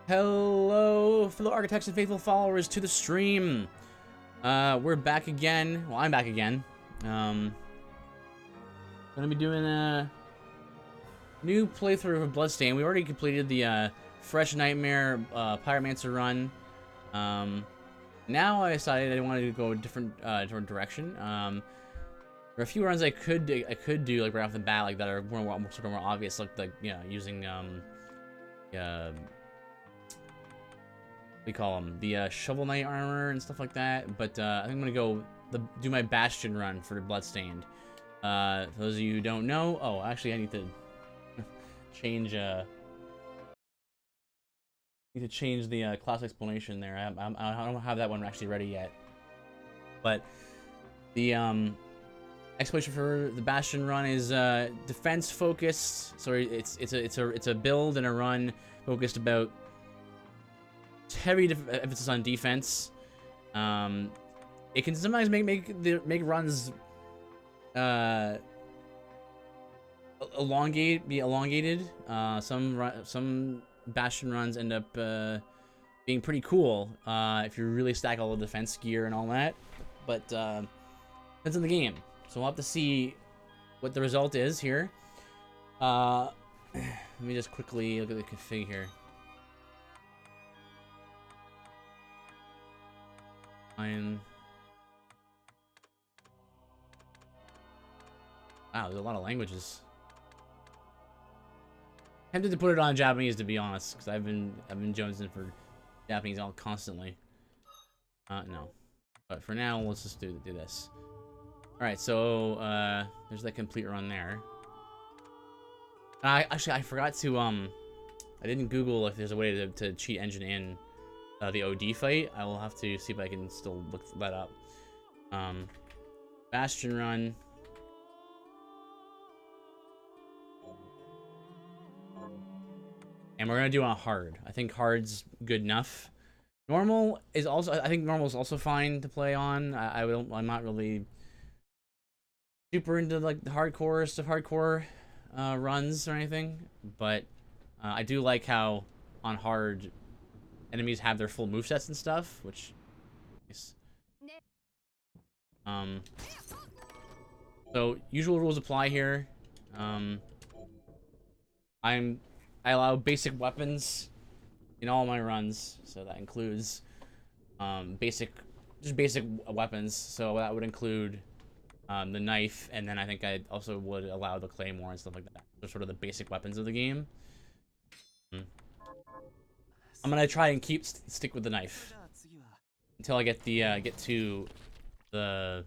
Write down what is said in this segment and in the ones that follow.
Hello, fellow architects and faithful followers to the stream. We're back again. Well, I'm back again. Gonna be doing a new playthrough of Bloodstained. We already completed the Fresh Nightmare Pyromancer run. Now I decided I wanted to go a different direction. There are a few runs I could do like right off the bat, like that are more obvious, like using we call them the Shovel Knight armor and stuff like that. But I think I'm gonna go do my Bastion run for Bloodstained. For those of you who don't know, oh, actually I need to change the class explanation there. I don't have that one actually ready yet. But the explanation for the Bastion run is defense focused. So it's a build and a run focused about heavy emphasis on defense. It can sometimes make runs be elongated. Some Bastion runs end up being pretty cool if you really stack all the defense gear and all that. But depends on the game. So we'll have to see what the result is here. Let me just quickly look at the config here. Wow, there's a lot of languages. Tempted to put it on Japanese, to be honest, because I've been jonesing for Japanese all constantly. No, but for now, let's just do this. All right, so there's that complete run there. I forgot to I didn't Google if there's a way to cheat engine in the OD fight. I will have to see if I can still look that up. Bastion run. And we're gonna do on hard. I think hard's good enough. Normal is also, I think normal is also fine to play on. I'm not really super into like the hardcore runs or anything, but I do like how on hard enemies have their full movesets and stuff, which is so usual rules apply here. I allow basic weapons in all my runs, so that includes basic weapons. So that would include the knife, and then I think I also would allow the claymore and stuff like that. They're sort of the basic weapons of the game. I'm gonna try and stick with the knife until I get to the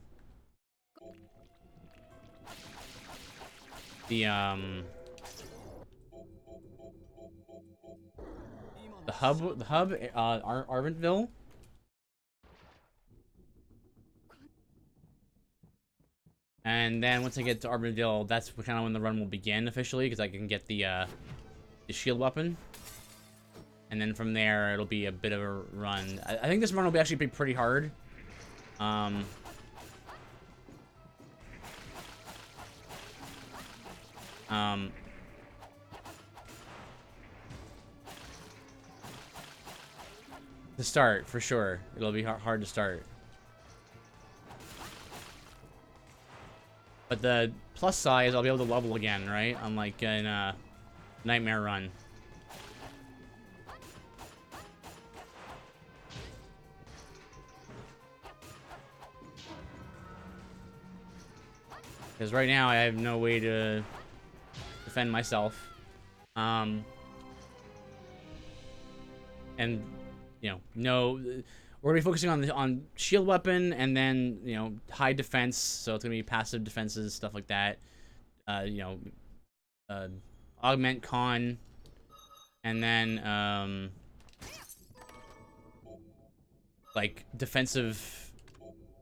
hub, Arventville. And then once I get to Arventville, that's kind of when the run will begin officially, because I can get the shield weapon. And then from there, it'll be a bit of a run. I think this run will actually be pretty hard. To start, for sure. It'll be hard to start. But the plus side is I'll be able to level again, right? Unlike in a Nightmare run. Because right now I have no way to defend myself. And we're gonna be focusing on shield weapon, and then high defense, so it's gonna be passive defenses, stuff like that. Augment con, and then like defensive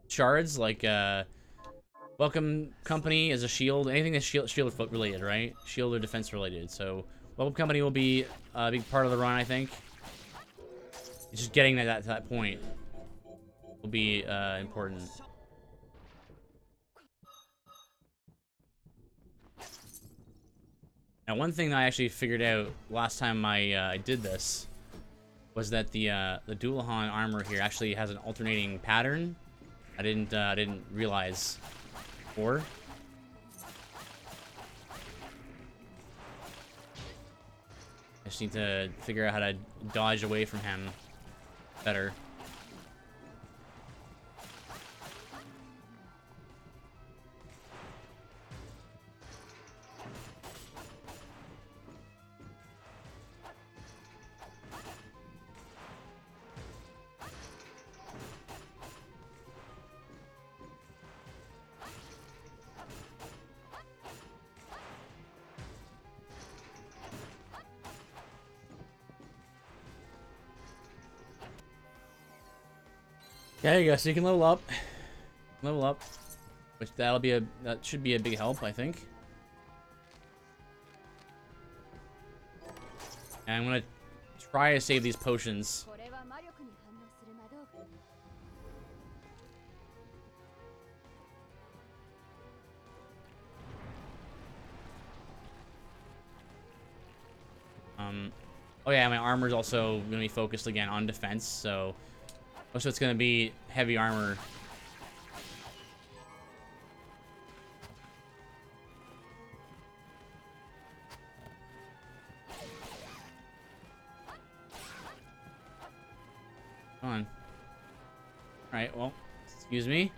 shards, like Welcome Company is a shield. Anything that's shield related, right? Shield or defense related. So Welcome Company will be a big part of the run, I think. It's just getting to that point will be important. Now, one thing that I actually figured out last time I did this was that the Dualahan armor here actually has an alternating pattern. I didn't realize before. I just need to figure out how to dodge away from him better. Yeah, there you go. So you can level up, which that should be a big help, I think. And I'm gonna try to save these potions. Oh yeah, my armor's also gonna be focused again on defense, so. Also, it's gonna be heavy armor. Come on. Alright, well, excuse me.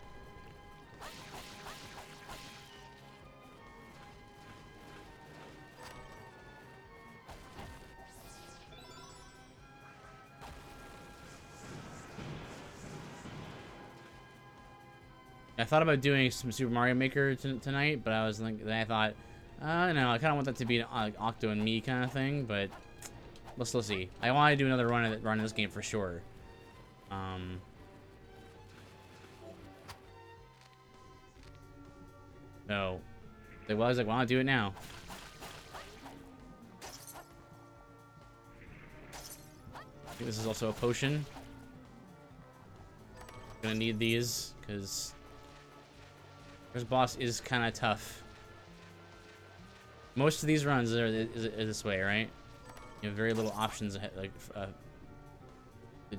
I thought about doing some Super Mario Maker tonight, but I was like, then I thought, no, I kind of want that to be an Octo and me kind of thing, but let's still see. I want to do another run of this game for sure. So, I was like, well, I'll do it now. I think this is also a potion. Gonna need these because this boss is kind of tough. Most of these runs are this way, right? You have very little options ahead, like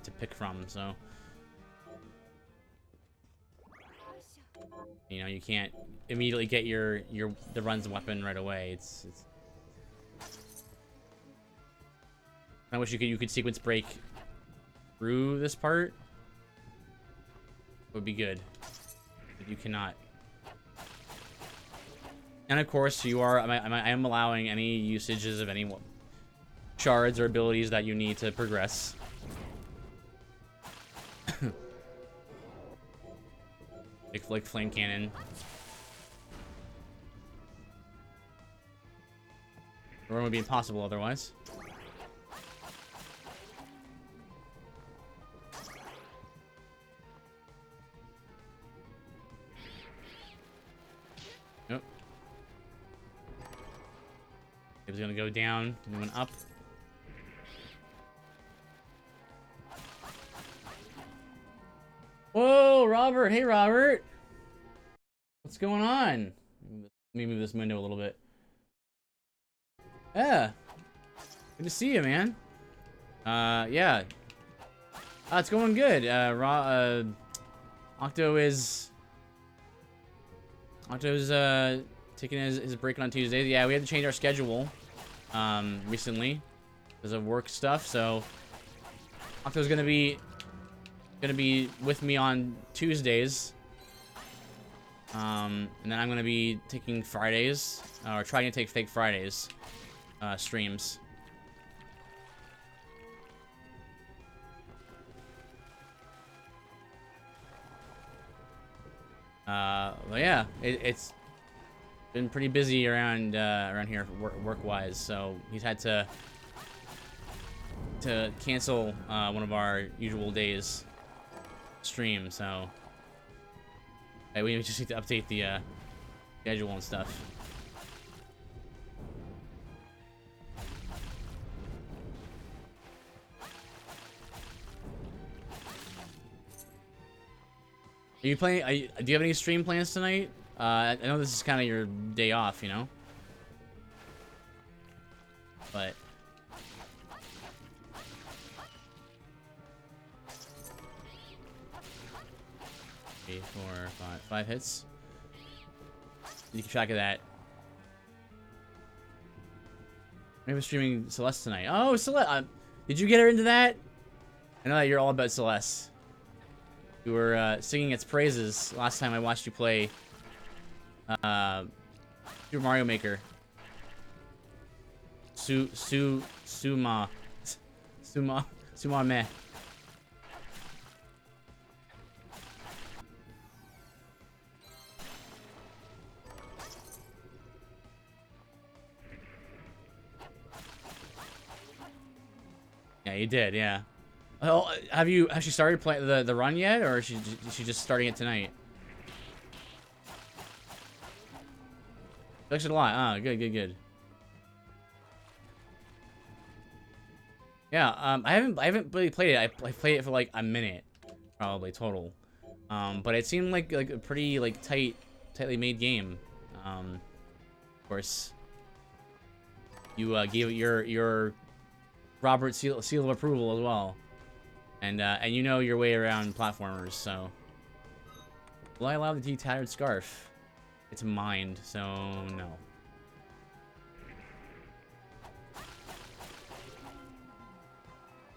to pick from, so you know you can't immediately get the run's weapon right away. It's I wish you could sequence break through this part. Would be good, but you cannot. And of course, I am allowing any usages of any shards or abilities that you need to progress. like flame cannon. The run would be impossible otherwise. Nope. It was gonna go down and went up. Whoa, Robert! Hey, Robert! What's going on? Let me move this window a little bit. Yeah. Good to see you, man. Yeah. It's going good. Octo's taking his break on Tuesdays. Yeah, we had to change our schedule recently because of work stuff. So Octo's gonna be with me on Tuesdays. And then I'm gonna be taking Fridays, or trying to take fake Fridays streams. But yeah, it's been pretty busy around here work-wise, so he's had to cancel one of our usual days stream. So we just need to update the schedule and stuff. Are you playing? Do you have any stream plans tonight? I know this is kind of your day off, you know. But 3, 4, 5. 5 hits. You keep track of that. Maybe I'm streaming Celeste tonight. Oh, Celeste! Did you get her into that? I know that you're all about Celeste. You were singing its praises last time I watched you play Super Mario Maker. Suma meh. Yeah, you did, yeah. Oh, have you started playing the run yet, or is she just starting it tonight? Likes it a lot. Ah, good. Yeah, I haven't really played it. I played it for like a minute, probably total. But it seemed like a pretty tightly made game. Of course, you gave it your Robert seal of approval as well, and you know your way around platformers. So, will I allow the tattered scarf? It's mined, so no.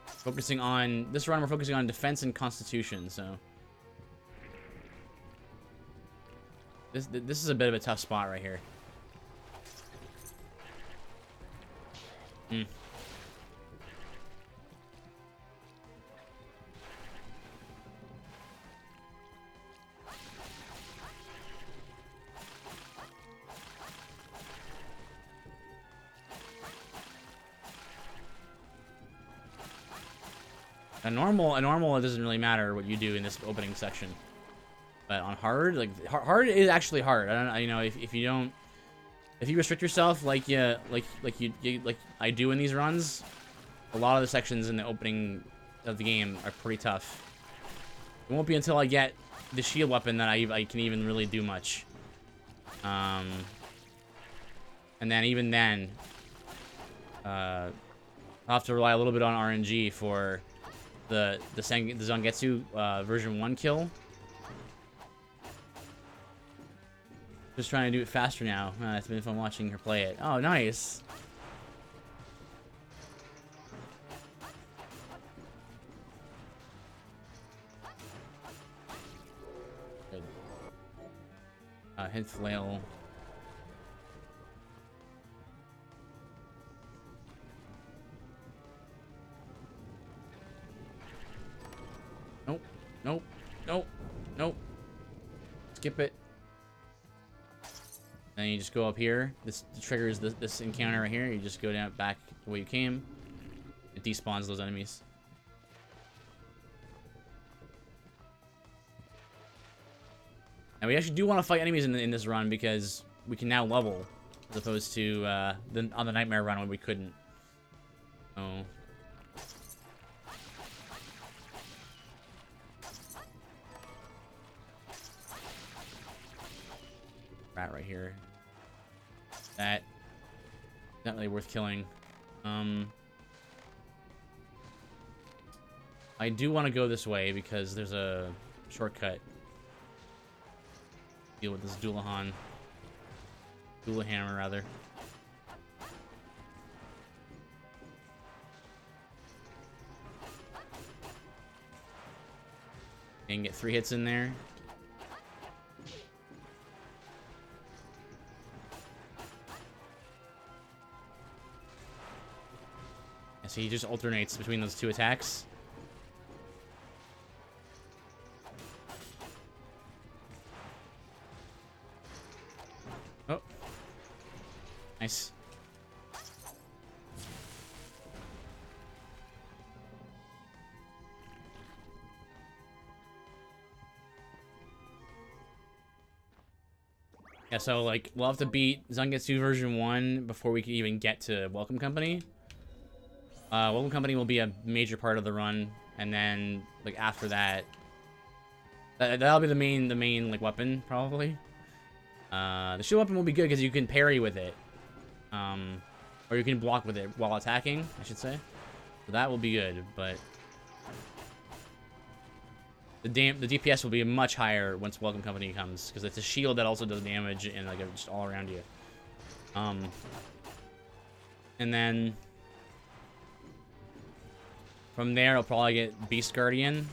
Focusing on this run, we're focusing on defense and constitution. So this is a bit of a tough spot right here. A normal, it doesn't really matter what you do in this opening section, but on hard, hard is actually hard. I don't, you know, if you restrict yourself like I do in these runs, a lot of the sections in the opening of the game are pretty tough. It won't be until I get the shield weapon that I can even really do much. And then even then, I'll have to rely a little bit on RNG for the Zangetsu version 1 kill. Just trying to do it faster now. It's been fun watching her play it. Oh, nice. Good. Hit flail. Nope. Skip it. Then you just go up here. This triggers this encounter right here. You just go down back the way you came. It despawns those enemies. And we actually do want to fight enemies in this run because we can now level, as opposed to on the Nightmare run when we couldn't. Oh. Rat right here. That not really worth killing. I do want to go this way because there's a shortcut. Deal with this Dullahan rather. And get 3 hits in there. So he just alternates between those 2 attacks. Oh. Nice. Yeah, so like we'll have to beat Zangetsu version 1 before we can even get to Welcome Company. Welcome Company will be a major part of the run, and then like after that, that'll be the main like weapon probably. The shield weapon will be good because you can parry with it, or you can block with it while attacking, I should say. So that will be good, but the DPS will be much higher once Welcome Company comes, because it's a shield that also does damage and like just all around you. And then from there, I'll probably get Beast Guardian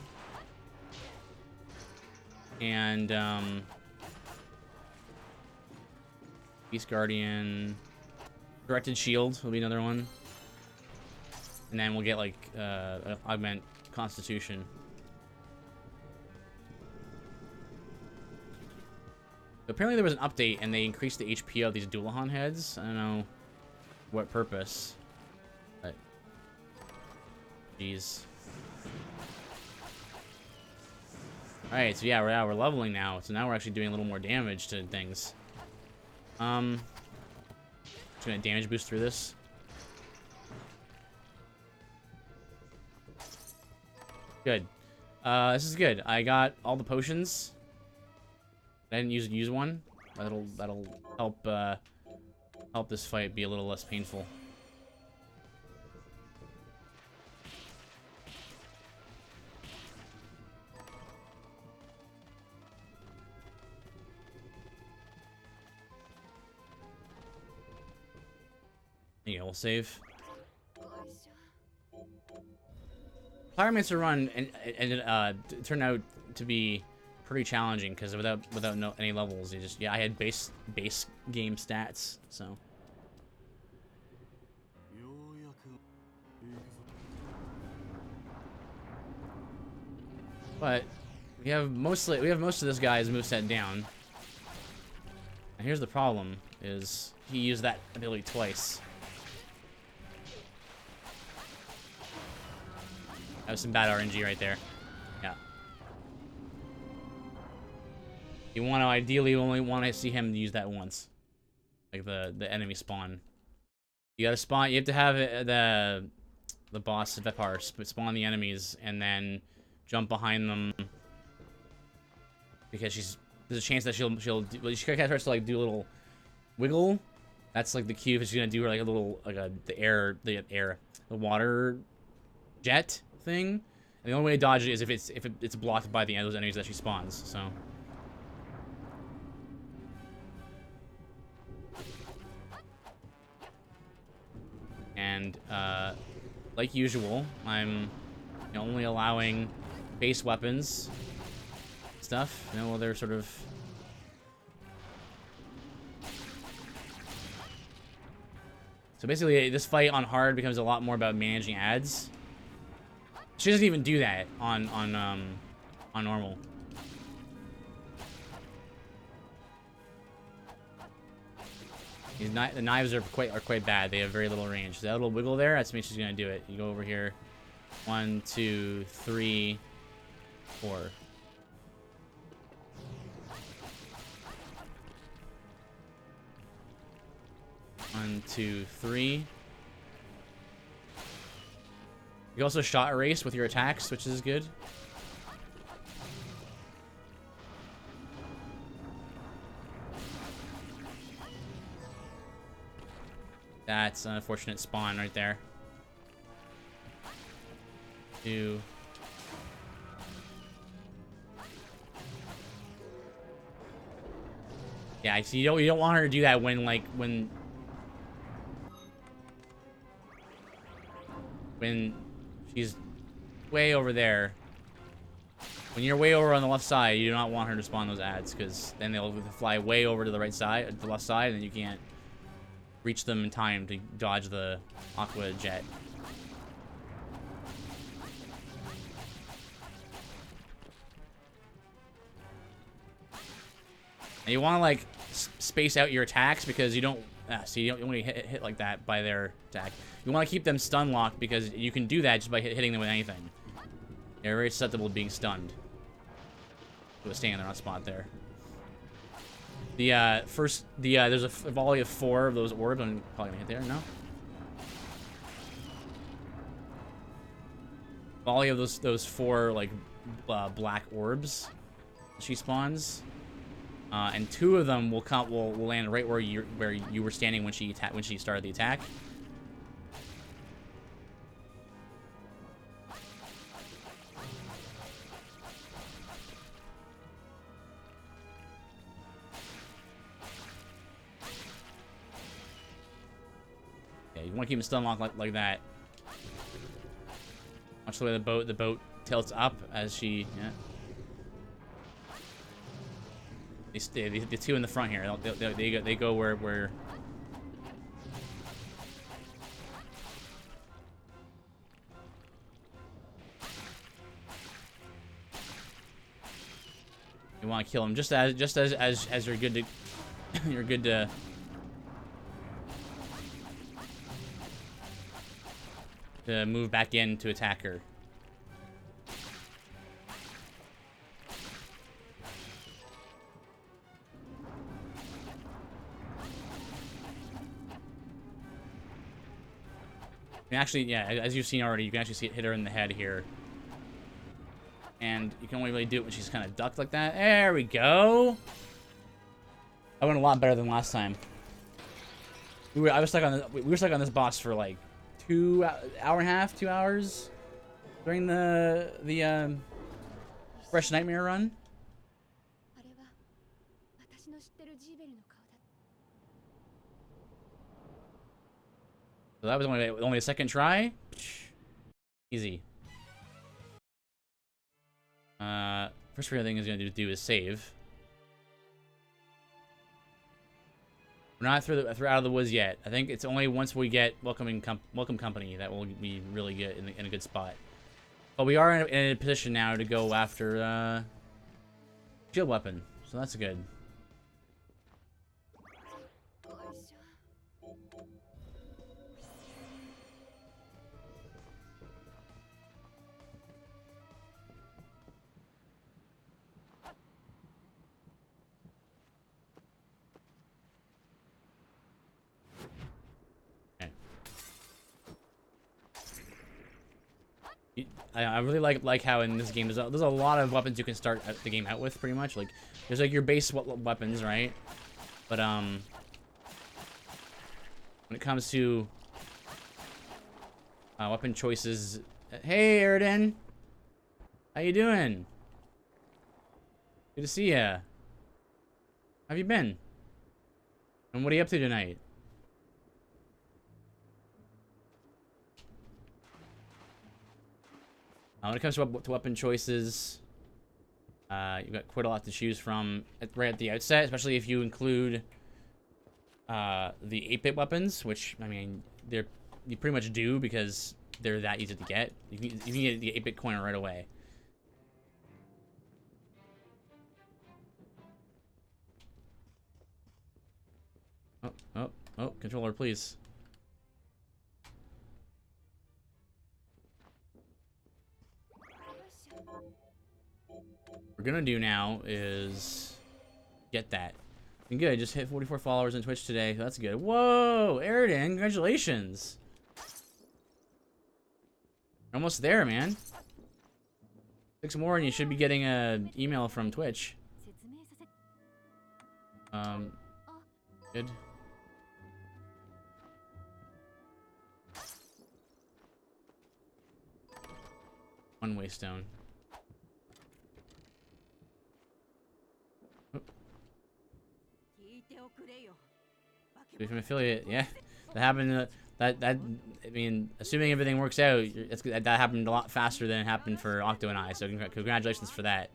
and Beast Guardian, Directed Shield will be another one, and then we'll get like Augment Constitution. Apparently there was an update and they increased the HP of these Dualahan heads. I don't know what purpose, but jeez. Alright, so yeah, we're leveling now. So now we're actually doing a little more damage to things. Just gonna damage boost through this. Good. This is good. I got all the potions. I didn't use one. That'll help help this fight be a little less painful. Yeah, we'll save. Pyromancer run and turned out to be pretty challenging because without any levels, I had base game stats, so. But we have most of this guy's moveset down. And here's the problem: is he used that ability twice. That was some bad RNG right there. Yeah. You want to ideally only want to see him use that once, like the enemy spawn. You gotta spawn. You have to have the boss Vepar spawn the enemies and then jump behind them because there's a chance that she kind of starts to like do a little wiggle. That's like the cue if she's gonna do like a little the water jet thing. And the only way to dodge it is if it's blocked by those enemies that she spawns. So. And like usual, I'm only allowing base weapons stuff. No other sort of. So basically, this fight on hard becomes a lot more about managing ads. She doesn't even do that on normal. The knives are quite bad. They have very little range. That little wiggle there, that's me. She's gonna do it. You go over here. 1, 2, 3, 4. One, 2, 3. You also shot erase with your attacks, which is good. That's an unfortunate spawn right there. 2. Yeah, so you don't want her to do that when she's way over there. When you're way over on the left side, you do not want her to spawn those ads, because then they'll fly way over to the right side, the left side, and then you can't reach them in time to dodge the Aqua Jet. And you want to like space out your attacks because you don't. So you don't want to hit like that by their attack. You want to keep them stun locked because you can do that just by hitting them with anything. They're very susceptible to being stunned. So staying in their spot there. There's a volley of 4 of those orbs. I'm probably gonna hit there. No. Volley of those 4 like black orbs. She spawns. And 2 of them will land right where you were standing when she started the attack. You want to keep him still unlocked like that. Watch the way the boat tilts up as she. Yeah. They stay. The two in the front here. They go where. You want to kill him just as you're good to you're good to move back in to attack her. You can actually, yeah, as you've seen already, you can actually hit her in the head here. And you can only really do it when she's kind of ducked like that. There we go. I went a lot better than last time. We were stuck on this boss for like 2 hours during the Fresh Nightmare run. So that was only a second try. Easy. First thing is gonna do is save. We're not through out of the woods yet. I think it's only once we get welcome company that will be really good in a good spot. But we are in a position now to go after shield weapon, so that's good. I really like how in this game there's a lot of weapons you can start the game out with, pretty much. Like there's like your base weapons, right? But when it comes to weapon choices, hey Erden, how you doing? Good to see ya. How have you been? And what are you up to tonight? When it comes to weapon choices, you've got quite a lot to choose from right at the outset, especially if you include the 8-bit weapons, which, I mean, you pretty much do you they're that easy to get. You can get the 8-bit coin right away. Oh, controller, please. What we're gonna do now is get that. And good, just hit 44 followers on Twitch today. So that's good. Whoa, Erden, congratulations. You're almost there, man. 6 more and you should be getting an email from Twitch. Good. One waystone. From affiliate, yeah, that happened. I mean, assuming everything works out, that happened a lot faster than it happened for Octo and I. So congratulations for that.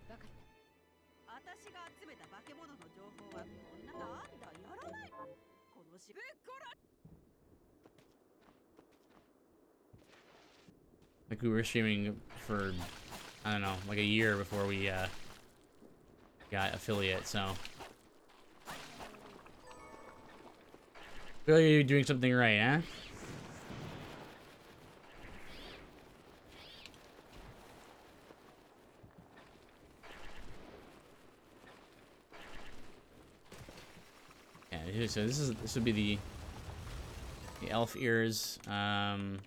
Like we were streaming for, I don't know, like a year before we got affiliate. So. Clearly you're doing something right, huh? Yeah, so this would be the elf ears. Tunic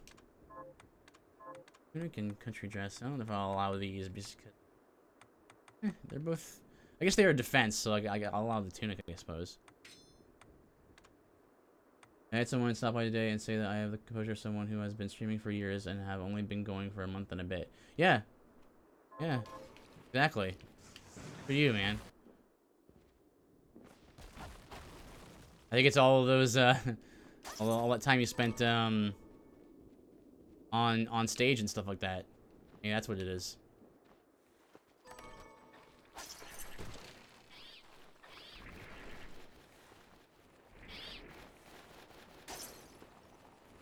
and country dress. I don't know if I'll allow these because they're both. I guess they are defense, so I'll allow the tunic, I suppose. I had someone stop by today and say that I have the composure of someone who has been streaming for years and have only been going for a month and a bit. Yeah. Yeah. Exactly. For you, man. I think it's all of those All that time you spent on stage and stuff like that. Yeah, that's what it is.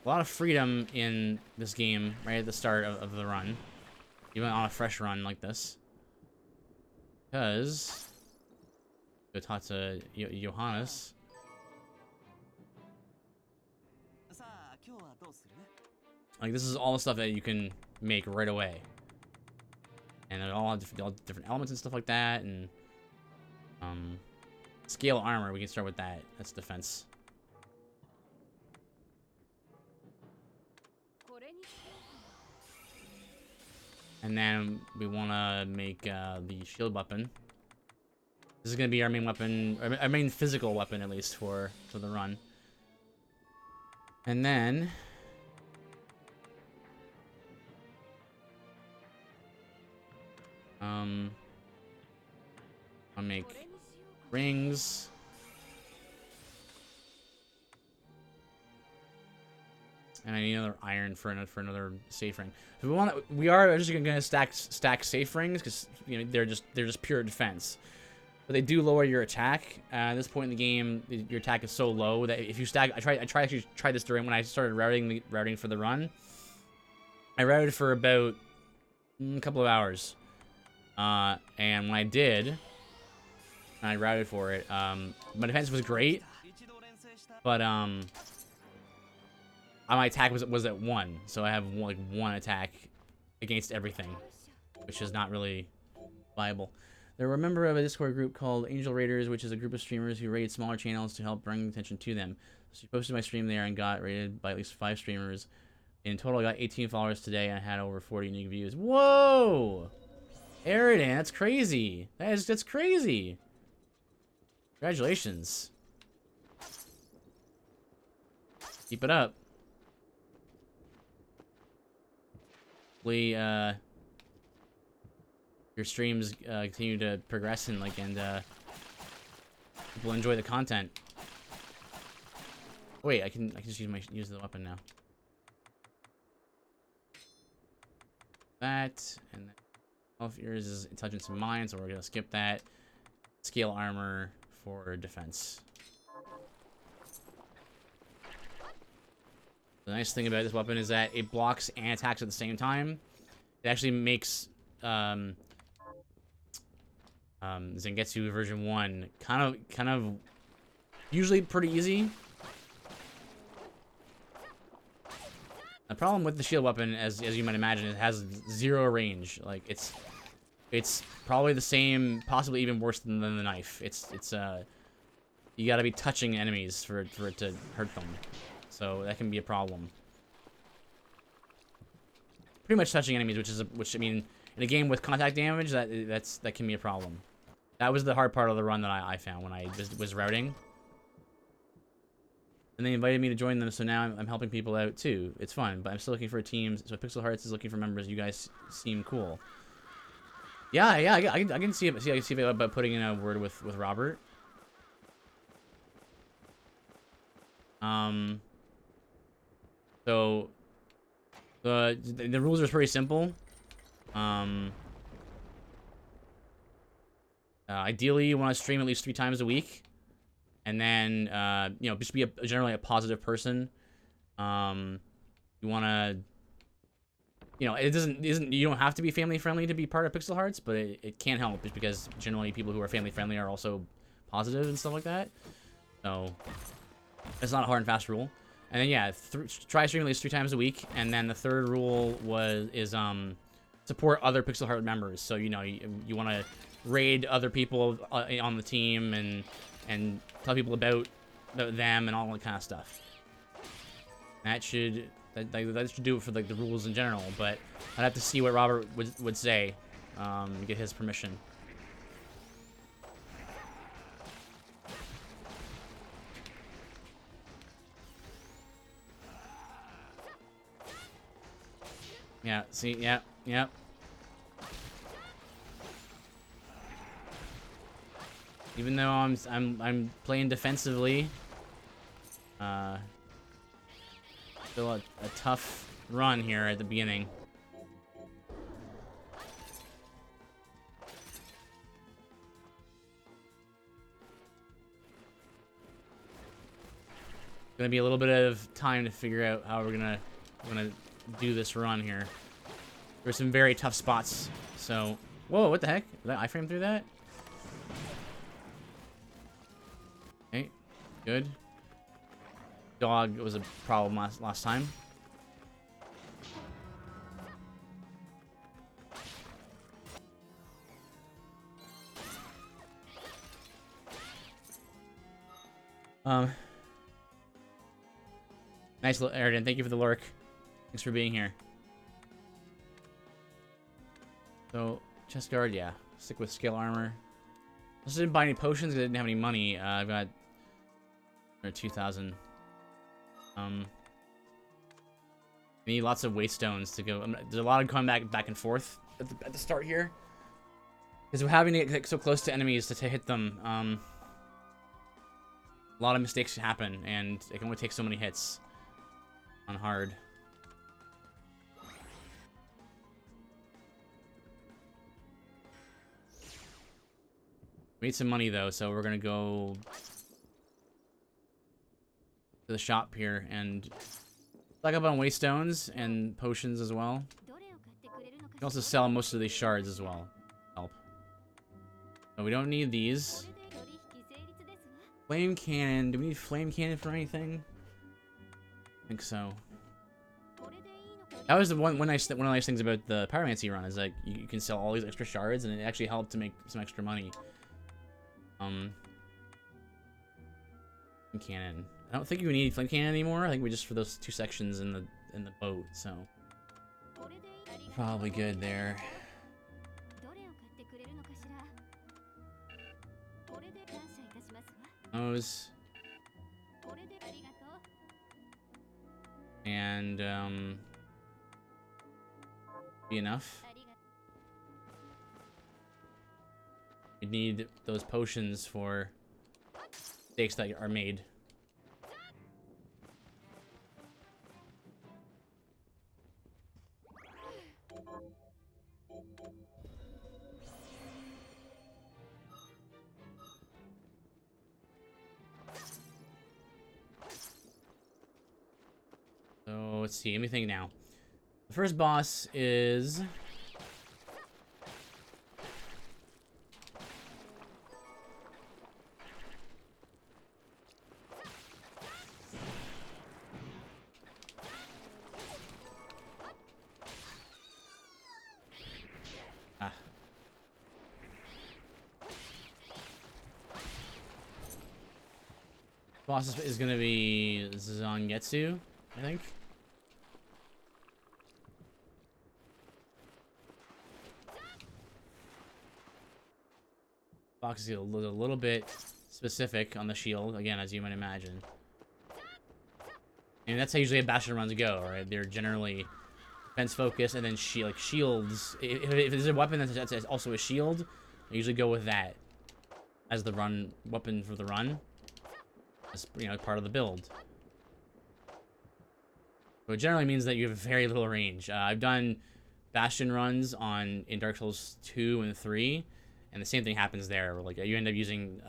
A lot of freedom in this game right at the start of the run, even on a fresh run like this. Because go talk to Johannes. Like, this is all the stuff that you can make right away, and they're all different elements and stuff like that. And scale armor, we can start with that. That's defense. And then we want to make the shield weapon. This is going to be our main weapon, our main physical weapon, at least, for the run. And then I'll make rings. And I need another iron for another safe ring. So we are just gonna stack safe rings because they're just pure defense. But they do lower your attack. At this point in the game, your attack is so low that if you stack, I actually tried this during when I started routing for the run. I routed for about a couple of hours, and when I did, I routed for it. My defense was great, but my attack was at 1, so I have like 1 attack against everything, which is not really viable. They're a member of a Discord group called Angel Raiders, which is a group of streamers who raid smaller channels to help bring attention to them. So she posted my stream there and got rated by at least 5 streamers. In total, I got 18 followers today and I had over 40 unique views. Whoa! Eridan, that's crazy. That's crazy. Congratulations. Keep it up. Hopefully, your streams continue to progress and people enjoy the content. Wait, I can just use the weapon now. That and then of yours is intelligence and mind, so we're gonna skip that. Scale armor for defense. The nice thing about this weapon is that it blocks and attacks at the same time. It actually makes Zangetsu version 1 kind of usually pretty easy. The problem with the shield weapon, as you might imagine, it has 0 range. Like it's probably the same, possibly even worse than the knife. It's you gotta be touching enemies for it to hurt them. So that can be a problem. Pretty much touching enemies, which I mean, in a game with contact damage, that can be a problem. That was the hard part of the run that I found when I was routing. And they invited me to join them, so now I'm helping people out too. It's fun, but I'm still looking for teams. So Pixel Hearts is looking for members. You guys seem cool. Yeah, I can see it about putting in a word with Robert. So the rules are pretty simple. Ideally, you want to stream at least 3 times a week, and then just be generally a positive person. You want to, you don't have to be family friendly to be part of Pixel Hearts, but it can help just because generally people who are family friendly are also positive and stuff like that. So it's not a hard and fast rule. And then yeah, try streaming at least 3 times a week. And then the third rule is support other Pixel Heart members. So you want to raid other people on the team and tell people about them and all that kind of stuff. That should do it for the rules in general. But I'd have to see what Robert would say, get his permission. Yeah, see, yeah. Even though I'm playing defensively, Still a tough run here at the beginning. Gonna be a little bit of time to figure out how we're gonna do this run here. There's some very tough spots. So, whoa, what the heck? Did I iframe through that? Okay, good. Dog was a problem last time. Nice little Aridin. Thank you for the lurk. Thanks for being here. So, chest guard, yeah. Stick with scale armor. I just didn't buy any potions because I didn't have any money. I've got 2,000. I need lots of wastestones to go. There's a lot of going back and forth at the start here. Because we're having to get so close to enemies to hit them. A lot of mistakes happen, and it can only take so many hits on hard. We need some money though, so we're gonna go to the shop here and stock up on waystones and potions as well. You can also sell most of these shards as well. Help. So we don't need these. Flame cannon. Do we need flame cannon for anything? I think so. That was one of the nice things about the pyromancy run is like you can sell all these extra shards and it actually helped to make some extra money. Flame cannon. I don't think you need flame cannon anymore. I think we just for those 2 sections in the boat. So probably good there. Those. And be enough. We need those potions for stakes that are made. So let's see, anything now. The first boss is boss is gonna be Zangetsu, I think. Box is a little bit specific on the shield, again, as you might imagine. And that's how usually a Bastion runs go, right? They're generally defense focused, and then shields. If there's a weapon that's also a shield, I usually go with that as the run weapon for the run. As, you know, part of the build. So it generally means that you have very little range. I've done Bastion runs in Dark Souls 2 and 3. And the same thing happens there, where like you end up using,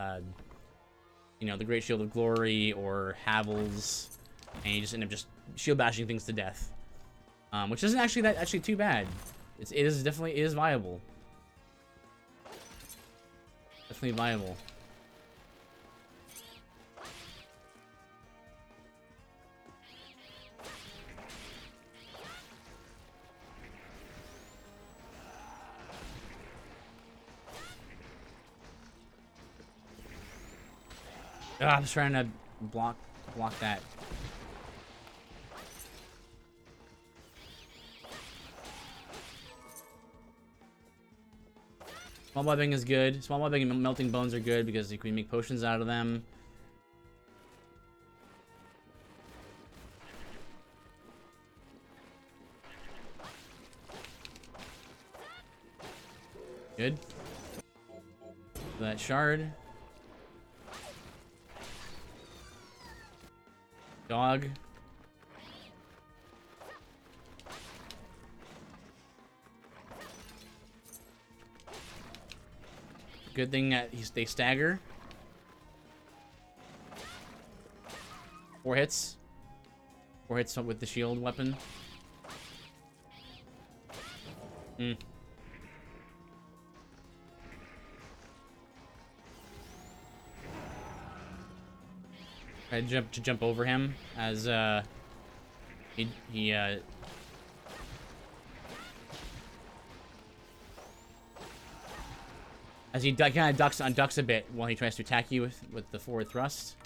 you know, the Great Shield of Glory or Havel's, and you just end up just shield bashing things to death, which isn't actually too bad. It is definitely viable. Definitely viable. I'm just trying to block that. Small webbing is good. Small webbing and melting bones are good because you can make potions out of them. Good. That shard. Dog. Good thing that they stagger. 4 hits. 4 hits with the shield weapon. I jump over him as he kind of ducks a bit while he tries to attack you with the forward thrust.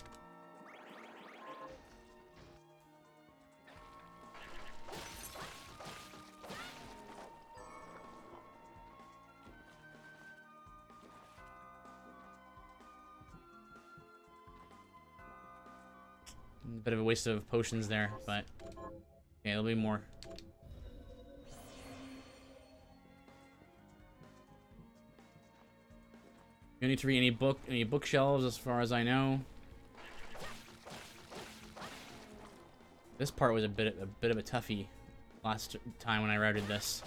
A bit of a waste of potions there, but yeah, there'll be more. You don't need to read any bookshelves, as far as I know. This part was a bit of a toughie last time when I routed this.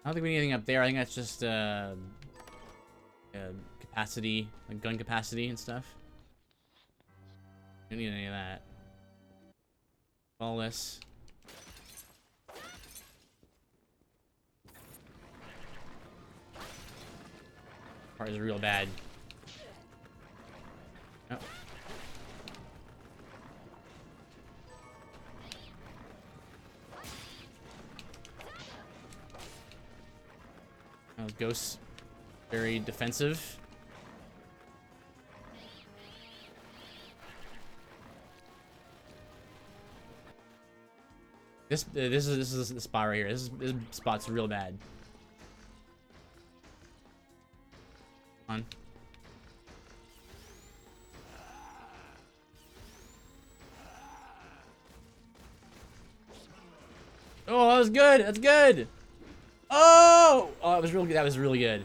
I don't think we need anything up there. I think that's just capacity, like gun capacity and stuff. Don't need any of that. All this. Part is real bad. Oh. Ghosts, very defensive. This is the spot right here. This spot's real bad. Come on. Oh, that was good. That's good. Oh! Oh, that was really good. That was really good.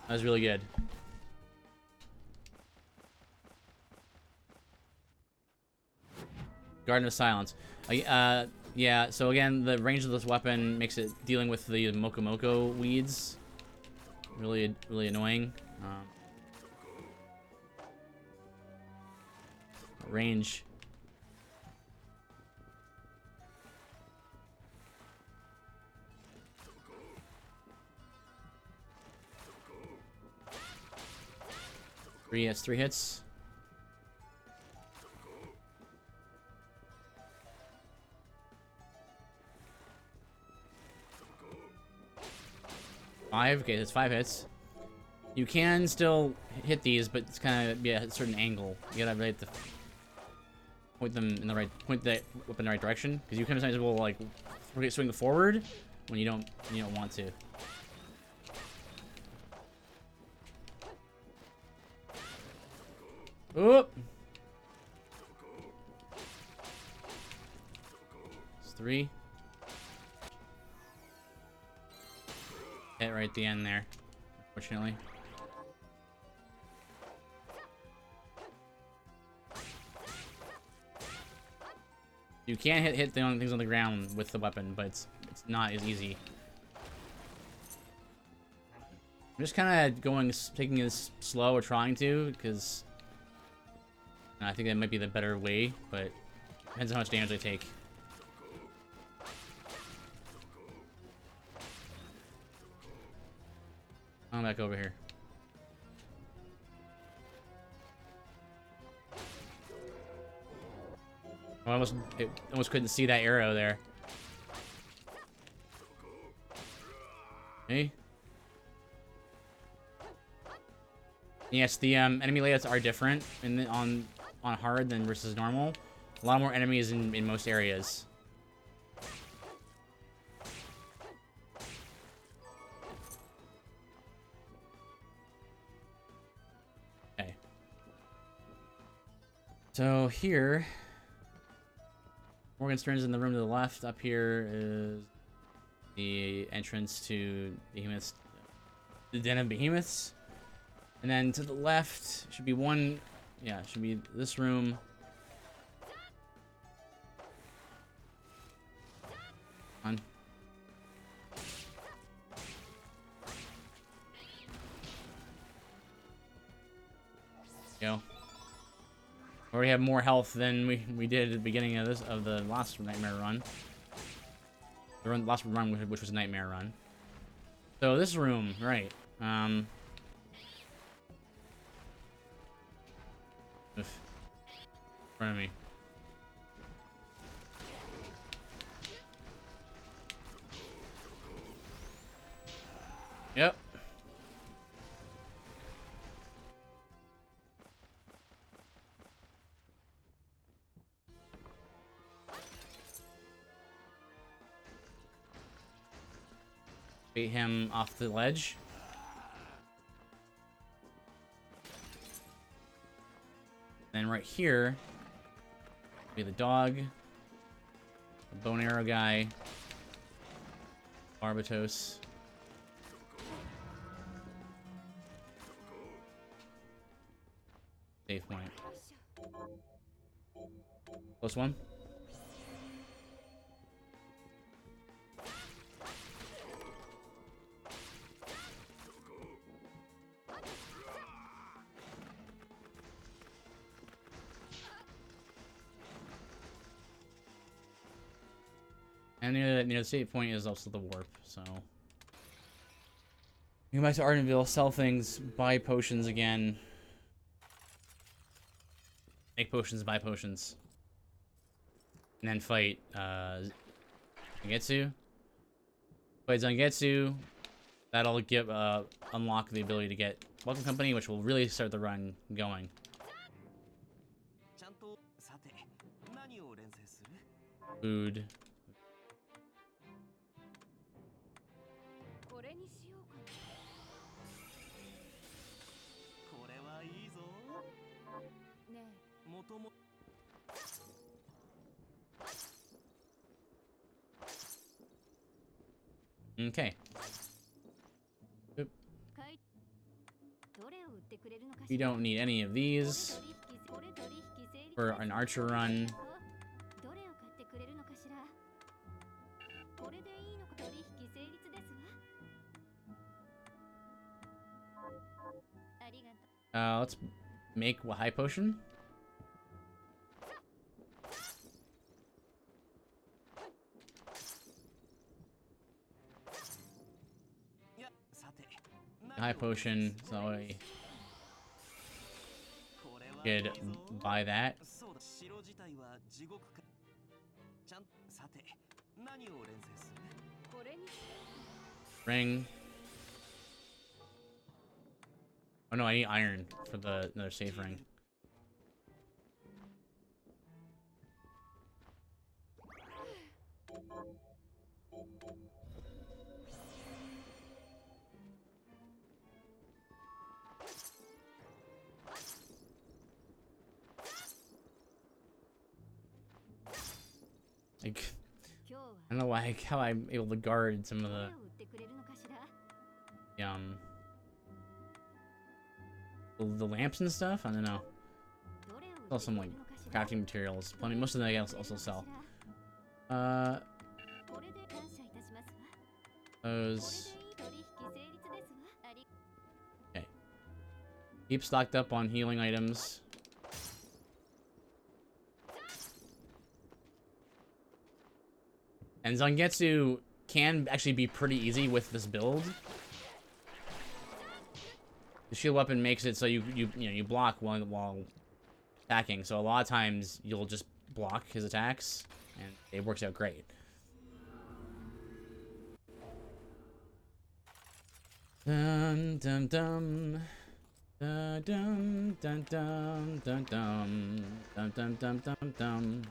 That was really good. Garden of Silence. Yeah, so again, the range of this weapon makes it dealing with the Mokomoko weeds really annoying. Range. That's 3 hits. Five. Okay, that's 5 hits. You can still hit these, but it's kind of at a certain angle. You gotta really have to point them in the right, point the weapon in the right direction, because you can sometimes will like swing forward when you don't want to. Oop. It's 3. Hit right at the end there, unfortunately. You can hit the things on the ground with the weapon, but it's not as easy. I'm just kind of taking this slow or trying to, because I think that might be the better way, but depends on how much damage I take. I'm back over here. I almost couldn't see that arrow there. Hey. Yes, the enemy layouts are different on hard than versus normal. A lot more enemies in most areas. Okay. So here, Morgenstern's in the room to the left. Up here is the entrance to Behemoth's, the Den of Behemoths. And then to the left should be one, yeah, should be this room. On. Go. Already have more health than we did at the beginning of the last nightmare run. The last run, which was a nightmare run. So this room, right? In front of me. Yep. Bait him off the ledge. And right here, be the dog, the bone arrow guy, Barbatos. Save point. Close one. And near the save point is also the warp, so. You go back to Ardenville, sell things, buy potions again. Make potions, buy potions. And then fight, Zangetsu. Fight Zangetsu. That'll give, unlock the ability to get Welcome Company, which will really start the run going. Food. Okay. Oop. We don't need any of these for an archer run. Let's make a high potion. High potion, so I could buy that. Ring. Oh no, I need iron for the another safe ring. Like, I don't know how I'm able to guard some of the the lamps and stuff. I don't know. Sell some like crafting materials. I mean, most of them I also sell. Those. Okay. Keep stocked up on healing items. And Zangetsu can actually be pretty easy with this build. The shield weapon makes it so you block while attacking. So a lot of times you'll just block his attacks, and it works out great. Dun dun dum. Dun dun dun dun dun dum. Dun dun dun dun dum.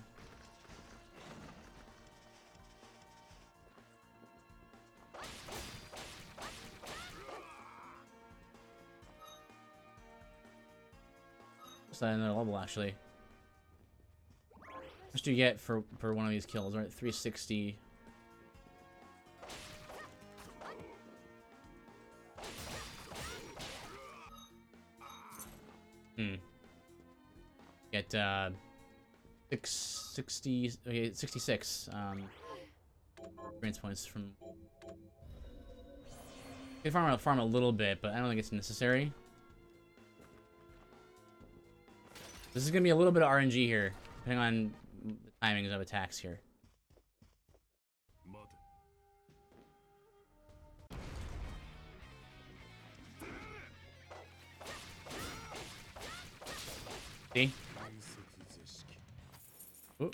Another level actually. How much do you get for one of these kills? Right, 360. Get 660. Okay, 66. experience points from. I can farm a little bit, but I don't think it's necessary. This is gonna be a little bit of RNG here, depending on the timings of attacks here. See? Ooh.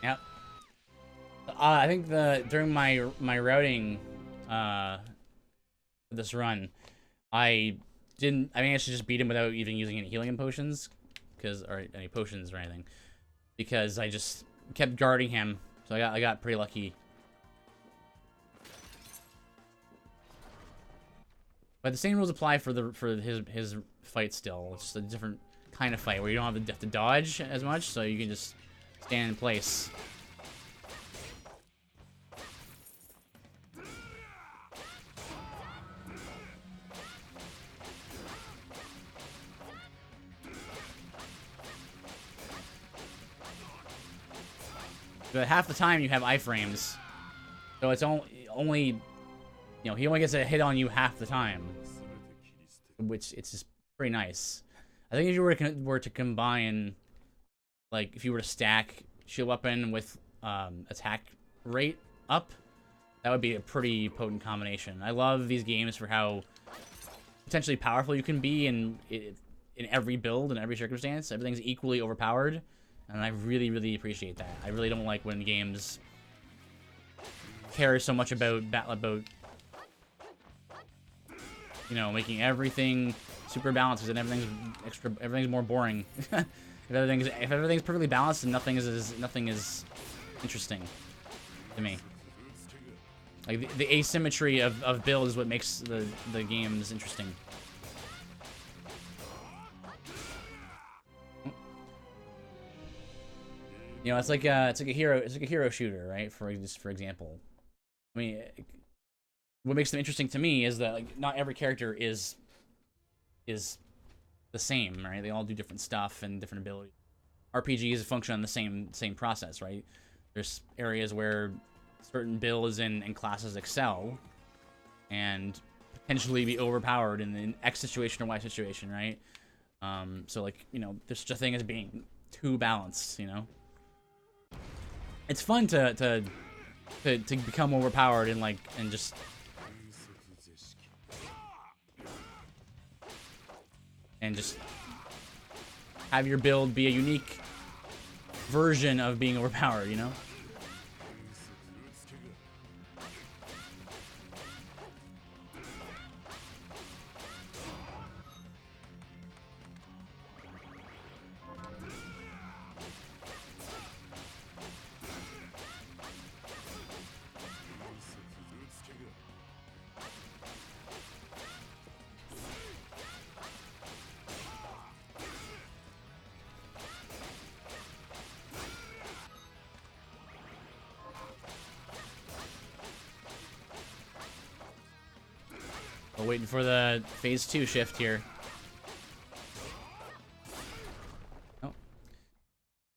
Yep. I think during my routing this run, I managed to just beat him without even using any healing potions, or any potions or anything, because I just kept guarding him. So I got pretty lucky. But the same rules apply for his fight still. It's just a different kind of fight where you don't have to dodge as much, so you can just stand in place. But half the time you have iframes, so it's only, you know, he only gets a hit on you half the time, which it's just pretty nice. I think if you were to combine, like if you were to stack shield weapon with attack rate up, that would be a pretty potent combination. I love these games for how potentially powerful you can be in every build, in every circumstance. Everything's equally overpowered. And I really, really appreciate that. I really don't like when games care so much about you know, making everything super balanced and everything's more boring. if everything's perfectly balanced, and nothing is interesting to me. Like the asymmetry of build is what makes the games interesting. You know, it's like a hero shooter, right? For example, I mean, what makes them interesting to me is that like not every character is the same, right? They all do different stuff and different abilities. RPGs function on the same process, right? There's areas where certain builds and classes excel and potentially be overpowered in an X situation or Y situation, right? So like, you know, there's such a thing as being too balanced, you know. It's fun to become overpowered and just have your build be a unique version of being overpowered, you know? We're waiting for the phase 2 shift here. Oh,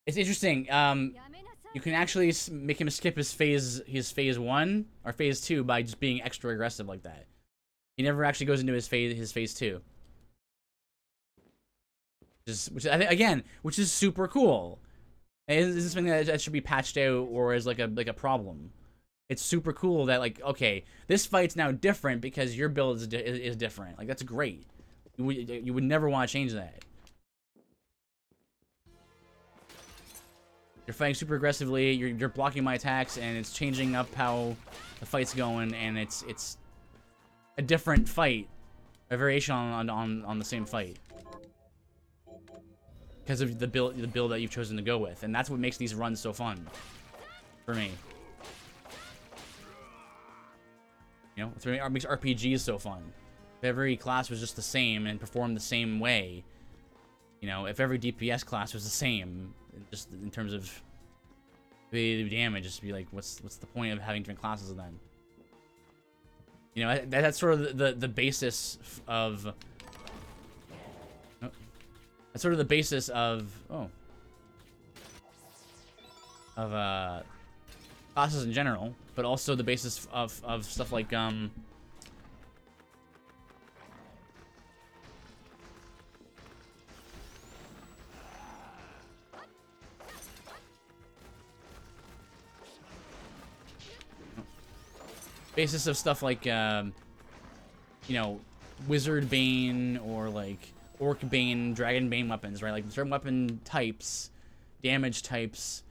it's interesting. You can actually make him skip his phase 1 or phase 2 by just being extra aggressive like that. He never actually goes into his phase 2. Which I think, again, which is super cool. Is this something that should be patched out or is like a problem? It's super cool that, like, okay, this fight's now different because your build is different. Like, that's great. You would never want to change that. You're fighting super aggressively, you're blocking my attacks, and it's changing up how the fight's going, and it's a different fight. A variation on the same fight. Because of the build that you've chosen to go with. And that's what makes these runs so fun. For me. You know, it's what makes RPGs so fun. If every class was just the same and performed the same way, you know, if every DPS class was the same, just in terms of the damage, just be like, what's the point of having different classes then? You know, that's sort of the basis of. That's sort of the basis of classes in general, but also the basis of stuff like basis of stuff like you know, Wizard Bane or like Orc Bane, Dragon Bane weapons, right? Like certain weapon types, damage types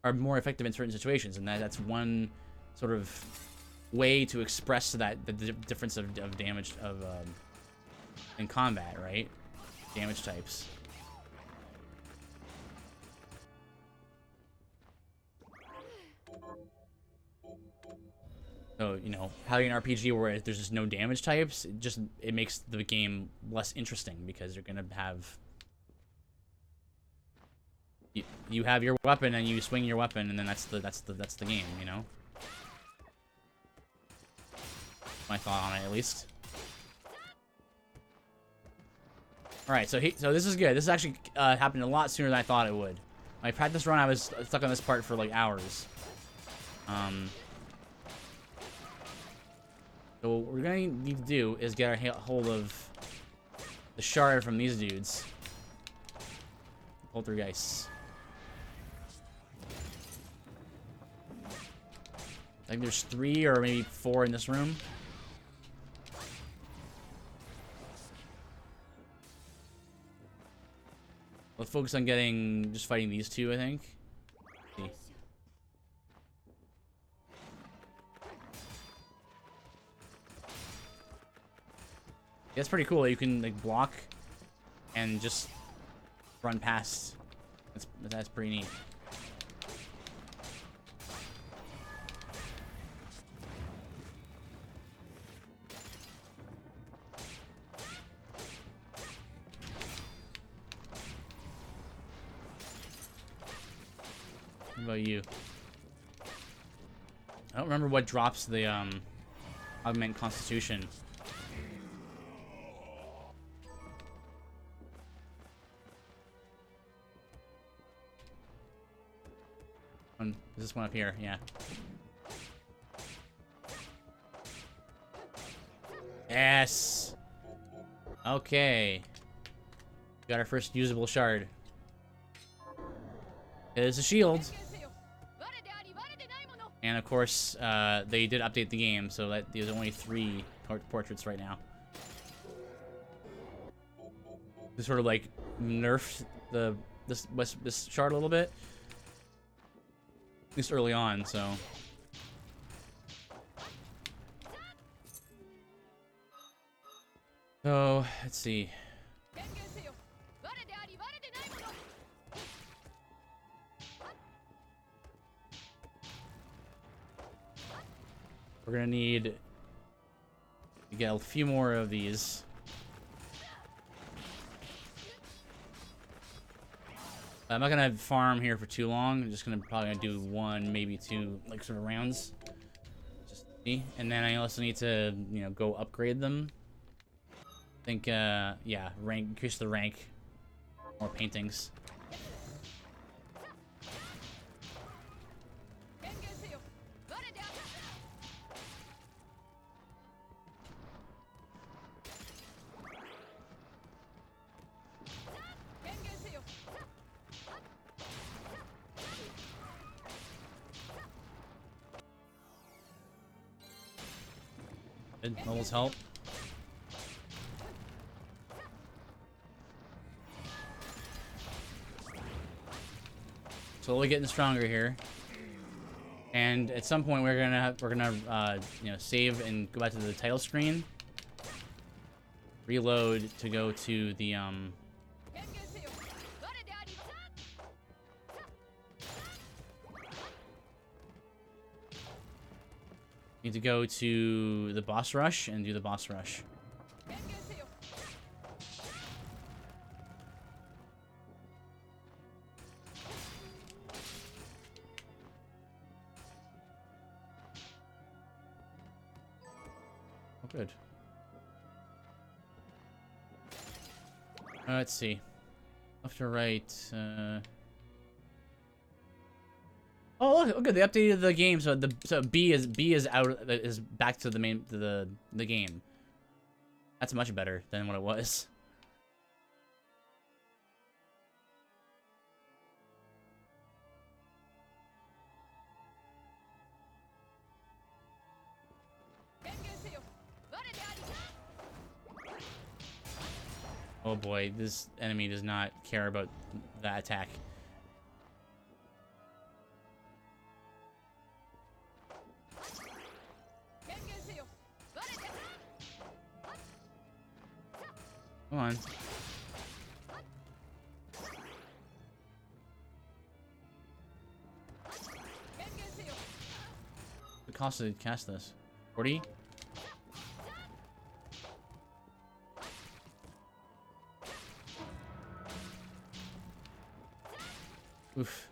are more effective in certain situations, and that's one sort of way to express that the difference of damage in combat, right? Damage types. So, you know, having an RPG where there's just no damage types, it makes the game less interesting, because you're gonna have you have your weapon and you swing your weapon, and then that's the game, you know. My thought on it, at least. All right, so this is good. This actually happened a lot sooner than I thought it would. My practice run, I was stuck on this part for like hours. So what we're gonna need to do is get our hold of the shard from these dudes. Poltergeists. I think there's 3 or maybe 4 in this room. Let's focus on just fighting these 2, I think. See. Yeah, it's pretty cool. You can like block and just run past. That's pretty neat. What about you? I don't remember what drops the augment constitution. Is this one up here? Yeah. Yes. Okay. Got our first usable shard. It's a shield. And of course, they did update the game, so that there's only 3 portraits right now. They sort of like nerfed this shard a little bit. At least early on, so. So, let's see. We're gonna need to get a few more of these. I'm not gonna farm here for too long. I'm just probably gonna do 1, maybe 2, like sort of rounds. Just see. And then I also need to, you know, go upgrade them. I think, yeah, increase the rank. More paintings. Good. Levels help. Slowly getting stronger here. And at some point we're gonna you know, save and go back to the title screen. Reload to go to the Need to go to the boss rush and do the boss rush. Oh, good. Let's see. Left or right? Oh, look! They updated the game, so B is back to the main the game. That's much better than what it was. Oh boy, this enemy does not care about that attack. Come on. What cost to cast this? 40? Oof.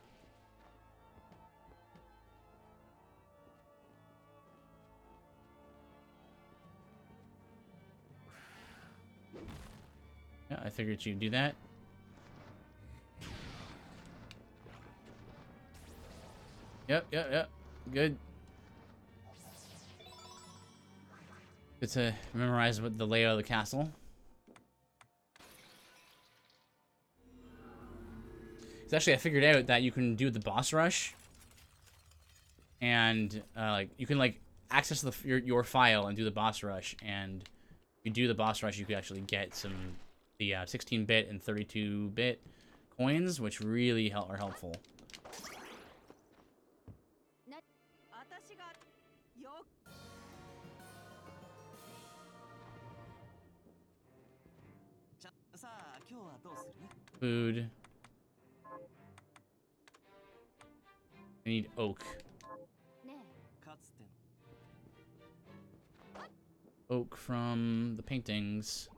Yeah, I figured you'd do that. Yep. Good. Good to memorize what the layout of the castle. So actually, I figured out that you can do the boss rush, and like you can like access your file and do the boss rush. And if you do the boss rush, you could actually get some the 16-bit and 32-bit coins, which really are helpful. Food. I need oak. Oak from the paintings.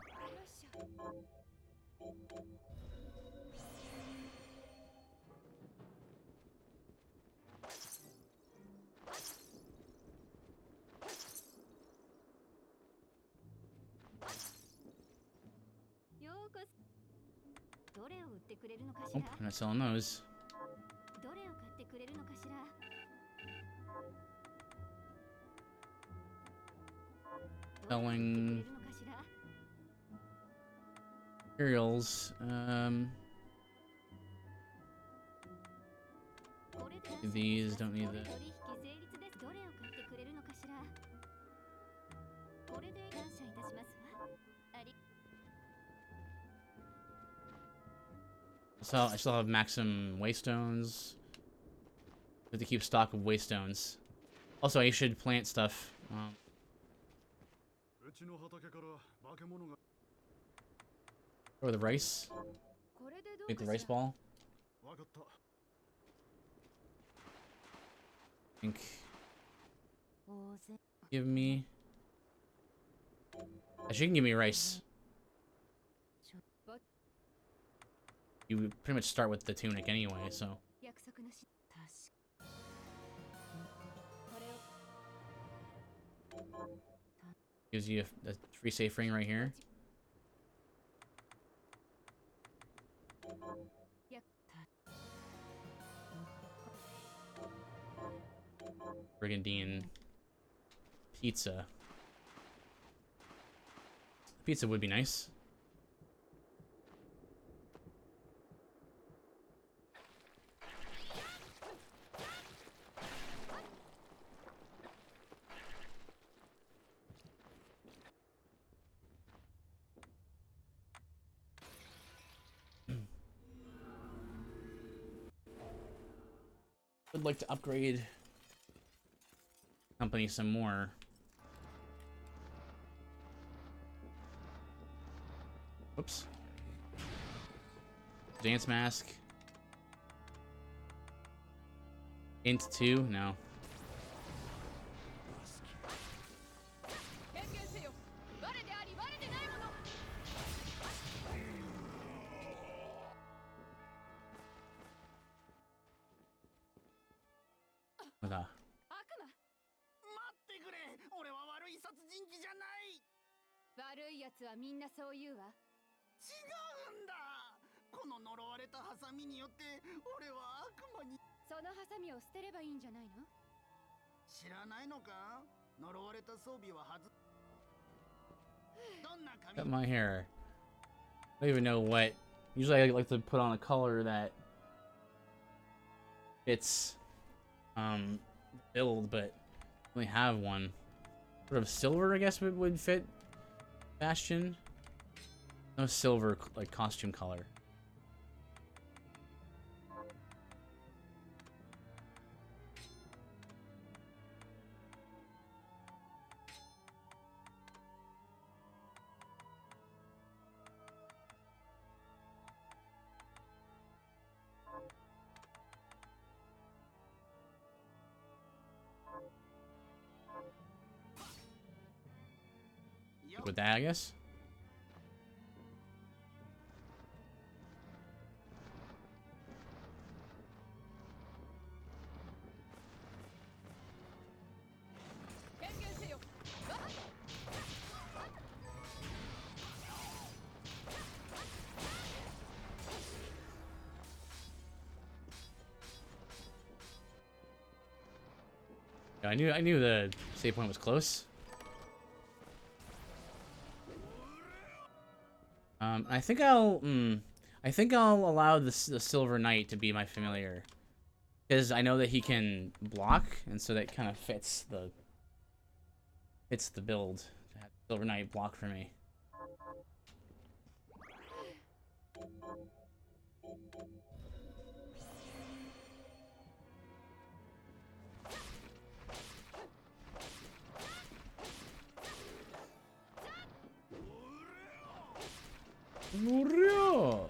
Oh, I'm not selling those. Selling materials. These don't need that. So I still have maximum waystones. I have to keep stock of waystones. Also, I should plant stuff. Or the rice. Make the rice ball. I think. Give me. She can give me rice. You would pretty much start with the tunic anyway, so. Gives you a free safe ring right here. Brigandine pizza. Pizza would be nice. Would like to upgrade company some more. Oops. Dance mask. Int 2? No. い殺人鬼じゃない。悪い奴はみんなそう言うわ。違うんだ。この呪われたハサミによって俺は悪魔に。そのハサミを捨てればいいんじゃないの？知らないのか？呪われた装備ははず。どんな髪？ Cut my hair. I don't even know what. Usually I like to put on a color that fits build, but I only have one. Sort of silver, I guess, would fit Bastion. No silver like costume color. With that, I guess. Yeah, I knew the save point was close. I think I'll allow the Silver Knight to be my familiar, because I know that he can block, and so that kind of fits the build to have Silver Knight block for me.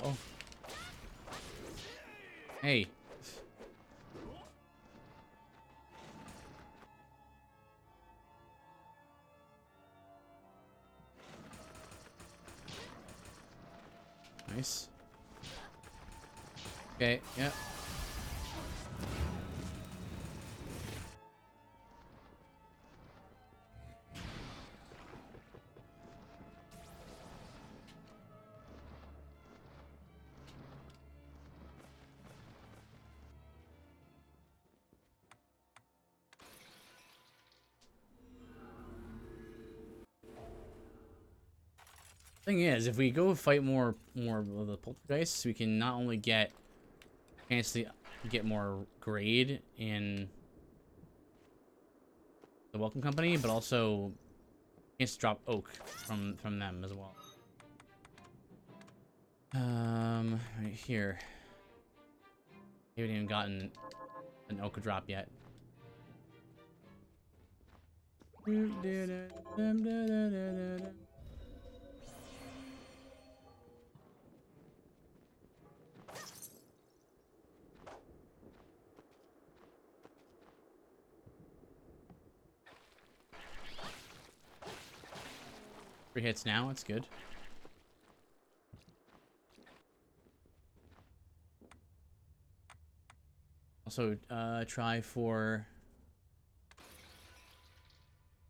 Oh. Hey. Nice. Okay, yeah. Thing is, if we go fight more of the poltergeists, we can not only get a chance to get more grade in the Welcome Company, but also a chance to drop oak from them as well. Right here. We haven't even gotten an oak drop yet. Three hits now, that's good. Also, try for...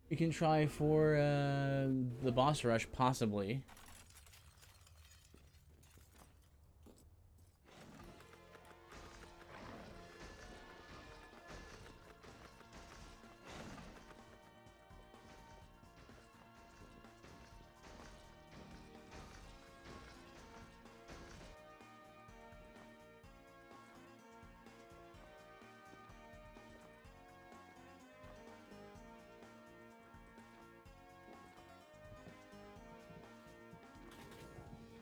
We can try for the boss rush, possibly.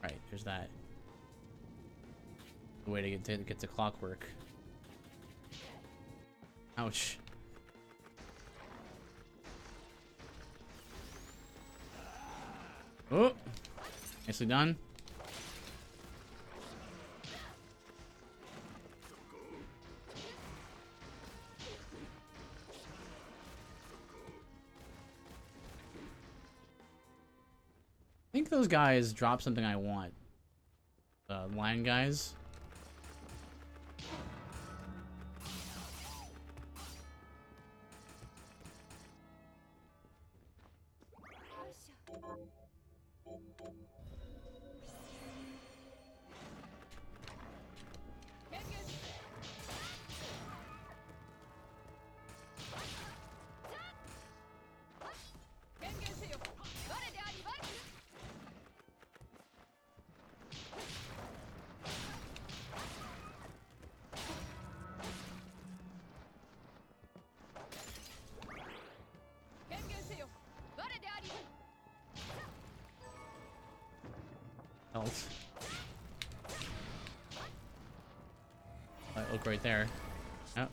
Right, there's that. The way to get to clockwork. Ouch. Oh, nicely done. I think those guys drop something I want. Lion guys. Else. Look right there. Oh.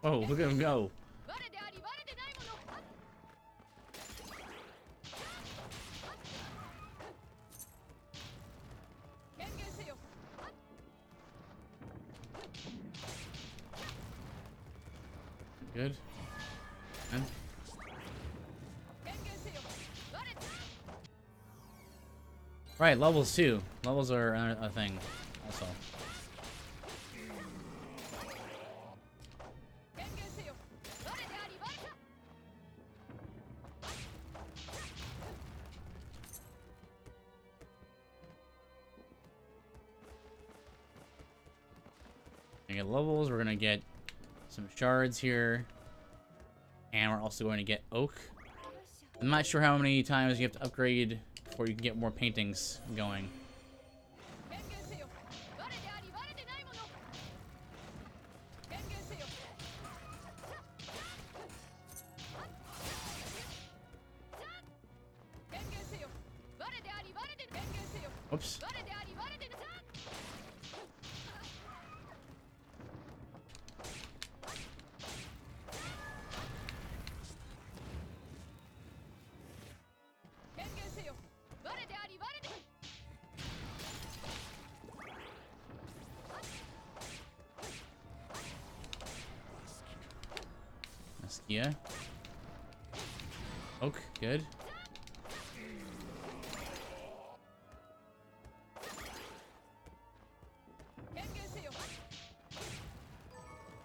Oh, look at him go. Good. And right, levels too. Levels are a thing also. Gonna get levels, we're gonna get some shards here. And we're also going to get oak. I'm not sure how many times you have to upgrade before you can get more paintings going. Oops. Yeah. Oak, good.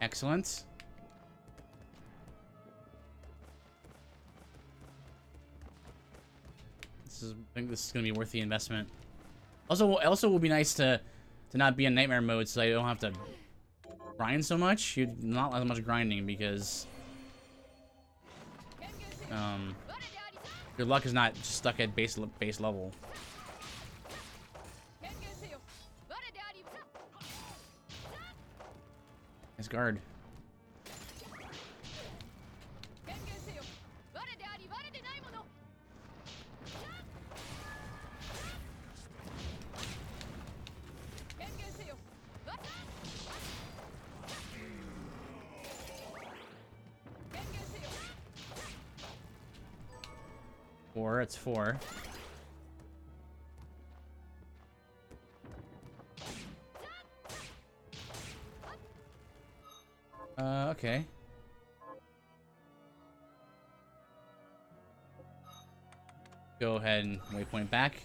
Excellent. I think this is gonna be worth the investment. Also will be nice to not be in nightmare mode, so I don't have to grind so much. Not as much grinding because your luck is not stuck at base level. Nice guard. It's 4. Okay. Go ahead and waypoint back.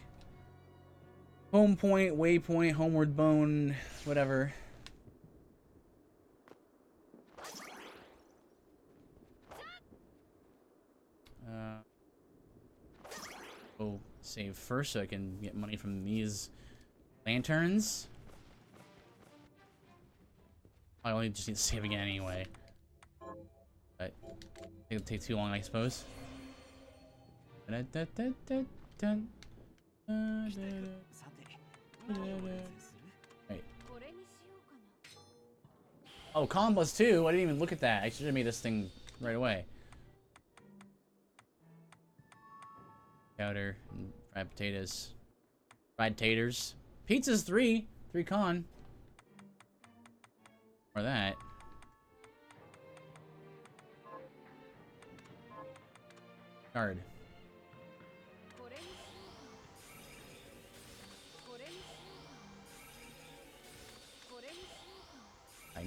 Home point, waypoint, homeward bone, whatever. Go save first so I can get money from these lanterns. I only just need to save again anyway. But it'll take too long, I suppose. Wait. Oh, combos too. I didn't even look at that. I should have made this thing right away. Powder and fried potatoes. Fried taters. Pizza's 3. 3 con. Or that. Card.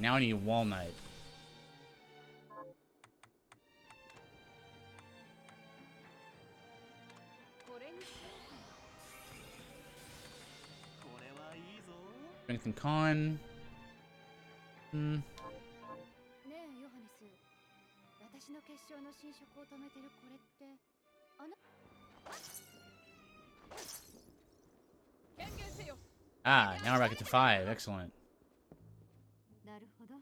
now I need walnut. Strength and con. Hmm. ねえヨハネス、私の結晶の侵食を止めてるこれってあな。権限せよ。 Ah, now we're back to 5. Excellent. なるほど。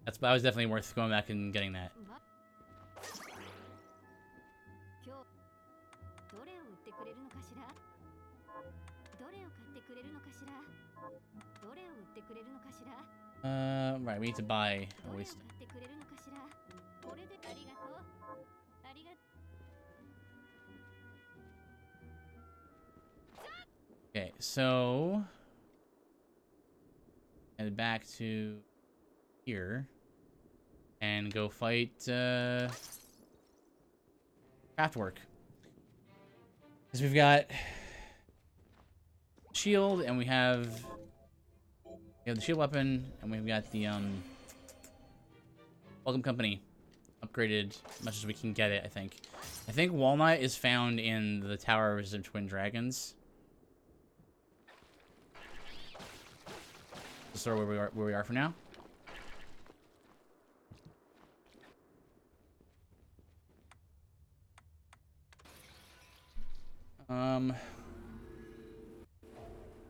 That was definitely worth going back and getting that. 今日どれを売ってくれるのかしら。どれを買ってくれるのかしら。どれを売ってくれるのかしら。 Right, we need to buy ど at れを買 least. ってくれるのかしら。これでありがとう。ありがとう。 Okay, so head back to here and go fight Craftwork. Because we've got shield and we have the shield weapon and we've got the Welcome Company upgraded as much as we can get it. I think Walnut is found in the Towers of Twin Dragons. Sort of where we are for now.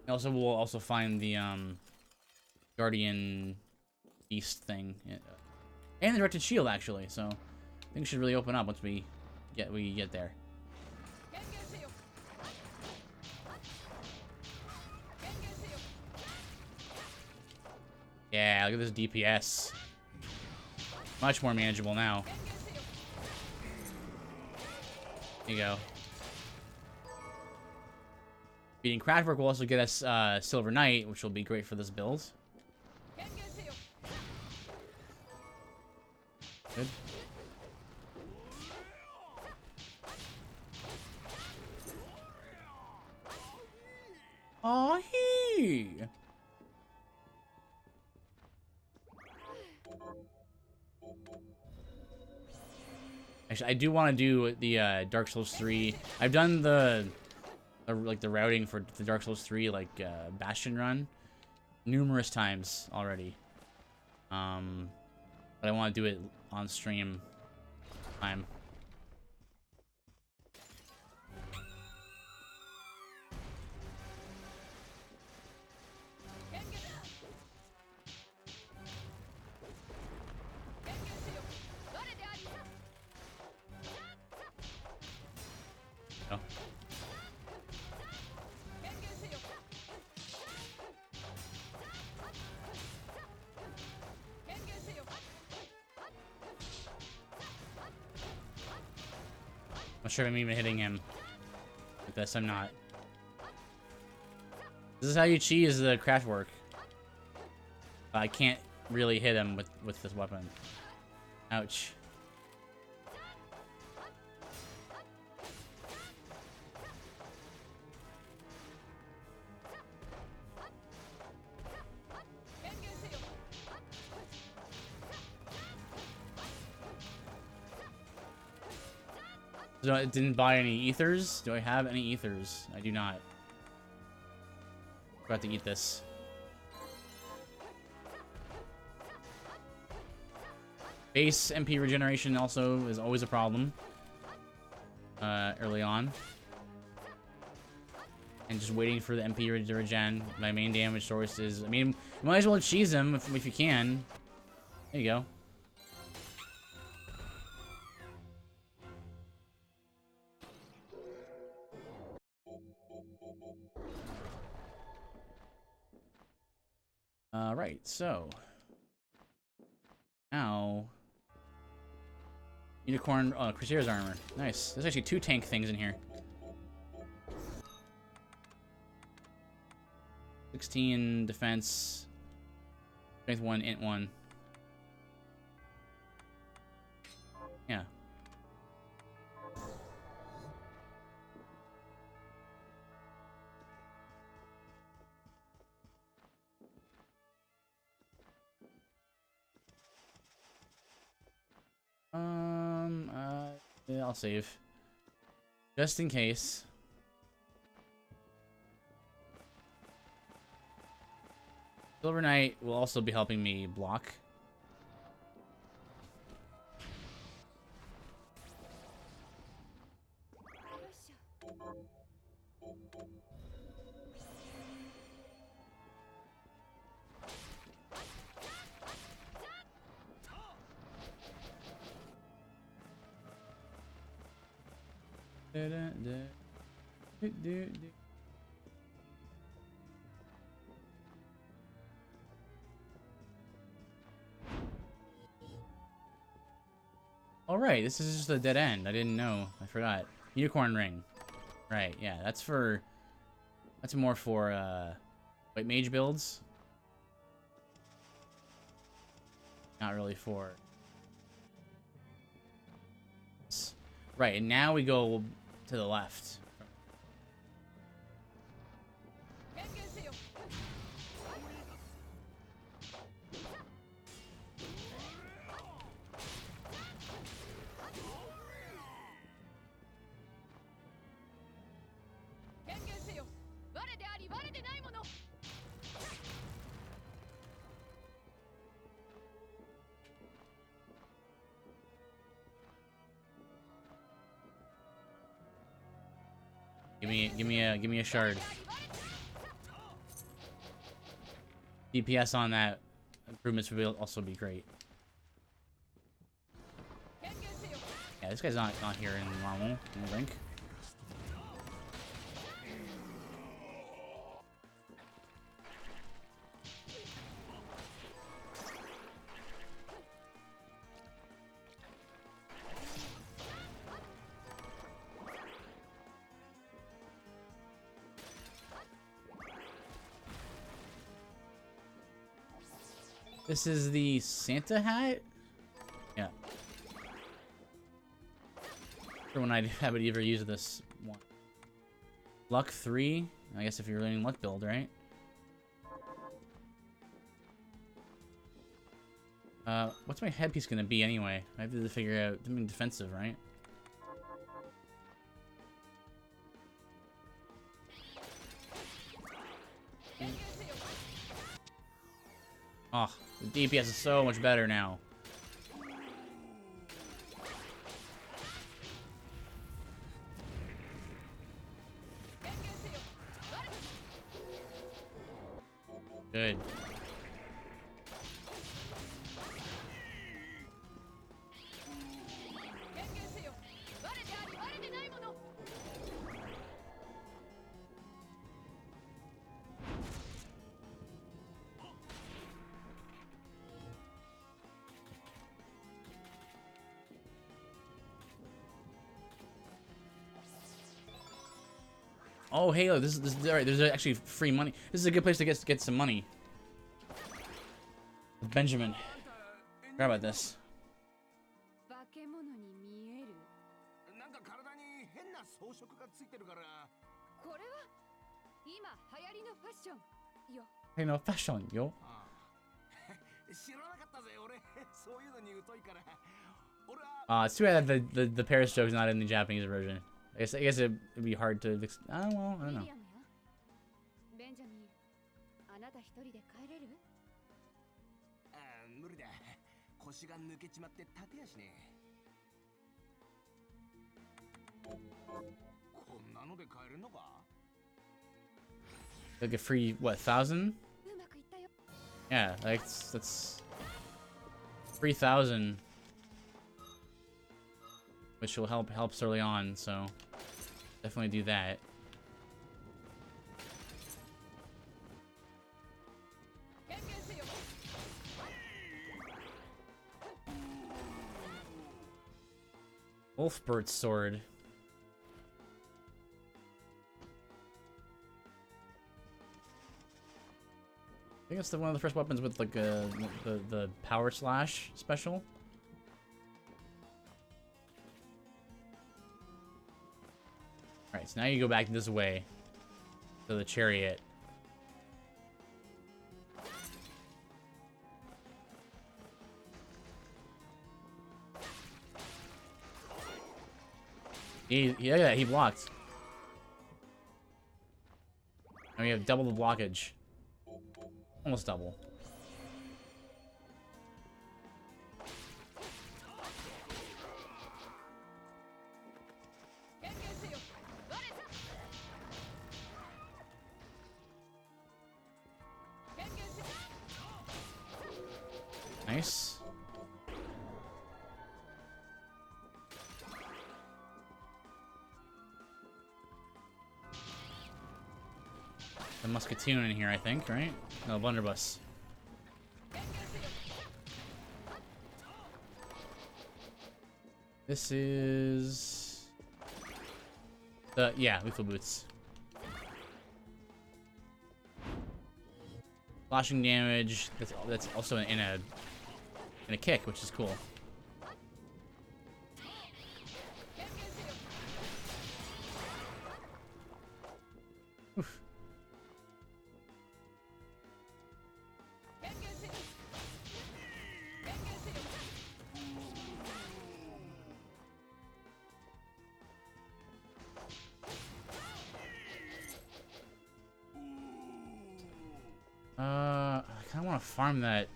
Also, we'll also find the Guardian Beast thing, and the directed shield actually. So things should really open up once we get there. Yeah, look at this DPS. Much more manageable now. There you go. Beating Craftwork will also get us Silver Knight, which will be great for this build. Good. Oh, he. Actually, I do want to do the Dark Souls 3. I've done the routing for the Dark Souls 3 Bastion run numerous times already. But I want to do it on stream time. Oh. Not sure if I'm even hitting him with this. I'm not. This is how you cheese the Craftwork. I can't really hit him with this weapon. Ouch. So I didn't buy any ethers. Do I have any ethers? I do not. Forgot to eat this. Base MP regeneration also is always a problem. Early on. And just waiting for the MP to regen. My main damage source is... I mean, you might as well cheese him if you can. There you go. Right, so... Now... Unicorn... Oh, Crusader's armor. Nice. There's actually 2 tank things in here. 16 defense. Strength 1, int 1. Yeah. I'll save. Just in case. Silver Knight will also be helping me block. Alright, this is just a dead end. I didn't know. I forgot. Unicorn ring. Right, yeah, that's for... That's more for, white mage builds. Not really for... Right, and now we go to the left. Give me a shard. DPS on that improvements would also be great. Yeah, this guy's not here in normal in the rink. This is the Santa hat? Yeah. For when I haven't ever used this one. Luck 3? I guess if you're running luck build, right? What's my headpiece gonna be anyway? I have to figure out something defensive, right? Oh, the DPS is so much better now. Good. Oh, Halo, this is all right. There's actually free money. This is a good place to get some money. Benjamin, grab about this. Hey, no fashion, yo. It's too bad that the Paris joke's not in the Japanese version. I guess it'd be hard to. Well, I don't know. Like a free what 1,000? Yeah, that's 3,000, which will helps early on. So definitely do that. Wolfbird's sword. I think it's one of the first weapons with like the power slash special. All right, so now you go back this way to the chariot. Yeah, he blocked. And we have double the blockage. Almost double. Nice. The Musketeer in here, I think, right? No, Blunderbuss. This is the lethal boots. Slashing damage. That's also in a kick, which is cool. Oof. I kind of want to farm that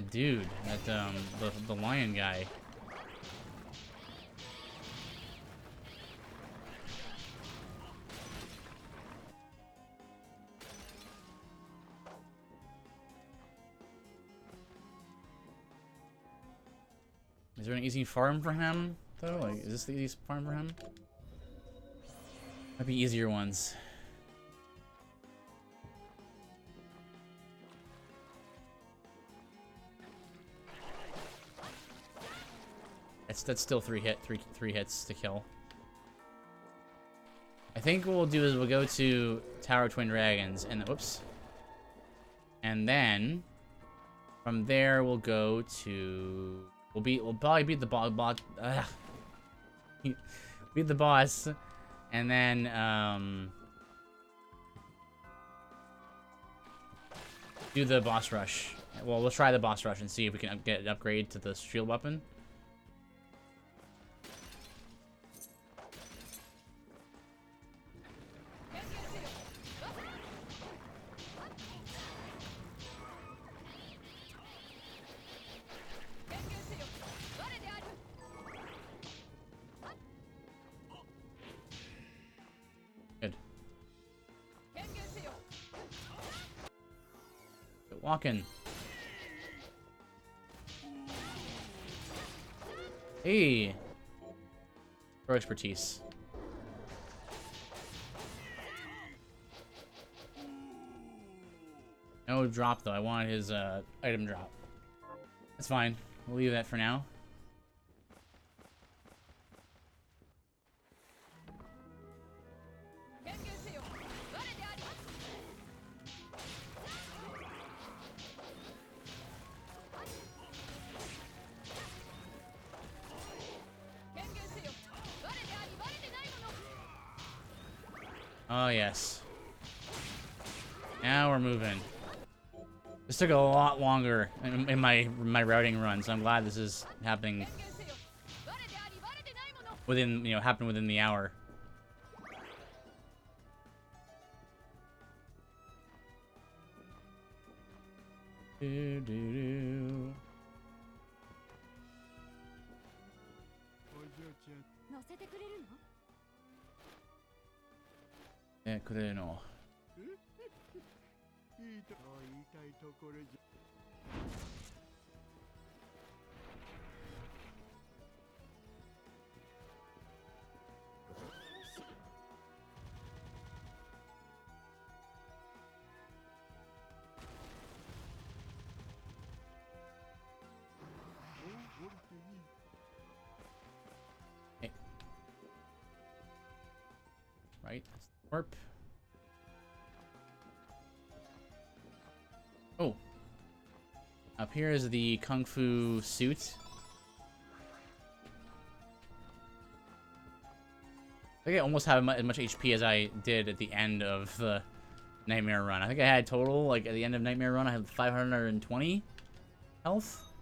dude, the lion guy. Is there an easy farm for him though? Like, is this the easiest farm for him? Might be easier ones. That's still three hits to kill. I think what we'll do is we'll go to Tower of Twin Dragons and whoops. And then from there we'll go to we'll probably beat the boss. Beat the boss, and then do the boss rush. Well, we'll try the boss rush and see if we can get an upgrade to the shield weapon. Good. Get walking. Hey. For expertise. No drop though. I wanted his item drop. That's fine. We'll leave that for now. Oh yes. Now we're moving. This took a lot longer in my routing run, so I'm glad this is happening within, happened within the hour. Do. 乗せてくれるの？くれるの。いいと言いたいところじゃ。Hey. Right. Warp. Oh. Up here is the Kung Fu suit. I think I almost have as much HP as I did at the end of the Nightmare run. I think I had total, like, at the end of Nightmare run, I had 520 health.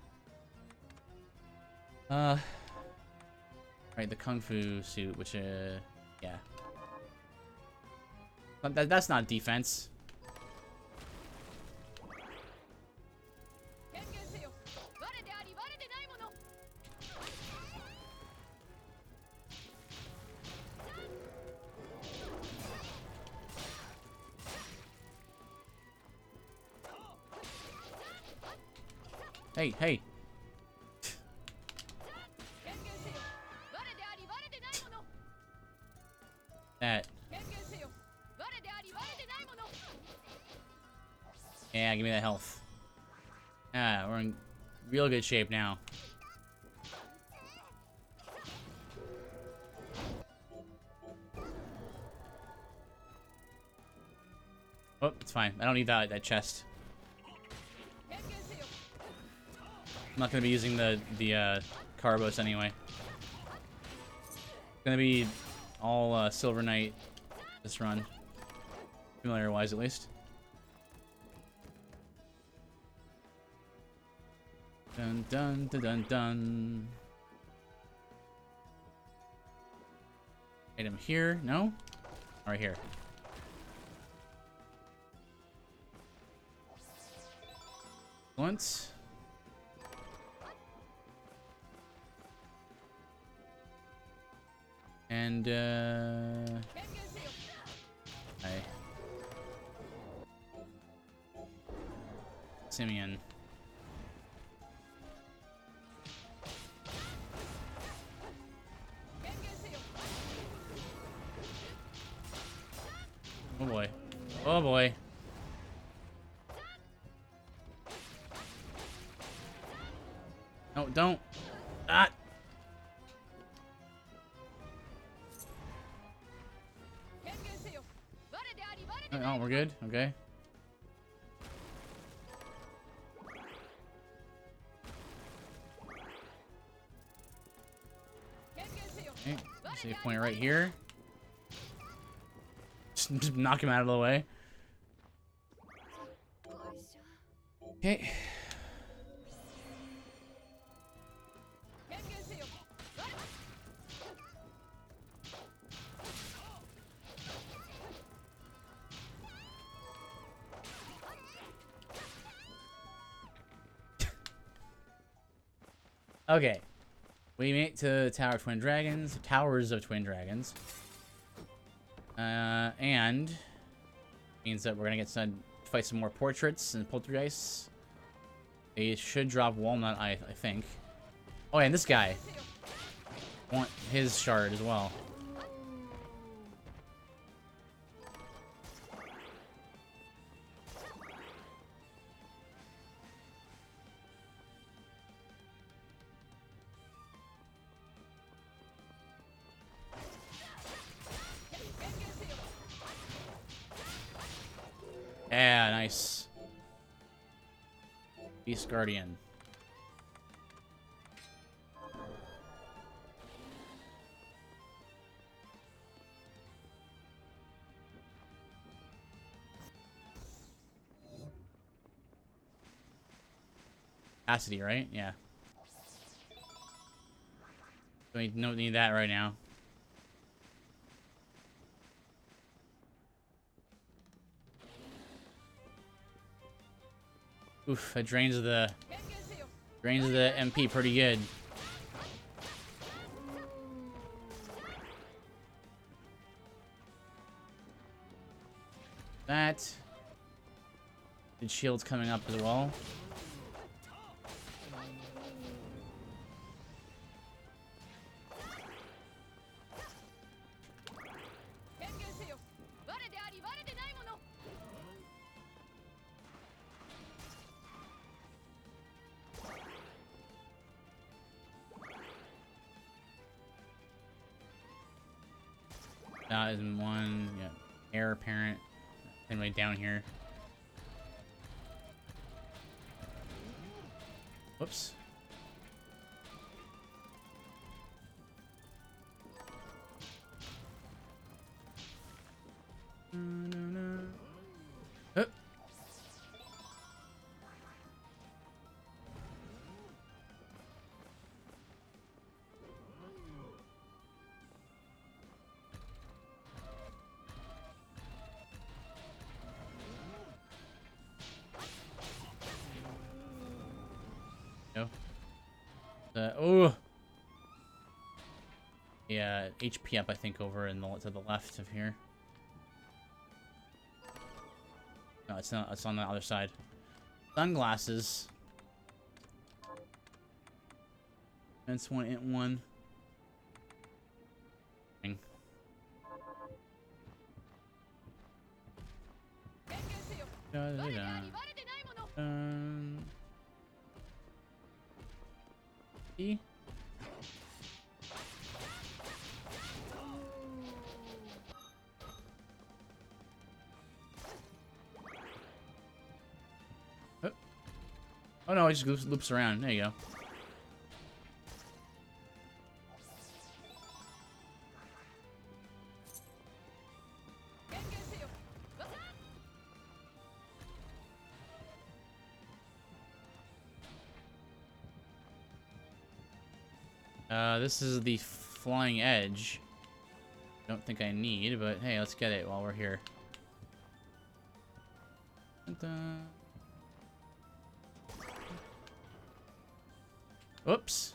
Right, the kung fu suit, which yeah. But that's not defense. Hey, hey. That. Yeah, give me that health. Ah, we're in real good shape now. Oh, it's fine. I don't need that chest. I'm not gonna be using the Carbos anyway. It's gonna be all Silver Knight this run, familiar wise at least. Dun dun dun dun dun. Item here? No? Right here. Once. And hi. Simeon. Oh boy. Oh boy. No, don't. Ah! Oh, we're good? Okay. Okay. Save point right here. Just knock him out of the way. Okay. Okay. We made it to the Tower of Twin Dragons, Towers of Twin Dragons. And means that we're gonna get to fight some more portraits and poltergeists. They should drop Walnut, I think. Oh, and this guy. Want his shard as well. Yeah, nice. Beast Guardian. Capacity, right? Yeah. We don't need that right now. Oof, that drains the MP pretty good. That. The shield's coming up as well. That is one, yeah, heir apparent. Anyway, down here. Whoops. Hup. Oh. Yeah, HP up, I think, over in to the left of here. No, it's not. It's on the other side. Sunglasses. That's one, int one. E? Oh no, it just loops around. There you go. This is the flying edge. Don't think I need, but hey, let's get it while we're here. Dun-dun. Oops.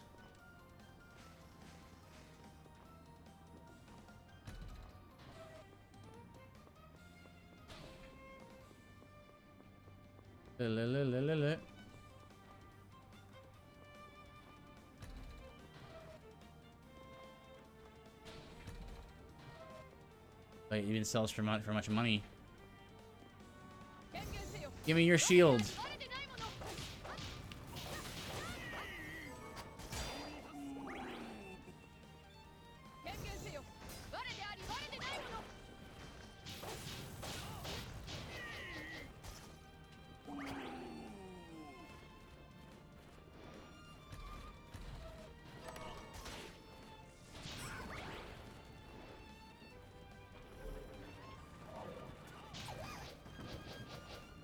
Wait, even sells for much money. Give me your shield.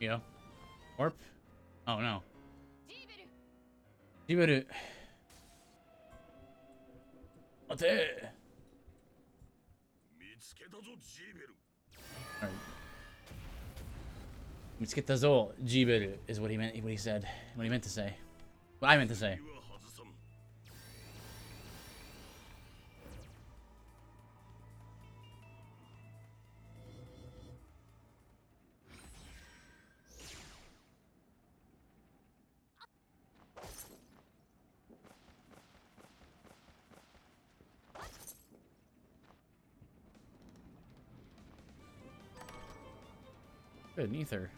Yeah. Warp? Oh no. Jiberu. What's it? Alright. Mitsuketazo Jiberu is what he meant. What he said. What he meant to say. What I meant to say. Good, Neither.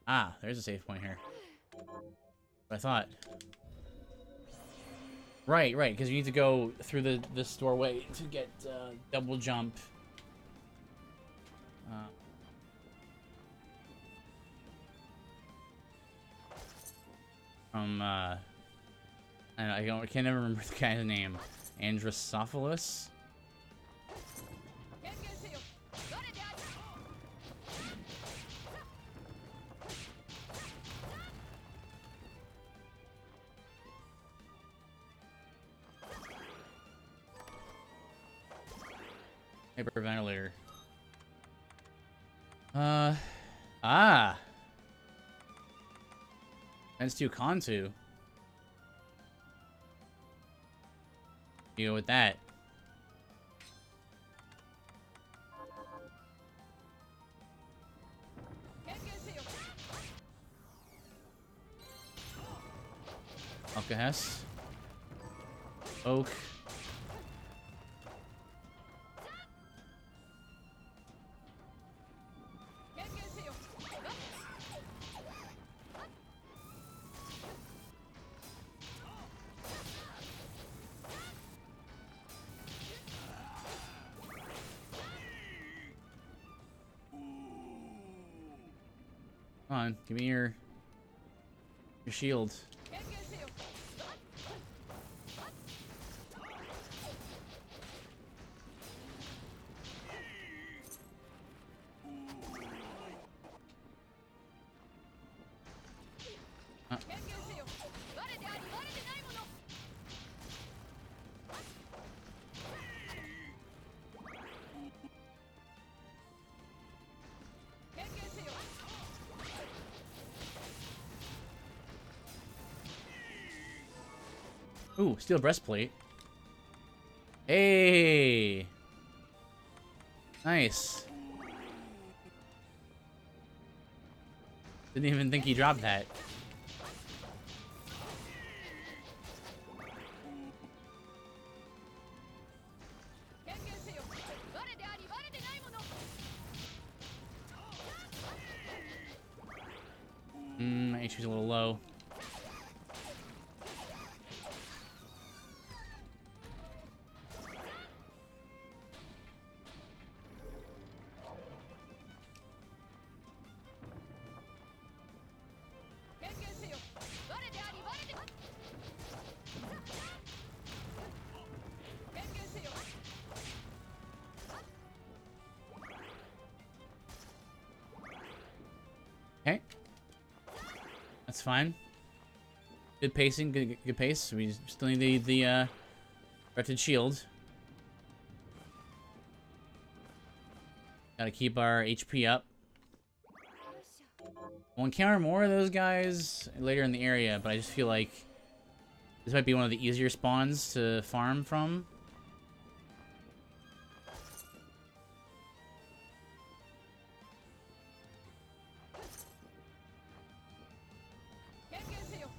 Ah, there's a save point here. I thought. Right, because you need to go through this doorway to get double jump. From I can't ever remember the guy's name. Androsophilus? Hyperventilator. That's too Kantu. You go with that. Alcahest. Oak. Come on, give me your shield. Ooh, steel breastplate. Hey! Nice. Didn't even think he dropped that. My HP's a little low. Okay. That's fine. Good pacing, good pace. We still need the Wretched Shield. Gotta keep our HP up. We'll encounter more of those guys later in the area, but I just feel like this might be one of the easier spawns to farm from.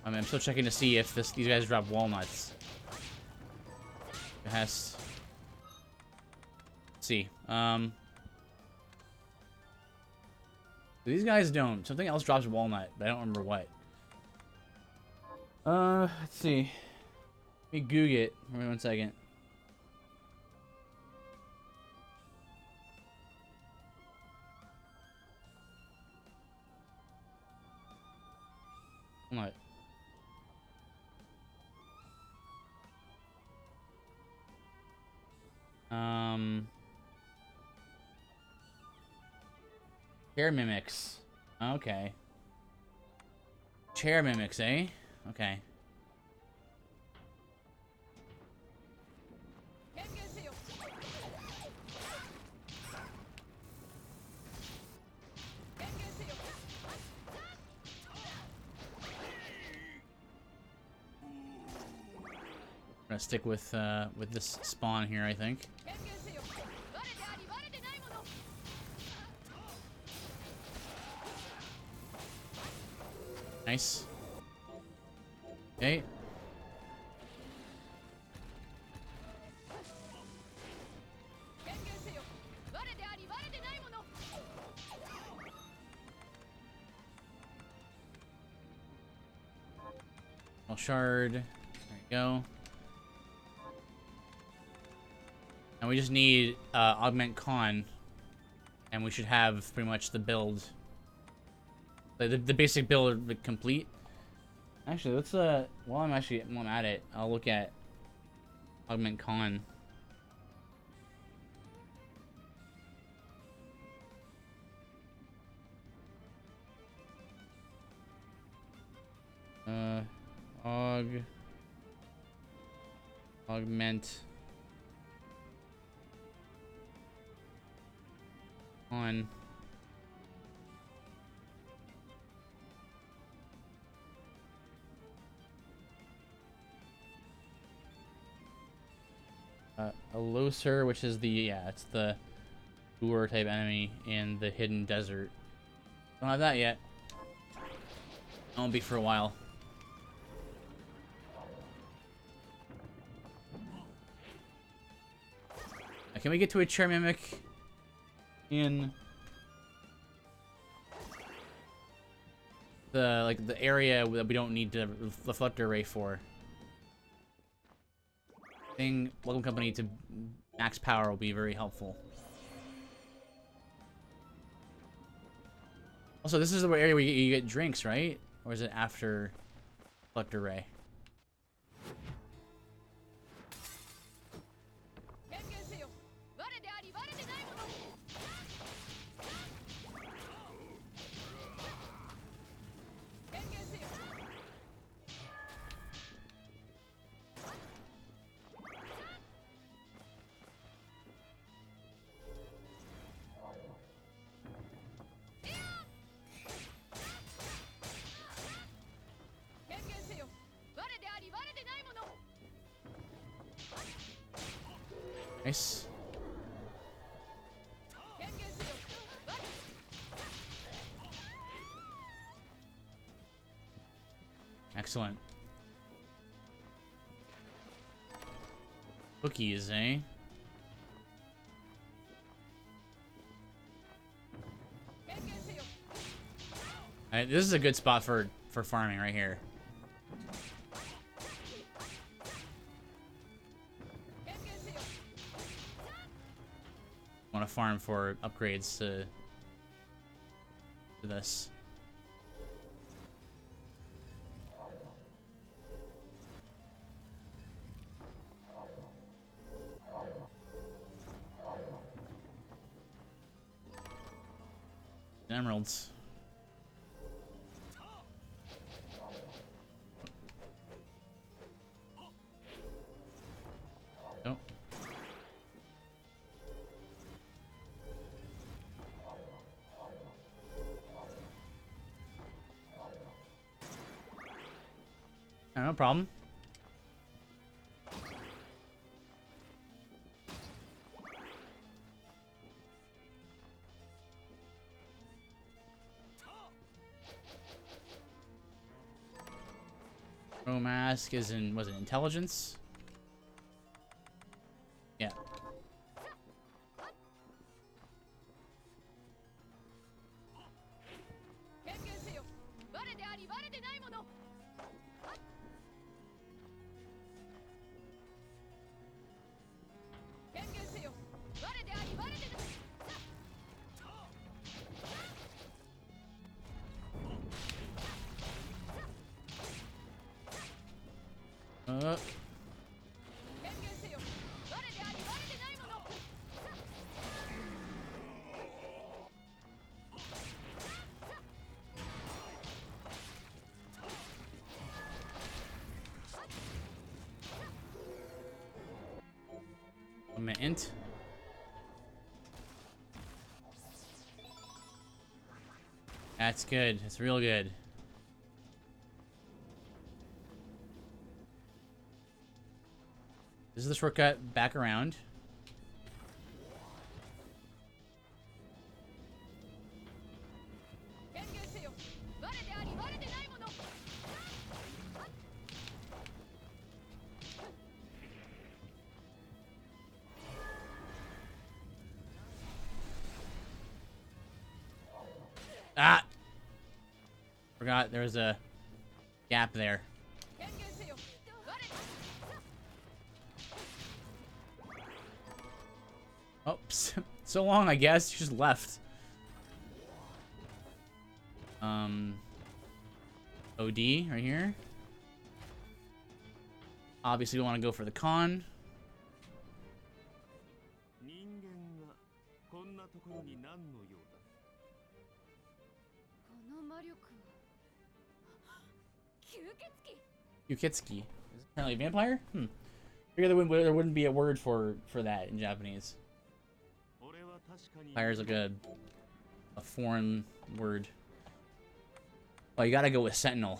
I mean, I'm still checking to see if these guys drop walnuts. It has. Let's see. These guys don't. Something else drops walnut, but I don't remember what. Let's see. Let me Goog it. Wait 1 second. What? Chair mimics. Okay. Chair mimics, eh? Okay. I'm gonna stick with this spawn here, I think. Nice. Okay. I'll shard. There you go. And we just need augment con, and we should have pretty much the build. The basic build complete. Actually, let's while I'm at it, I'll look at augment con. Augment on a Loser, which is the it's the lure type enemy in the hidden desert. Don't have that yet. Won't be for a while. Can we get to a chair mimic in the area that we don't need the reflector array for? Welcome company to max power will be very helpful. Also, this is the area where you get drinks, right? Or is it after reflector array? Nice. Excellent. Cookies, eh? Alright, this is a good spot for farming right here. Want to farm for upgrades to this. Emeralds. Oh. No problem. Mask is in, was it intelligence? Yeah. Int. That's good. That's real good. This is the shortcut back around. Ah! Forgot there was a gap there. Oops. So long, I guess. You just left. OD right here. Obviously, we want to go for the con. Yukitsuki. Is it apparently a vampire? Figure there wouldn't be a word for that in Japanese. Vampire is like a foreign word. Oh, you gotta go with Sentinel.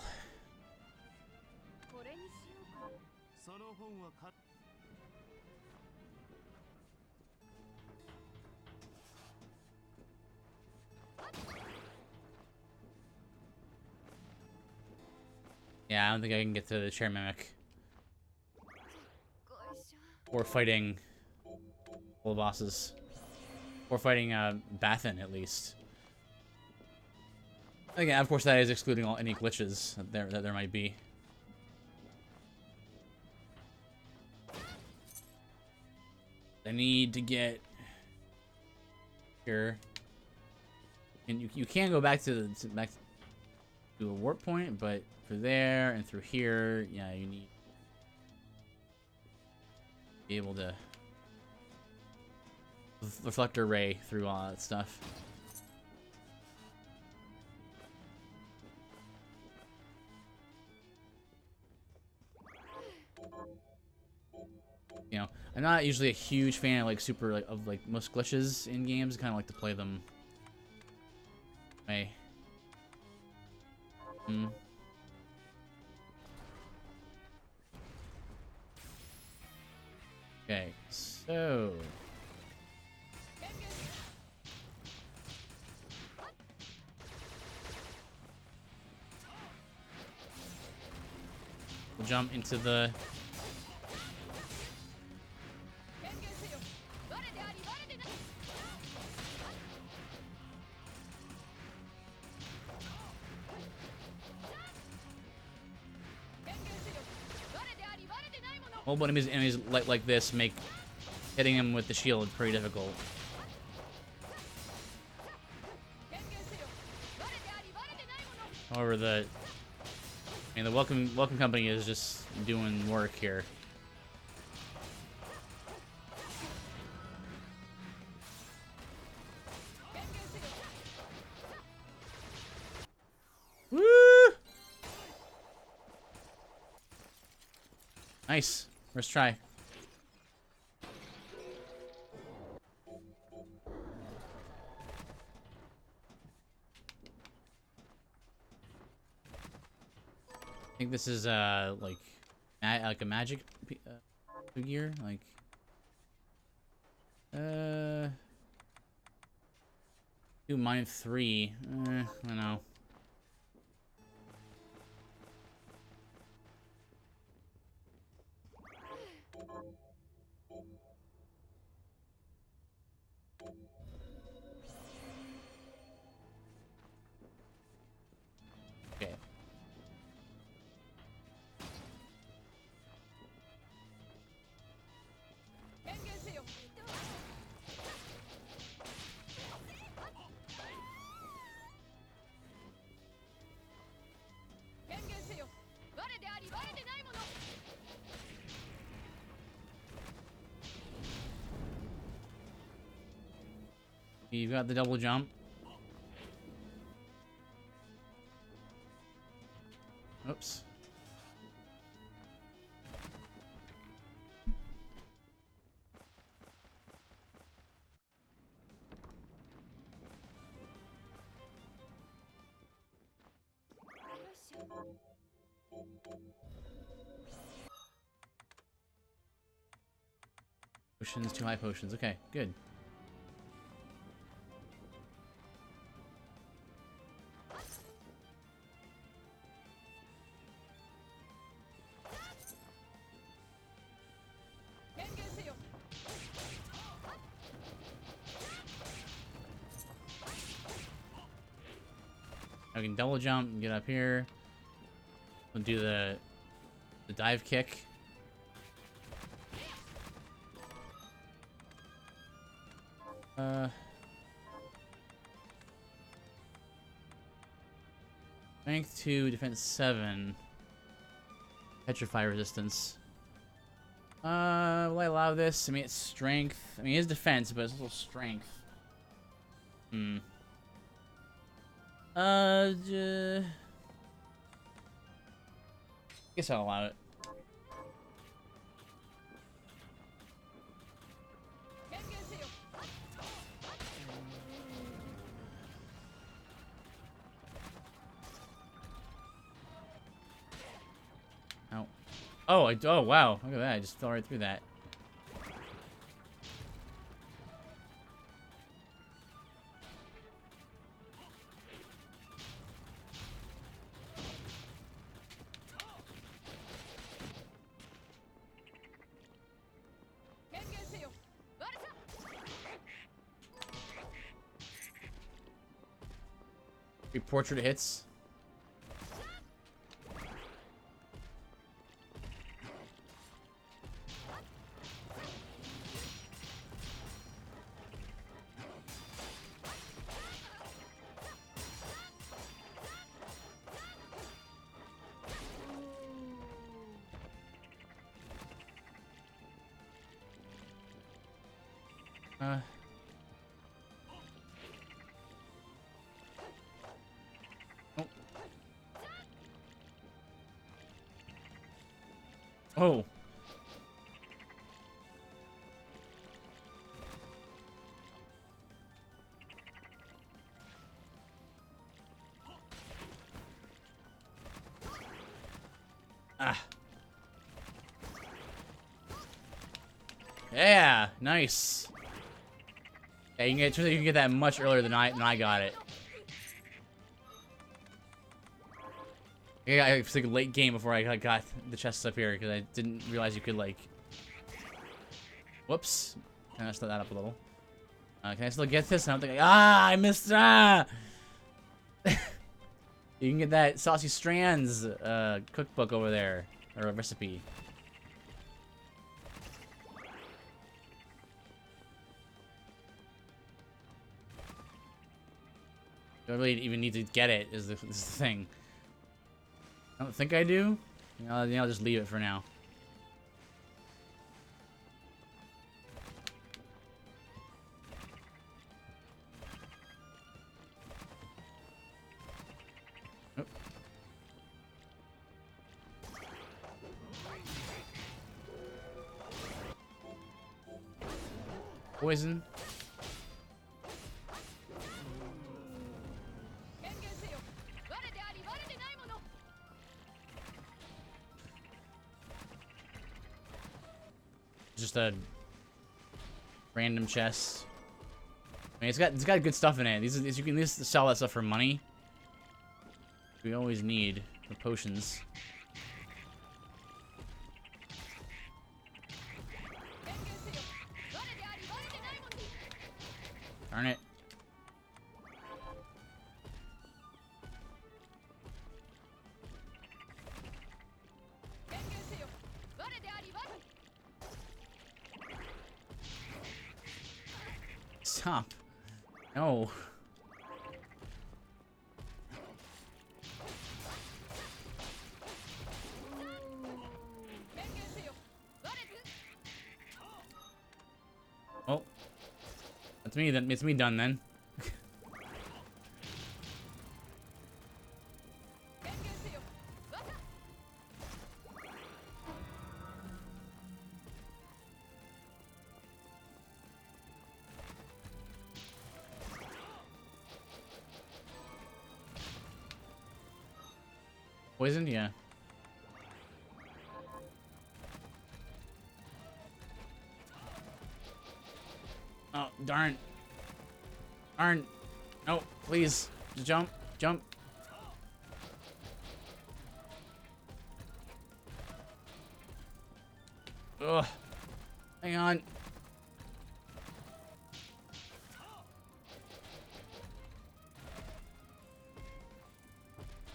Yeah, I don't think I can get to the chair mimic. Or fighting full bosses. Or fighting Bastion, at least. Again, of course, that is excluding any glitches that there might be. I need to get here, and you can go back to a warp point, but for there and through here, yeah, you need to be able to reflector ray through all that stuff. You know, I'm not usually a huge fan of like most glitches in games. I kind of like to play them. Hey. Okay, so we'll jump into the mobile enemies like this make hitting him with the shield pretty difficult. However, the welcome company is just doing work here. Woo! Nice. First try. I think this is like a magic figure, like do -3. I don't know. Okay. You've got the double jump. Oops. Potions, 2 high potions. Okay, good. I can double jump and get up here. We'll do the dive kick. Strength 2, defense 7. Petrify resistance. Will I allow this? I mean, it's strength. I mean, it is defense, but it's also strength. Guess I'll allow it. Ow. Oh, wow. Look at that. I just fell right through that. Portrait hits. Oh. Ah. Yeah, nice. Yeah, you can get that much earlier than I got it. Yeah, it was like a late game before I got the chests up here because I didn't realize you could like. Whoops! Can I slow that up a little? Can I still get this? I don't think I missed. Ah! You can get that Saucy Strands cookbook over there, or a recipe. Do I really even need to get it? Is the thing? I don't think I do. I'll just leave it for now. Oh. Poison. Just a random chest. I mean, it's got good stuff in it. These you can at least sell that stuff for money. We always need for potions. Darn it. Stop. No. Oh. That's me then. It's me done then. Poisoned? Yeah. Oh, darn. Darn. No, please. Just jump. Jump. Ugh. Hang on.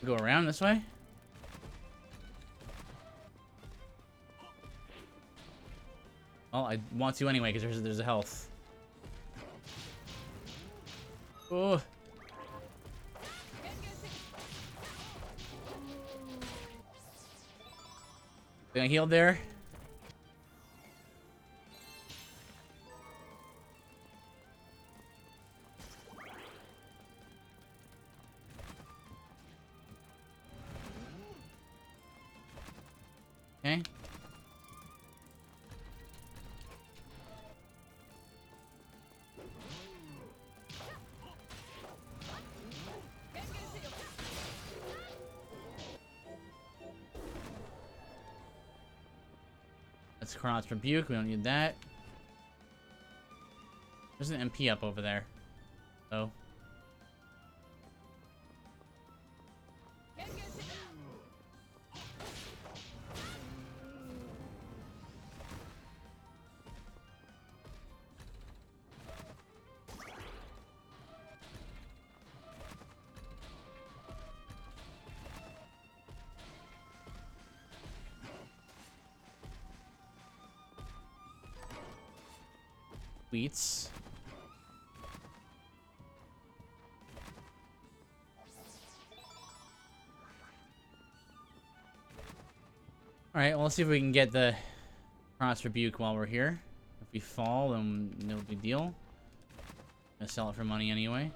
Go around this way? Well, I want to anyway because there's a health. Oh. Think I healed there? Okay. That's Chronos Rebuke. We don't need that. There's an MP up over there. Oh. Wheats. Alright, well, let's see if we can get the Cross Rebuke while we're here. If we fall, then no big deal. I'm gonna sell it for money anyway.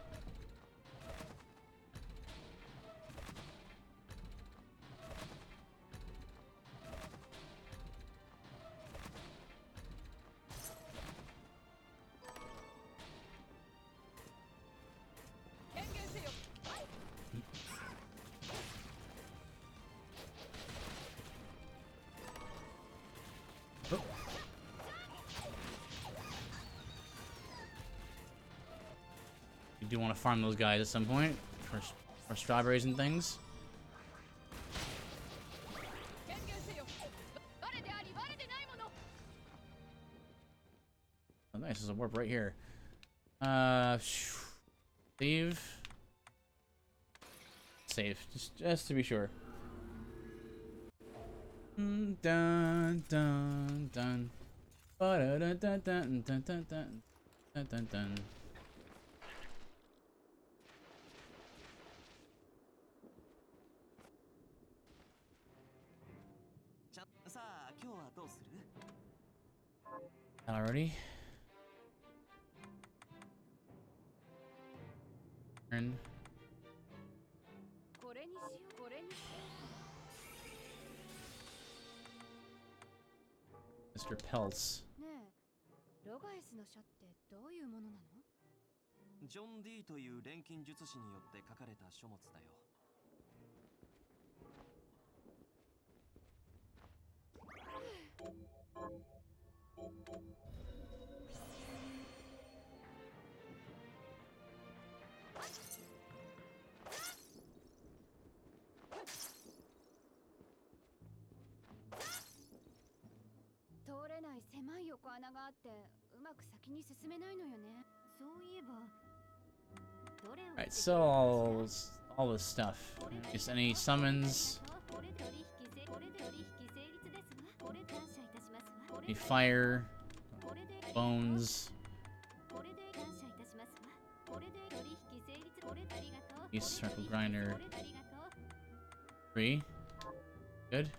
You do want to farm those guys at some point for strawberries and things. Oh, nice, there's a warp right here. Save. Save, just to be sure. Dun dun dun. Dun dun dun dun dun dun dun dun dun. さあ今日はどうする Already. Turn. Mr. Peltz. ねえ、ロガエスの書ってどういうものなの？ジョン・ディという錬金術師によって書かれた書物だよ。通れない狭い横穴があってうまく先に進めないのよね。そういえばどれを Alright, so all this stuff. Just any summons. Any fire. Bones. Use circle grinder. 3. Good.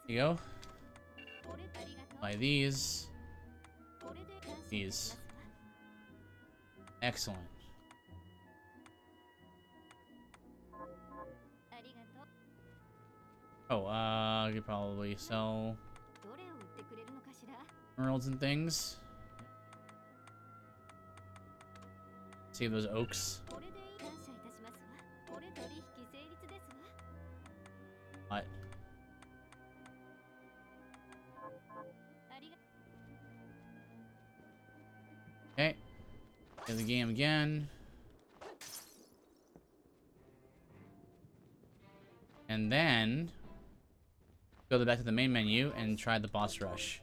There you go. Buy these. These. Excellent. Oh, I could probably sell emeralds and things. Save those oaks. What? Okay. Play the game again. And then go back to the main menu and try the boss rush.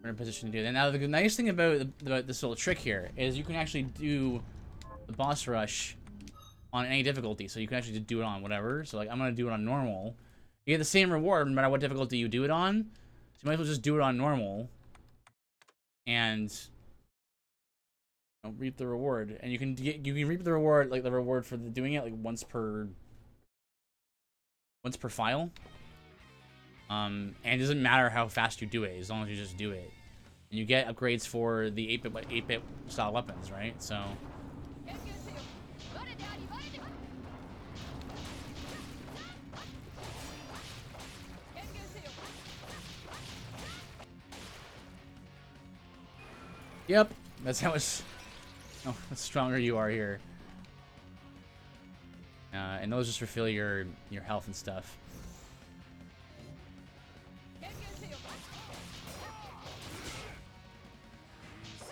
We're in a position to do that. Now, the nice thing about this little trick here is you can actually do the boss rush on any difficulty. So you can actually just do it on whatever. So like, I'm gonna do it on normal. You get the same reward no matter what difficulty you do it on. So you might as well just do it on normal. And reap the reward. And you can reap the reward, like the reward for doing it like once per file. And it doesn't matter how fast you do it, as long as you just do it. And you get upgrades for the 8-bit style weapons, right? So yep, that's how much stronger you are here. And those just refill your health and stuff.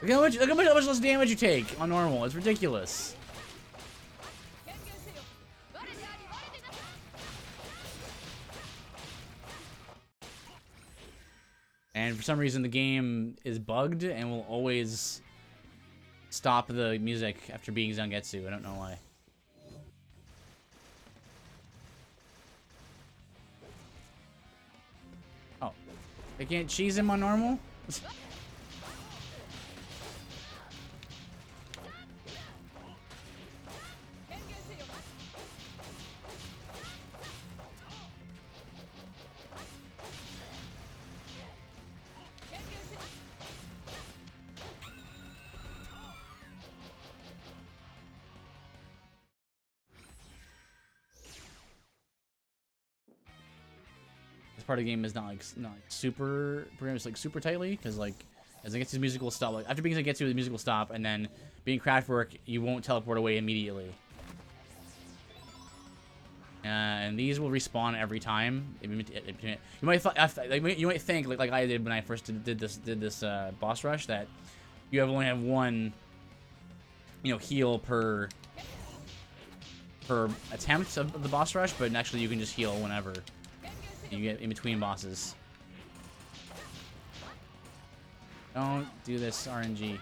Look how much less damage you take on normal. It's ridiculous. And for some reason the game is bugged and will always stop the music after being Zangetsu. I don't know why. Oh. They can't cheese him on normal? Part of the game is not like super programmed like super tightly because like As it gets to the musical stop, like after being it gets to the musical stop, and then being Craftwork, you won't teleport away immediately. And these will respawn every time. You might think like I did when I first did this boss rush that you only have one, heal per attempt of the boss rush, but actually you can just heal whenever you get in between bosses. Don't do this RNG.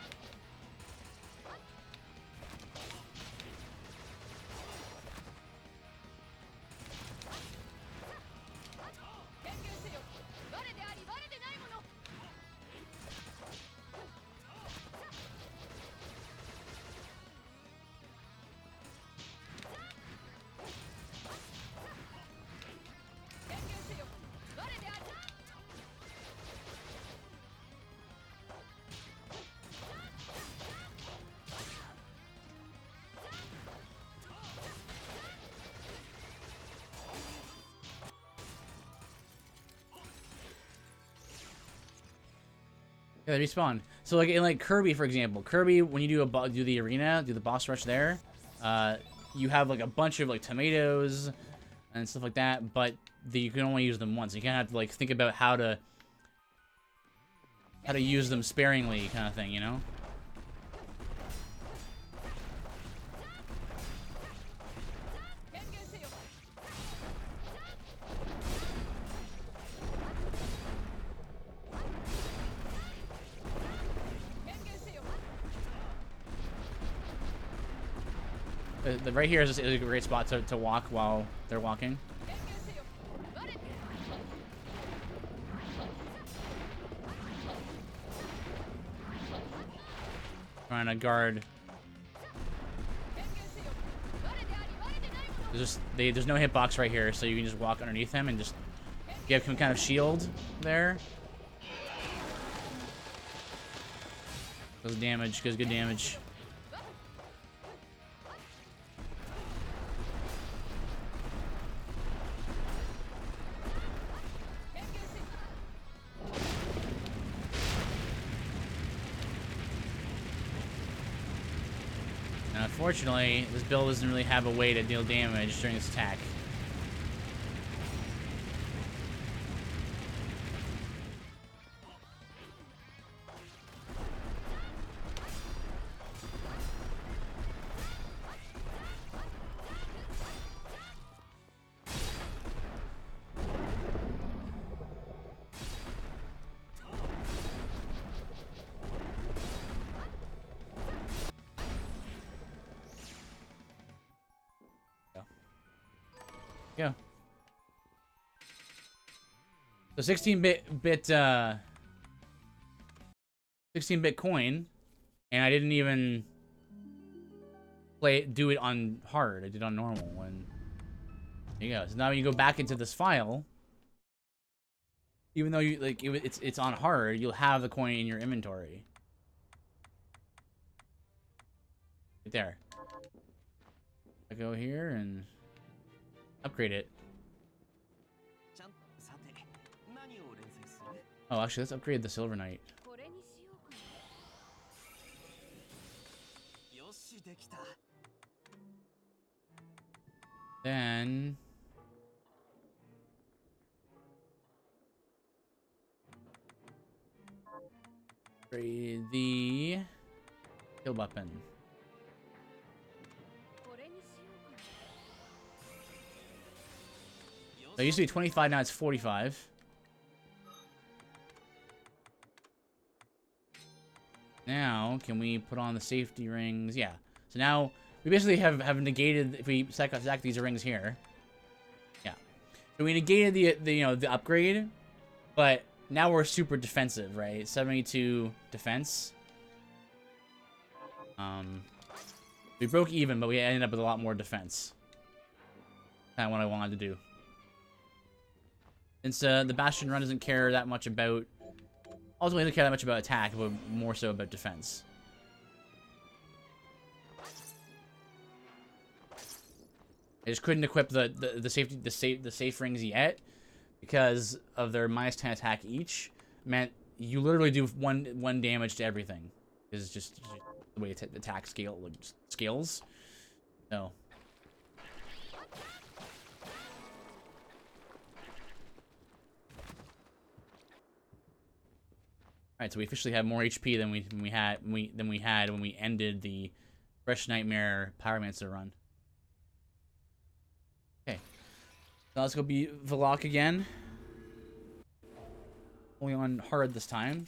Yeah, they respawn. So like in Kirby, for example, Kirby, when you do the arena, do the boss rush there, you have like a bunch of like tomatoes and stuff like that, but you can only use them once. You kind of have to like think about how to use them sparingly, kind of thing, you know? Right here is a great spot to walk while they're walking. Trying to guard. There's no hitbox right here, so you can just walk underneath him and just give him kind of shield there. Does damage, does good damage. Unfortunately, this build doesn't really have a way to deal damage during this attack. Go. So 16-bit coin, and I didn't even do it on hard. I did it on normal. When there you go. So now when you go back into this file, even though it's on hard, you'll have the coin in your inventory. Right there. I go here and upgrade it. Oh, actually, let's upgrade the Silver Knight. Then upgrade the kill weapon. So it used to be 25, now it's 45. Now, can we put on the safety rings? Yeah. So now, we basically have negated, if we stack these rings here. Yeah. So we negated the upgrade, but now we're super defensive, right? 72 defense. We broke even, but we ended up with a lot more defense. Kind of what I wanted to do. Since the Bastion run doesn't care that much about... Ultimately, doesn't care that much about attack, but more so about defense. I just couldn't equip the safe rings yet because of their -10 attack each. Meant you literally do one damage to everything. Is just the way the attack scales. So. Alright, so we officially have more HP than we had when we ended the Fresh Nightmare Pyromancer run. Okay. Now let's go be Velok again. Only on hard this time.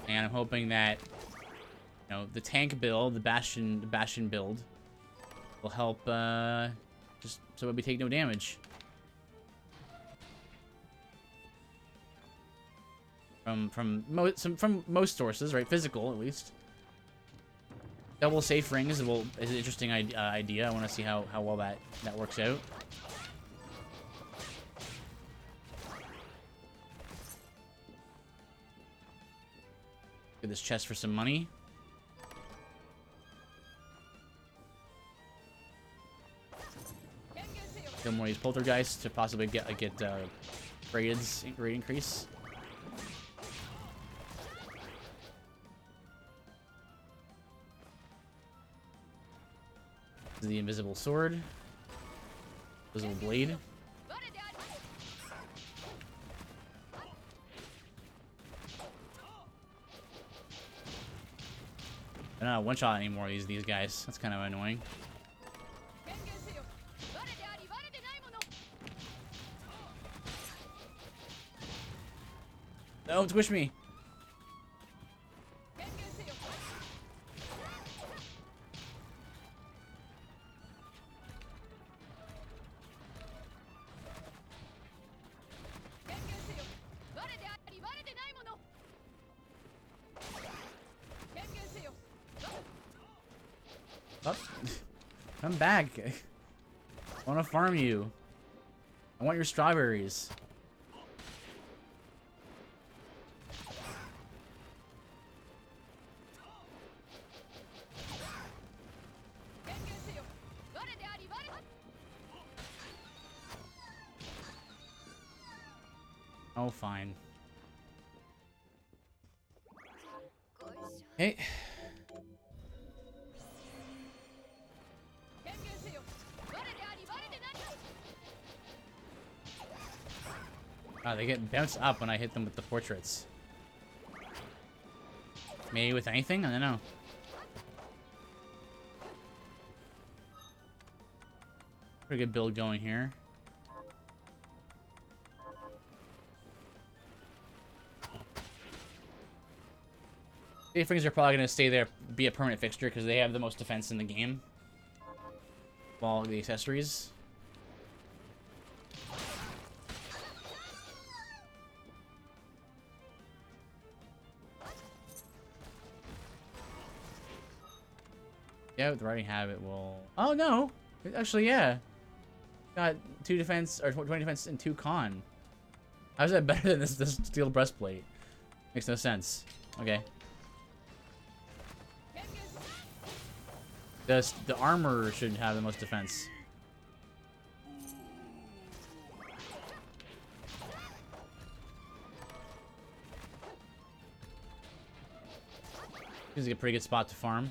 And I'm hoping that, you know, the tank build, the Bastion build, will help just so we take no damage. From most sources, right? Physical, at least. Double safe rings is an interesting idea. I want to see how well that works out. Get this chest for some money. Kill more of these poltergeists to possibly get raid increase. This is the invisible sword. Invisible blade. I don't know, one-shot anymore of these guys. That's kind of annoying. Don't squish me. Oh, come back. I want to farm you. I want your strawberries. Oh, fine. Hey. Oh, they get bounced up when I hit them with the portraits. Maybe with anything? I don't know. Pretty good build going here. Safe rings are probably going to stay there, be a permanent fixture, because they have the most defense in the game. Of all the accessories. Yeah, with the Riding Habit will... Oh, no! Actually, yeah. Got 2 defense, or 20 defense and 2 con. How's that better than this steel breastplate? Makes no sense. Okay. The armor should have the most defense. This is a pretty good spot to farm.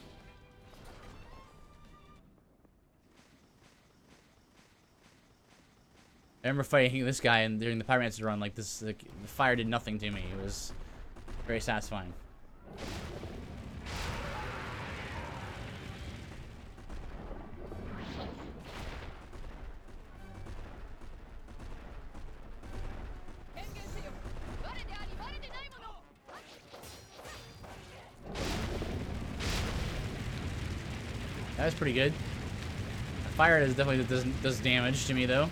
I remember fighting this guy and during the Pyromancer run, like this, the fire did nothing to me. It was very satisfying. That was pretty good. Fire definitely does damage to me though.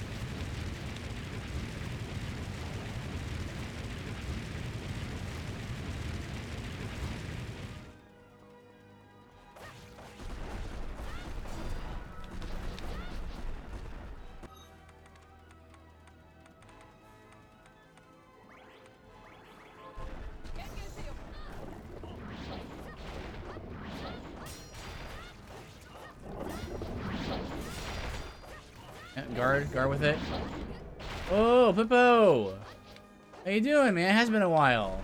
Guard with it. Oh, Pippo! How you doing, man? It has been a while.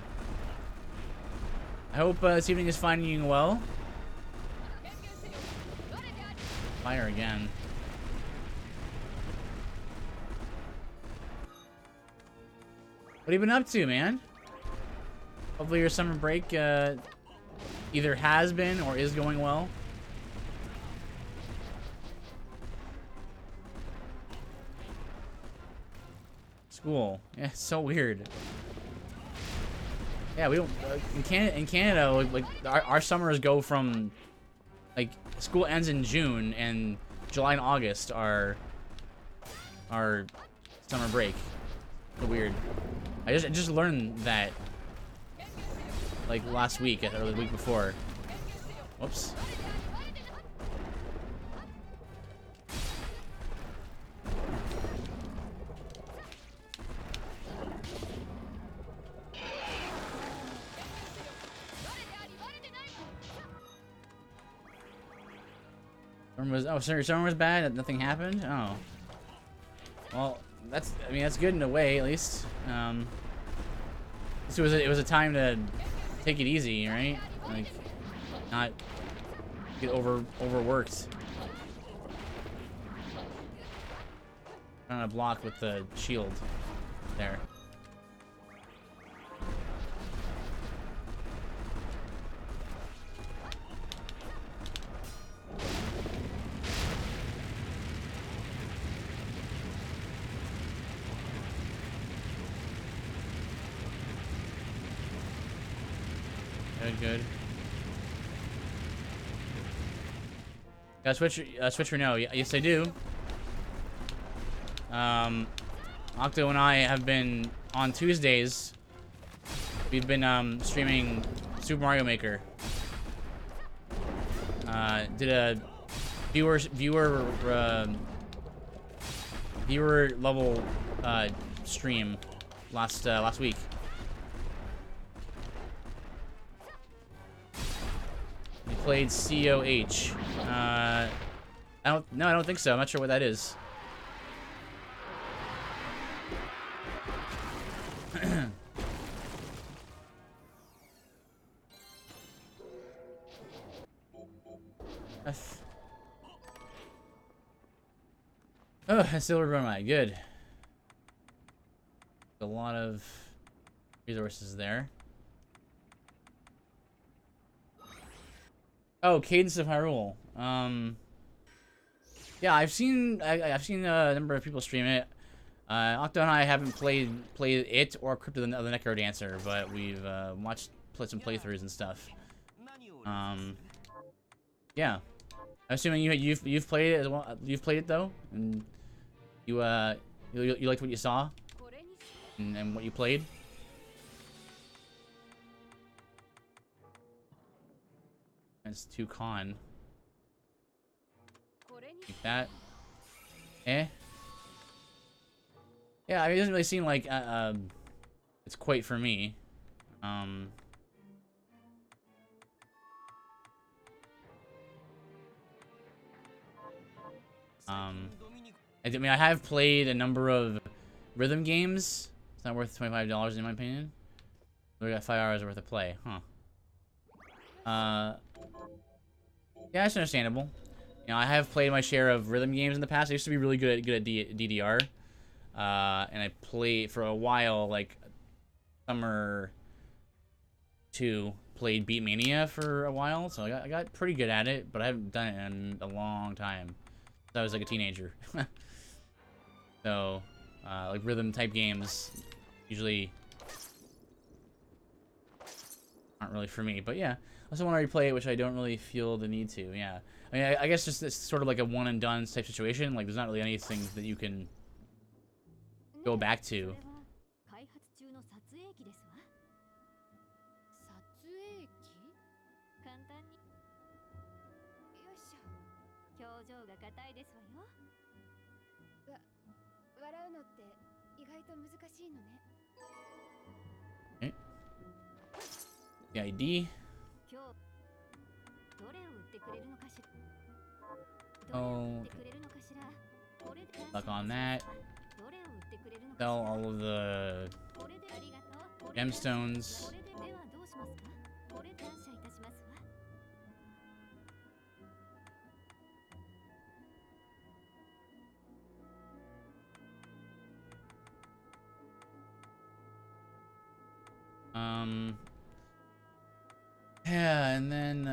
I hope this evening is finding you well. Fire again. What have you been up to, man? Hopefully your summer break either has been or is going well. School. Yeah, it's so weird. Yeah, we don't in Canada like our summers go from like school ends in June and July and August are our summer break. So weird. I just learned that like last week or the week before. Whoops. Summer was bad. Nothing happened. Oh, well, I mean, that's good in a way, at least. It was a time to take it easy, right? Like, not get overworked. Trying to block with the shield there. Good. Got switch or no? Yes, I do. Octo and I have been on Tuesdays. We've been streaming Super Mario Maker. Did a viewer level stream last week. We played COH. I don't think so. I'm not sure what that is. Oh, I still remember my good. A lot of resources there. Oh, Cadence of Hyrule. Yeah, I've seen a number of people stream it. Octo and I haven't played it or Crypt of the Necrodancer, but we've played some playthroughs and stuff. Yeah, I'm assuming you've played it as well. You've played it though, and you liked what you saw and what you played. It's too con. Like that. Eh? Yeah, I mean, it doesn't really seem like it's quite for me. I mean, I have played a number of rhythm games. It's not worth $25 in my opinion. We got 5 hours worth of play, huh? Yeah, it's understandable. You know, I have played my share of rhythm games in the past. I used to be really good at DDR. And I played for a while, like summer 2, played Beatmania for a while, so I got pretty good at it, but I haven't done it in a long time. I was like a teenager. So, like rhythm type games usually aren't really for me, but yeah. I also want to replay it, which I don't really feel the need to, yeah. I mean, I guess just it's sort of like a one and done type situation. Like, there's not really anything that you can go back to. Okay. The ID. Oh. Stuck on that. Sell all of the gemstones. Yeah, and then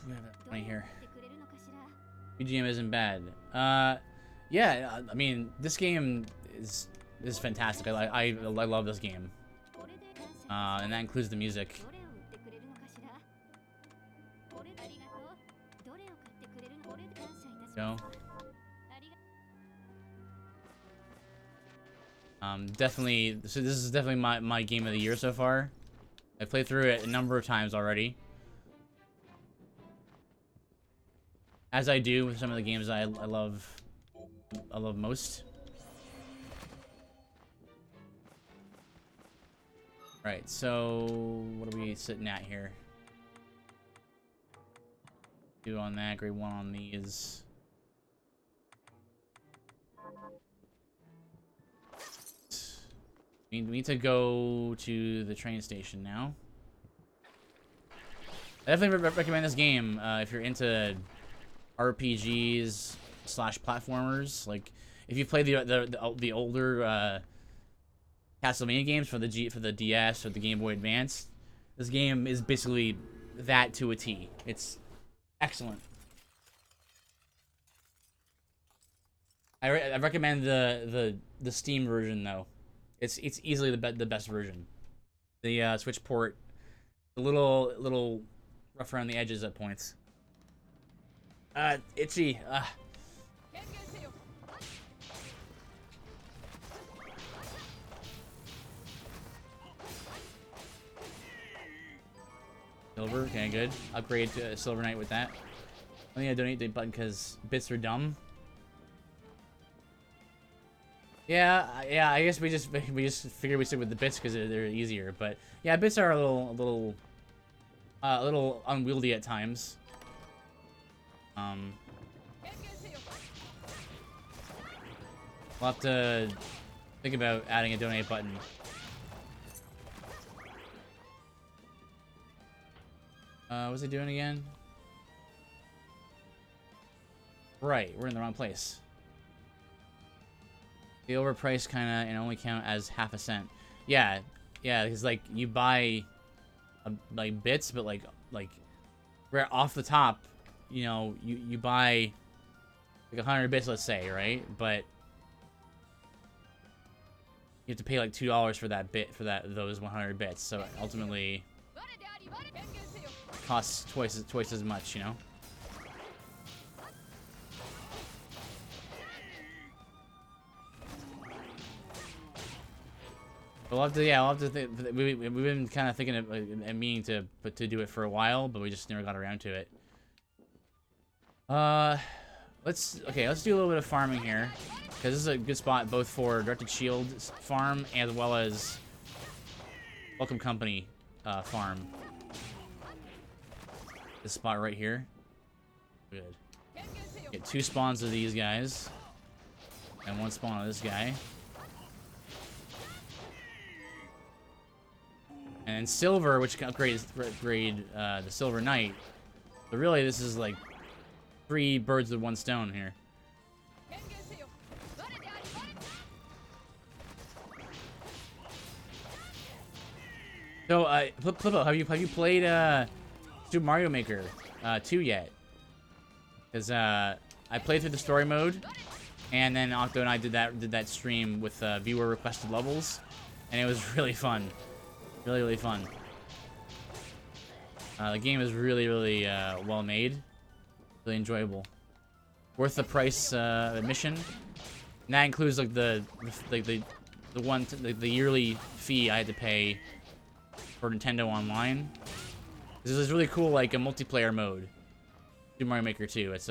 we have that money here. BGM isn't bad. Yeah, I mean, this game is fantastic. I love this game. And that includes the music. Go. Definitely. So this is definitely my game of the year so far. I played through it a number of times already, as I do with some of the games I love most. Right. So what are we sitting at here? 2 on that. Grade 1 on these. We need to go to the train station now. I definitely recommend this game if you're into RPGs / platformers. Like, if you play the older Castlevania games for the DS or the Game Boy Advance, this game is basically that to a T. It's excellent. I recommend the Steam version though. It's easily the best version. The Switch port, a little rough around the edges at points. Itchy. Silver, okay, good. Upgrade to Silver Knight with that. I think I donate the button because bits are dumb. Yeah. I guess we just figured we stick with the bits because they're easier. But yeah, bits are a little unwieldy at times. We'll have to think about adding a donate button. What's he doing again? Right, we're in the wrong place. The overpriced kinda and only count as half a cent. Yeah, because like you buy like bits, but like right off the top, you know, you buy like 100 bits, let's say, right? But you have to pay like $2 for that bit for those 100 bits. So ultimately, it costs twice as much, you know. I'll have to think. We've been kind of thinking of and meaning to do it for a while, but we just never got around to it. Let's do a little bit of farming here, because this is a good spot both for Directed Shield farm as well as Welcome Company farm. This spot right here. Good. Get 2 spawns of these guys and 1 spawn of this guy. And then silver, which can upgrade the Silver Knight. But really, this is like 3 birds with 1 stone here. So, Flippo, have you played Super Mario Maker 2 yet? Because I played through the story mode, and then Octo and I did that stream with viewer requested levels, and it was really fun. Really fun. The game is really well made, really enjoyable, worth the price admission. And that includes like the yearly fee I had to pay for Nintendo Online. This is really cool, like a multiplayer mode. Super Mario Maker 2. It's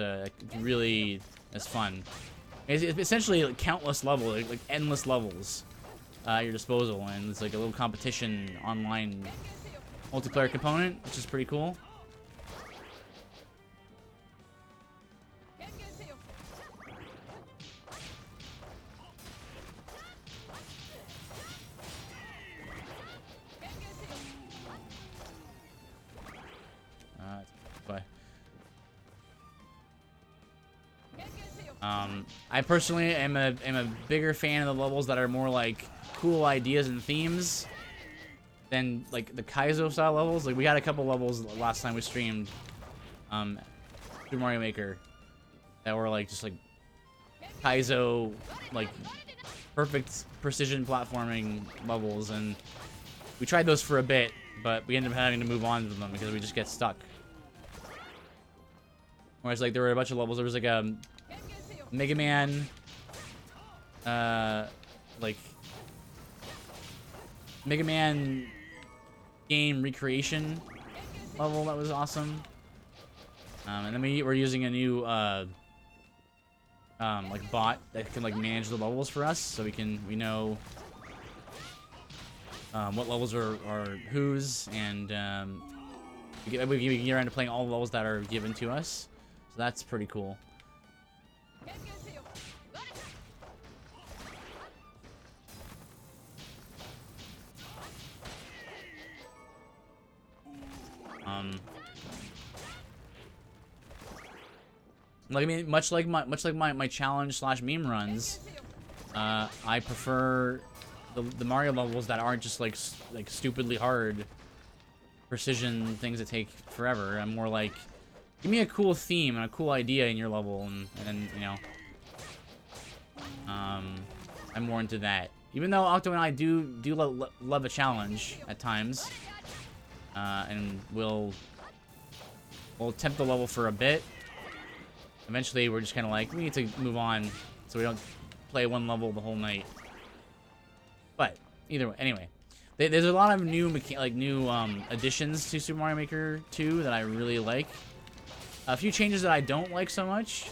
fun. It's essentially like countless levels, like endless levels. At your disposal, and it's like a little competition online multiplayer component, which is pretty cool. I personally am a bigger fan of the levels that are more like cool ideas and themes than like the Kaizo style levels. Like we had a couple levels last time we streamed Super Mario Maker that were like just like Kaizo, like perfect precision platforming levels, and we tried those for a bit, but we ended up having to move on from them because we just get stuck. Whereas like there were a bunch of levels. There was like a Mega Man, like Mega Man game recreation level that was awesome. And then we were using a new like bot that can like manage the levels for us, so we know what levels are whose, and we can get around to playing all the levels that are given to us. So that's pretty cool. Like I mean, much like my challenge / meme runs, I prefer the Mario levels that aren't just like stupidly hard precision things that take forever. I'm more like, give me a cool theme and a cool idea in your level, and then you know, I'm more into that. Even though Octo and I do love a challenge at times, and we'll attempt the level for a bit. Eventually, we're just kind of like, we need to move on, so we don't play one level the whole night. But either way, anyway, there's a lot of new additions to Super Mario Maker 2 that I really like. A few changes that I don't like so much,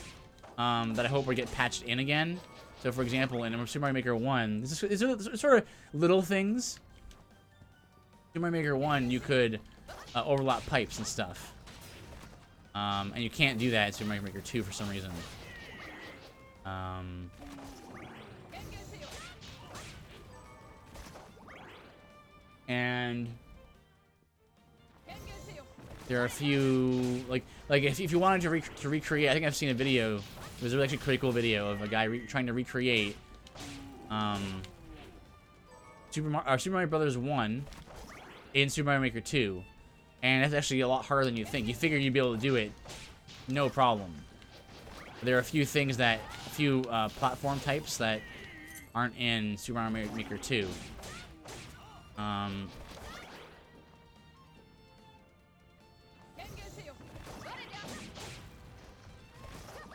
that I hope will get patched in again. So, for example, in Super Mario Maker 1, this is sort of little things. Super Mario Maker 1, you could overlap pipes and stuff. And you can't do that in Super Mario Maker 2 for some reason. And there are a few like if you wanted to recreate, I think I've seen a video. It was actually a pretty cool video of a guy trying to recreate Super Mario Brothers 1 in Super Mario Maker 2. And that's actually a lot harder than you think. You figure you'd be able to do it, no problem. There are a few things platform types that aren't in Super Mario Maker 2.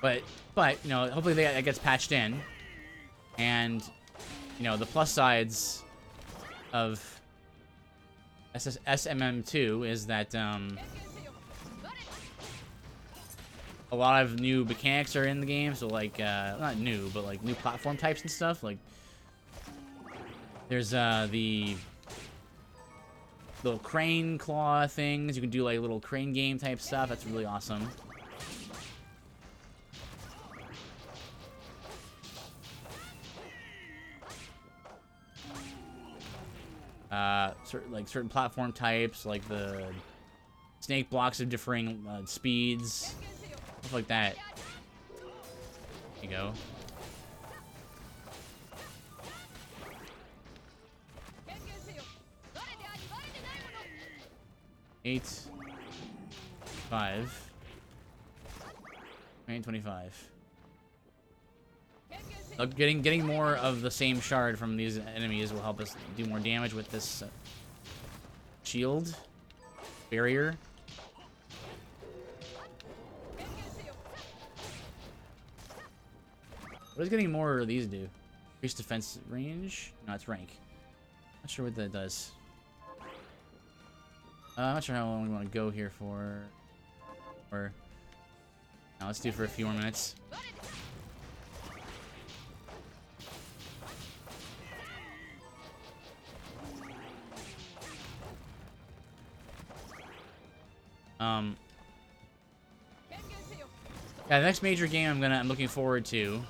But you know, hopefully that gets patched in, and you know, the plus sides of SMM2 is that a lot of new mechanics are in the game. So like not new, but like new platform types and stuff. Like there's the little crane claw things. You can do like little crane game type stuff. That's really awesome. Certain platform types, like the snake blocks of differing speeds, stuff like that. There you go. Eight, 5, 25. Getting more of the same shard from these enemies will help us do more damage with this shield barrier. What does getting more of these do? Increase defense range? No, it's rank. Not sure what that does. I'm not sure how long we want to go here for. Or now let's do it for a few more minutes. Yeah, the next major game I'm looking forward to.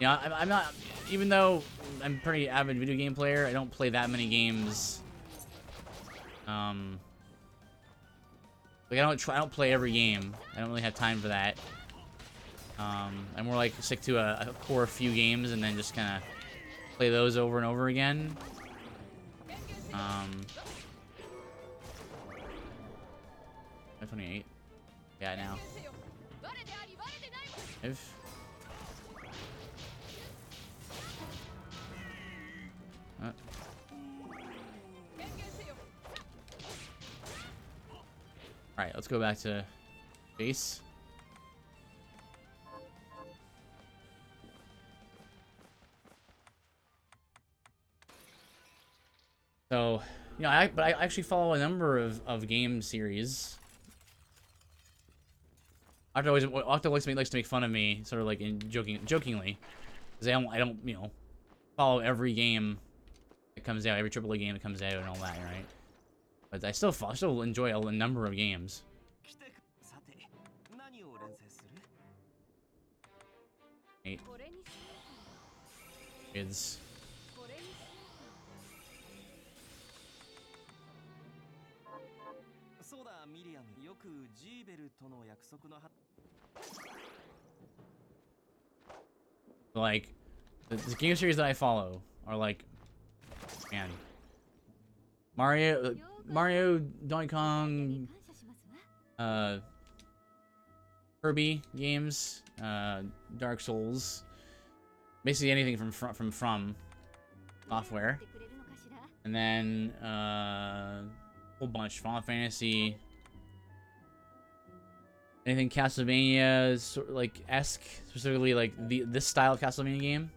Yeah, I'm not, even though I'm a pretty avid video game player, I don't play that many games. Like I don't play every game. I don't really have time for that. I more like stick to a core few games and then just kind of play those over and over again. 28. Yeah, now. If. Alright, let's go back to base. So, you know, I actually follow a number of game series. Octo likes to make fun of me, sort of like jokingly, because I don't, you know, follow every game that comes out, every AAA game that comes out, and all that, right? But I still enjoy a number of games. Eight. Kids. Like, the game series that I follow are like, man, Mario, Donkey Kong, Kirby games, Dark Souls, basically anything from Software, and then a whole bunch, Final Fantasy. Anything Castlevania, sort of like esque, specifically like this style of Castlevania game.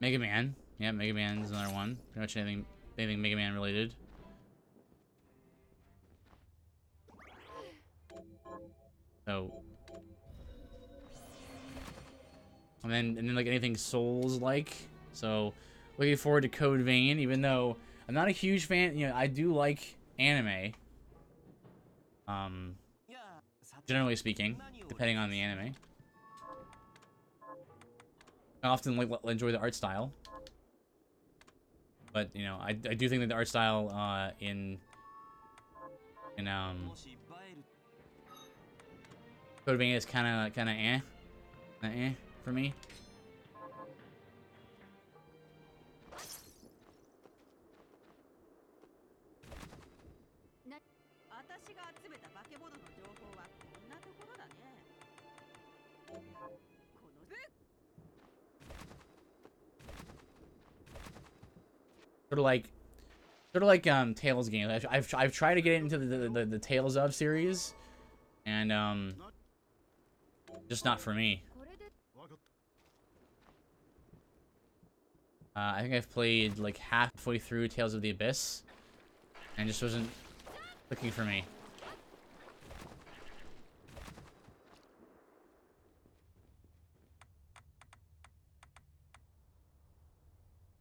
Mega Man. Yeah, Mega Man's another one. Pretty much anything Mega Man related. So, and then like anything Souls like. So, looking forward to Code Vein, even though I'm not a huge fan. You know, I do like anime. Generally speaking, depending on the anime, I often enjoy the art style. But you know, I do think that the art style in Code Vein is kind of for me. Sort of like Tales games. I've tried to get into the Tales of series, and just not for me. I think I've played like halfway through Tales of the Abyss, and just wasn't clicking for me.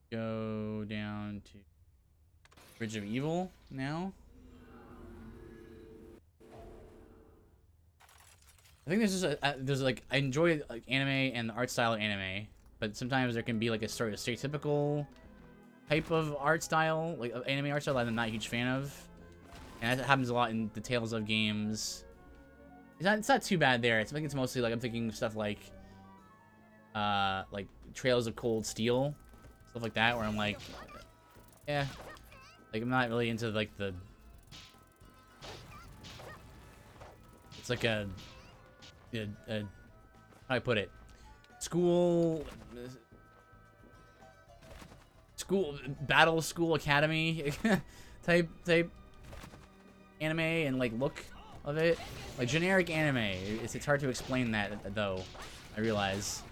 Go down to Bridge of Evil now. I think there's like I enjoy like anime and the art style of anime, but sometimes there can be like a sort of stereotypical type of art style, like anime art style that I'm not a huge fan of, and that happens a lot in the Tales of games. It's not too bad there. I think it's mostly like I'm thinking stuff like Trails of Cold Steel, stuff like that, where I'm like, yeah, like I'm not really into like the. It's like a how do I put it? School battle school academy type anime and like look of it, like generic anime. It's hard to explain that though, I realize.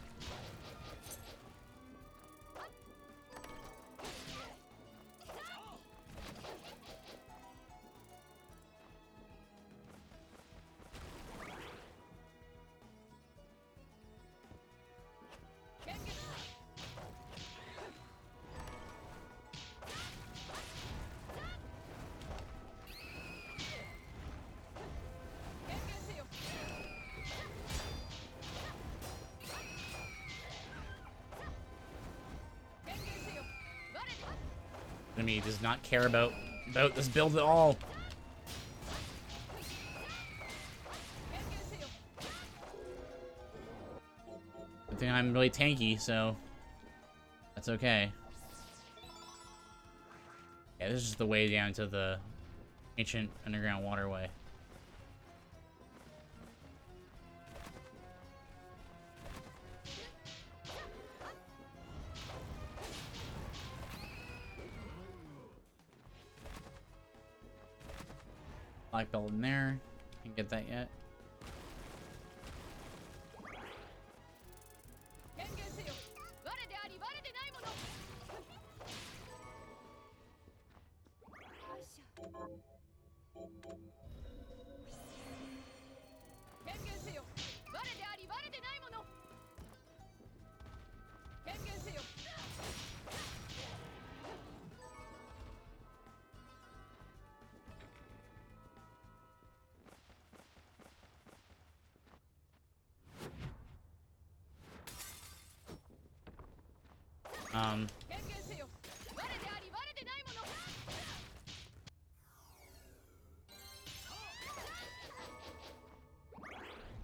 enemy does not care about this build at all. I think I'm really tanky, so that's okay. Yeah, this is the way down to the ancient underground waterway. Black belt in there. Can't get that yet.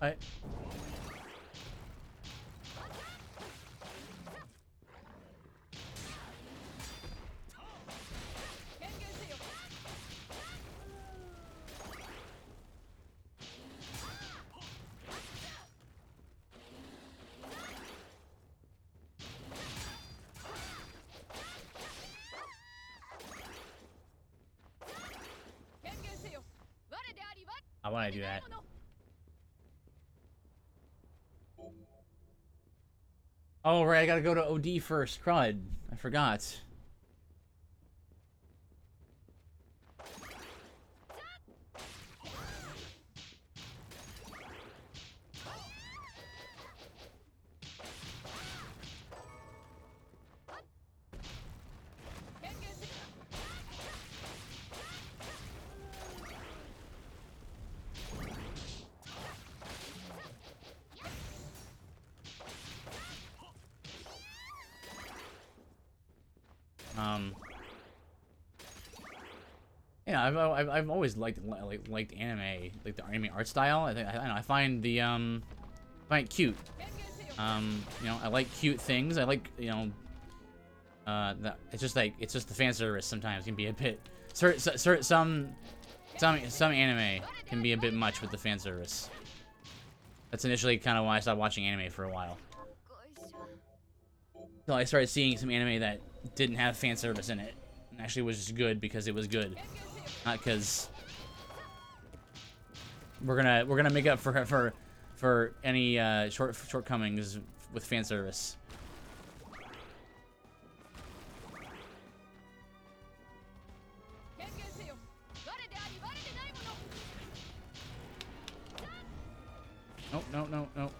I... Why would I do that? Oh, right, I gotta go to OD first. Crud. I forgot. Yeah, I've always liked anime, like the anime art style. I don't know, I find the find it cute. You know, I like cute things. I like, you know, that it's just the fan service sometimes can be a bit. Some anime can be a bit much with the fan service. That's initially kind of why I stopped watching anime for a while. So I started seeing some anime that didn't have fan service in it, and actually was just good because it was good, not because we're gonna make up for any shortcomings with fan service. No.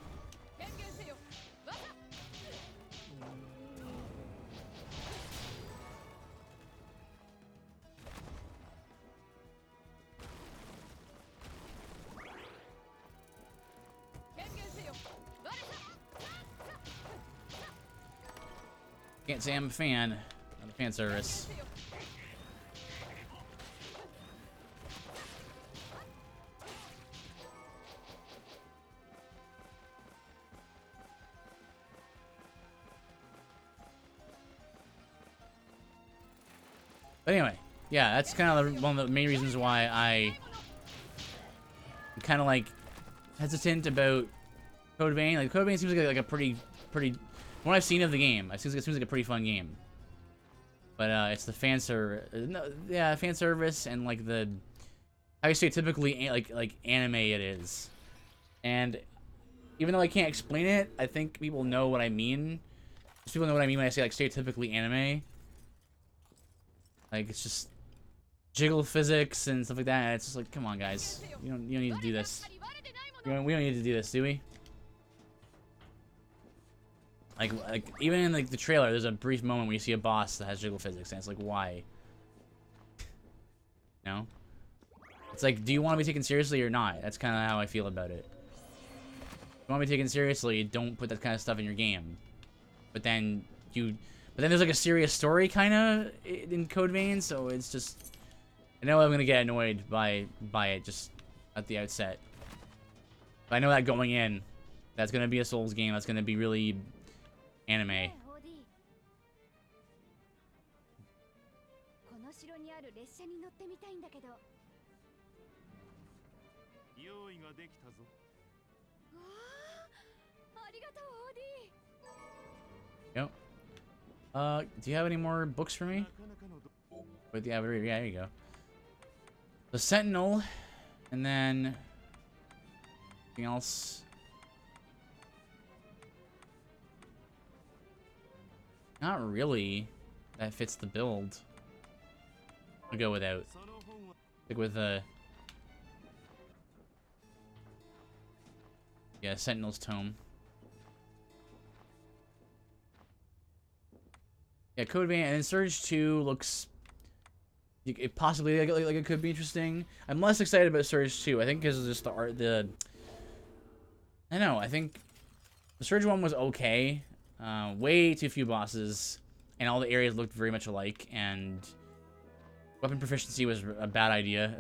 Can't say I'm a fan of the fan service. But anyway, yeah, that's kind of one of the main reasons why I'm kind of like hesitant about Code Vein. Like Code Vein seems like a pretty. From what I've seen of the game, it seems like a pretty fun game. But it's the fan service, fan service, and like the how you say typically like anime it is. And even though I can't explain it, I think people know what I mean. People know what I mean when I say like stereotypically anime. Like it's just jiggle physics and stuff like that. And it's just like, come on, guys, you don't need to do this. We don't need to do this, do we? Like even in like the trailer, there's a brief moment where you see a boss that has jiggle physics, and it's like, why? No. It's like, do you want to be taken seriously or not? That's kind of how I feel about it. If you want to be taken seriously, don't put that kind of stuff in your game. But then But then there's like a serious story kind of in Code Vein, so it's just, I know I'm gonna get annoyed by it just at the outset. But I know that going in, that's gonna be a Souls game. That's gonna be really anime. この城にある列車に乗ってみたいんだけど。用意ができたぞ。わあ、ありがとうオーディ。 Yep. Do you have any more books for me? Wait, yeah, there you go. The Sentinel, and then anything else? Not really. That fits the build. I'll go without. Stick with yeah, Sentinel's Tome. Yeah, Code Vein, and then Surge 2 looks it possibly like it could be interesting. I'm less excited about Surge 2. I think because of just the art, I don't know. I think the Surge 1 was okay. Way too few bosses, and all the areas looked very much alike. And weapon proficiency was a bad idea.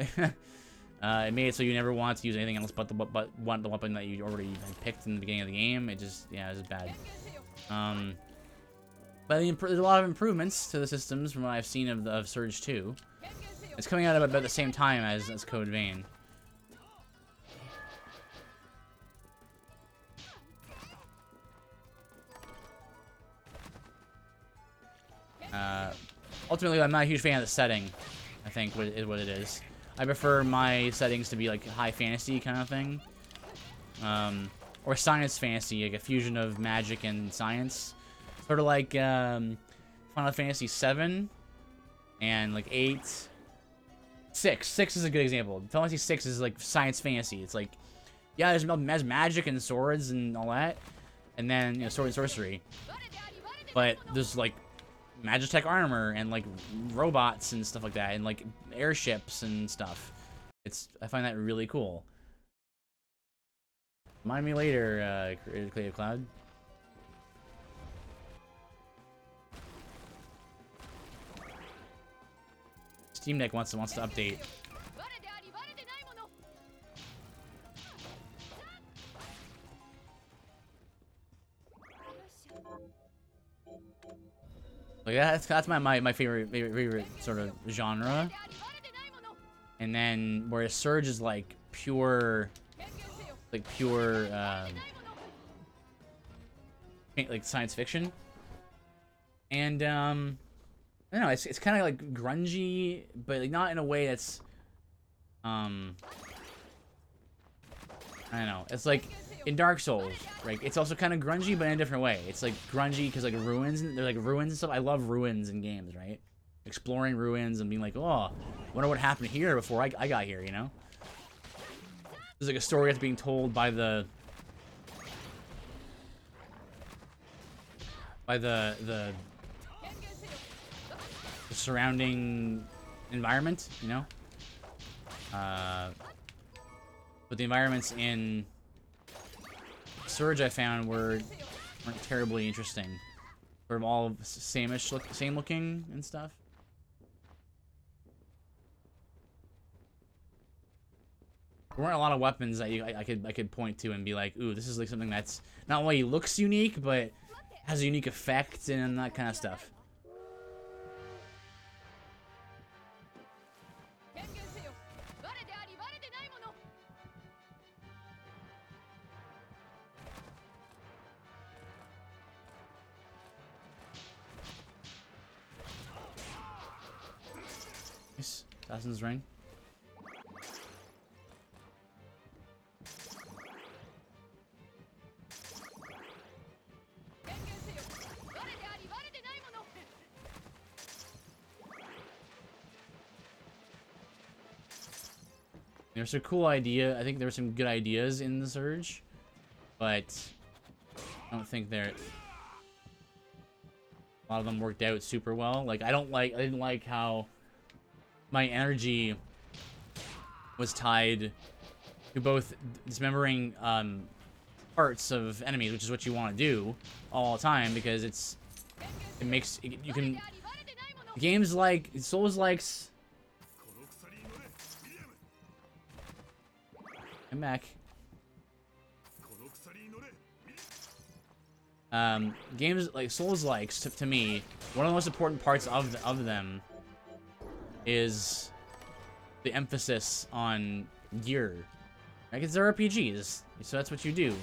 It made it so you never want to use anything else but the weapon that you already had picked in the beginning of the game. It just, yeah, it was bad. But there's a lot of improvements to the systems from what I've seen of Surge 2. It's coming out about the same time as Code Vein. Ultimately, I'm not a huge fan of the setting, I think, is what it is. I prefer my settings to be like high fantasy kind of thing. Or science fantasy, like a fusion of magic and science. Sort of like Final Fantasy 7 and like 8. 6 is a good example. Final Fantasy 6 is like science fantasy. It's like, yeah, there's magic and swords and all that, and then, you know, sword and sorcery. But there's like Magitech armor and like robots and stuff like that, and like airships and stuff. I find that really cool. Remind me later, Creative Cloud. Steam Deck wants to update. Like that's my favorite sort of genre. And then whereas Surge is like pure like science fiction. And I don't know, it's kind of like grungy, but like not in a way that's I don't know. It's like in Dark Souls, right? It's also kind of grungy, but in a different way. It's like grungy because like ruins, they're like ruins and stuff. I love ruins in games, right? Exploring ruins and being like, oh, wonder what happened here before I got here, you know? There's like a story that's being told by the surrounding environment, you know? But the environments in Surge I found weren't terribly interesting. Sort of all same looking and stuff. There weren't a lot of weapons that I could point to and be like, ooh, this is like something that's not only looks unique, but has a unique effect and that kind of stuff. Nice. Assassin's Ring. There's a cool idea. I think there were some good ideas in the Surge, but I don't think a lot of them worked out super well. Like I didn't like how my energy was tied to both dismembering parts of enemies, which is what you want to do all the time, because it's it makes you can games like Souls likes. I'm back. Games like Souls likes to me, one of the most important parts of them is the emphasis on gear. Like, it's RPGs, so that's what you do.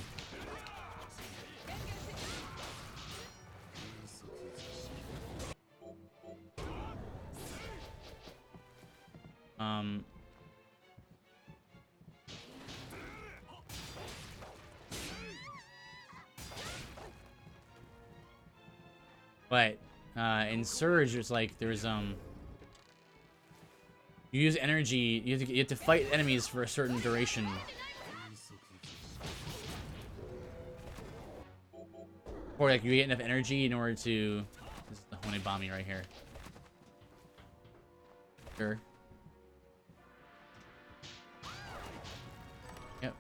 But in Surge, it's like there's you use energy. You have to fight enemies for a certain duration. Or like you get enough energy in order to. This is the Honebami right here. Sure. Yep.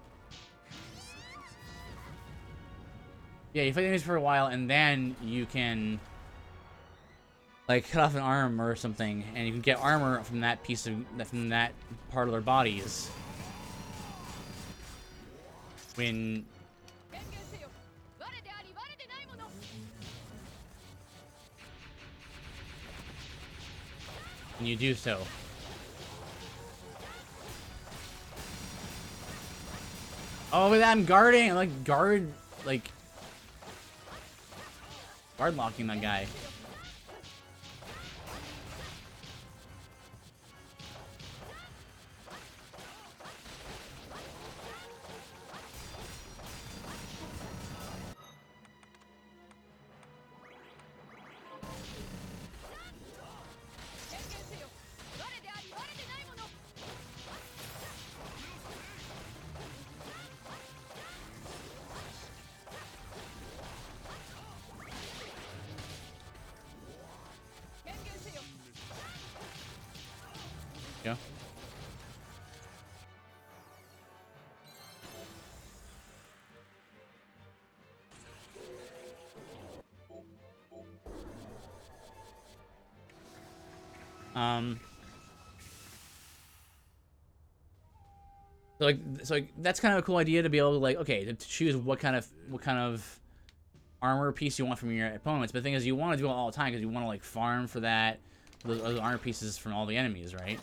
Yeah, you fight enemies for a while, and then you can like cut off an arm or something, and you can get armor from that piece of that part of their bodies. When you do so. Oh, look at that, I'm guarding. I'm like guard locking that guy. Go. So like that's kind of a cool idea to be able to like, okay, to choose what kind of armor piece you want from your opponents. But the thing is, you want to do it all the time because you want to like farm for those armor pieces from all the enemies, right?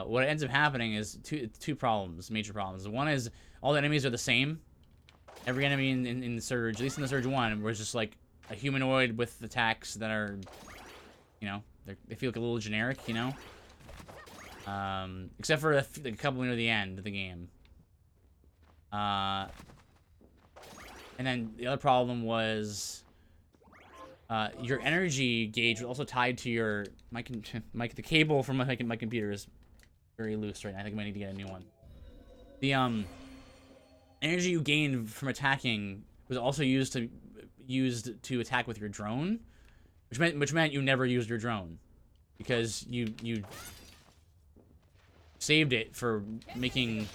What ends up happening is two problems, major problems. One is all the enemies are the same. Every enemy in the Surge, at least in the Surge 1, was just like a humanoid with attacks that are, you know, they feel like a little generic, you know? Except for a couple near the end of the game. And then the other problem was your energy gauge was also tied to your the cable from my computer is very loose right now. I think I might need to get a new one. The energy you gained from attacking was also used to attack with your drone, which meant you never used your drone because you saved it for making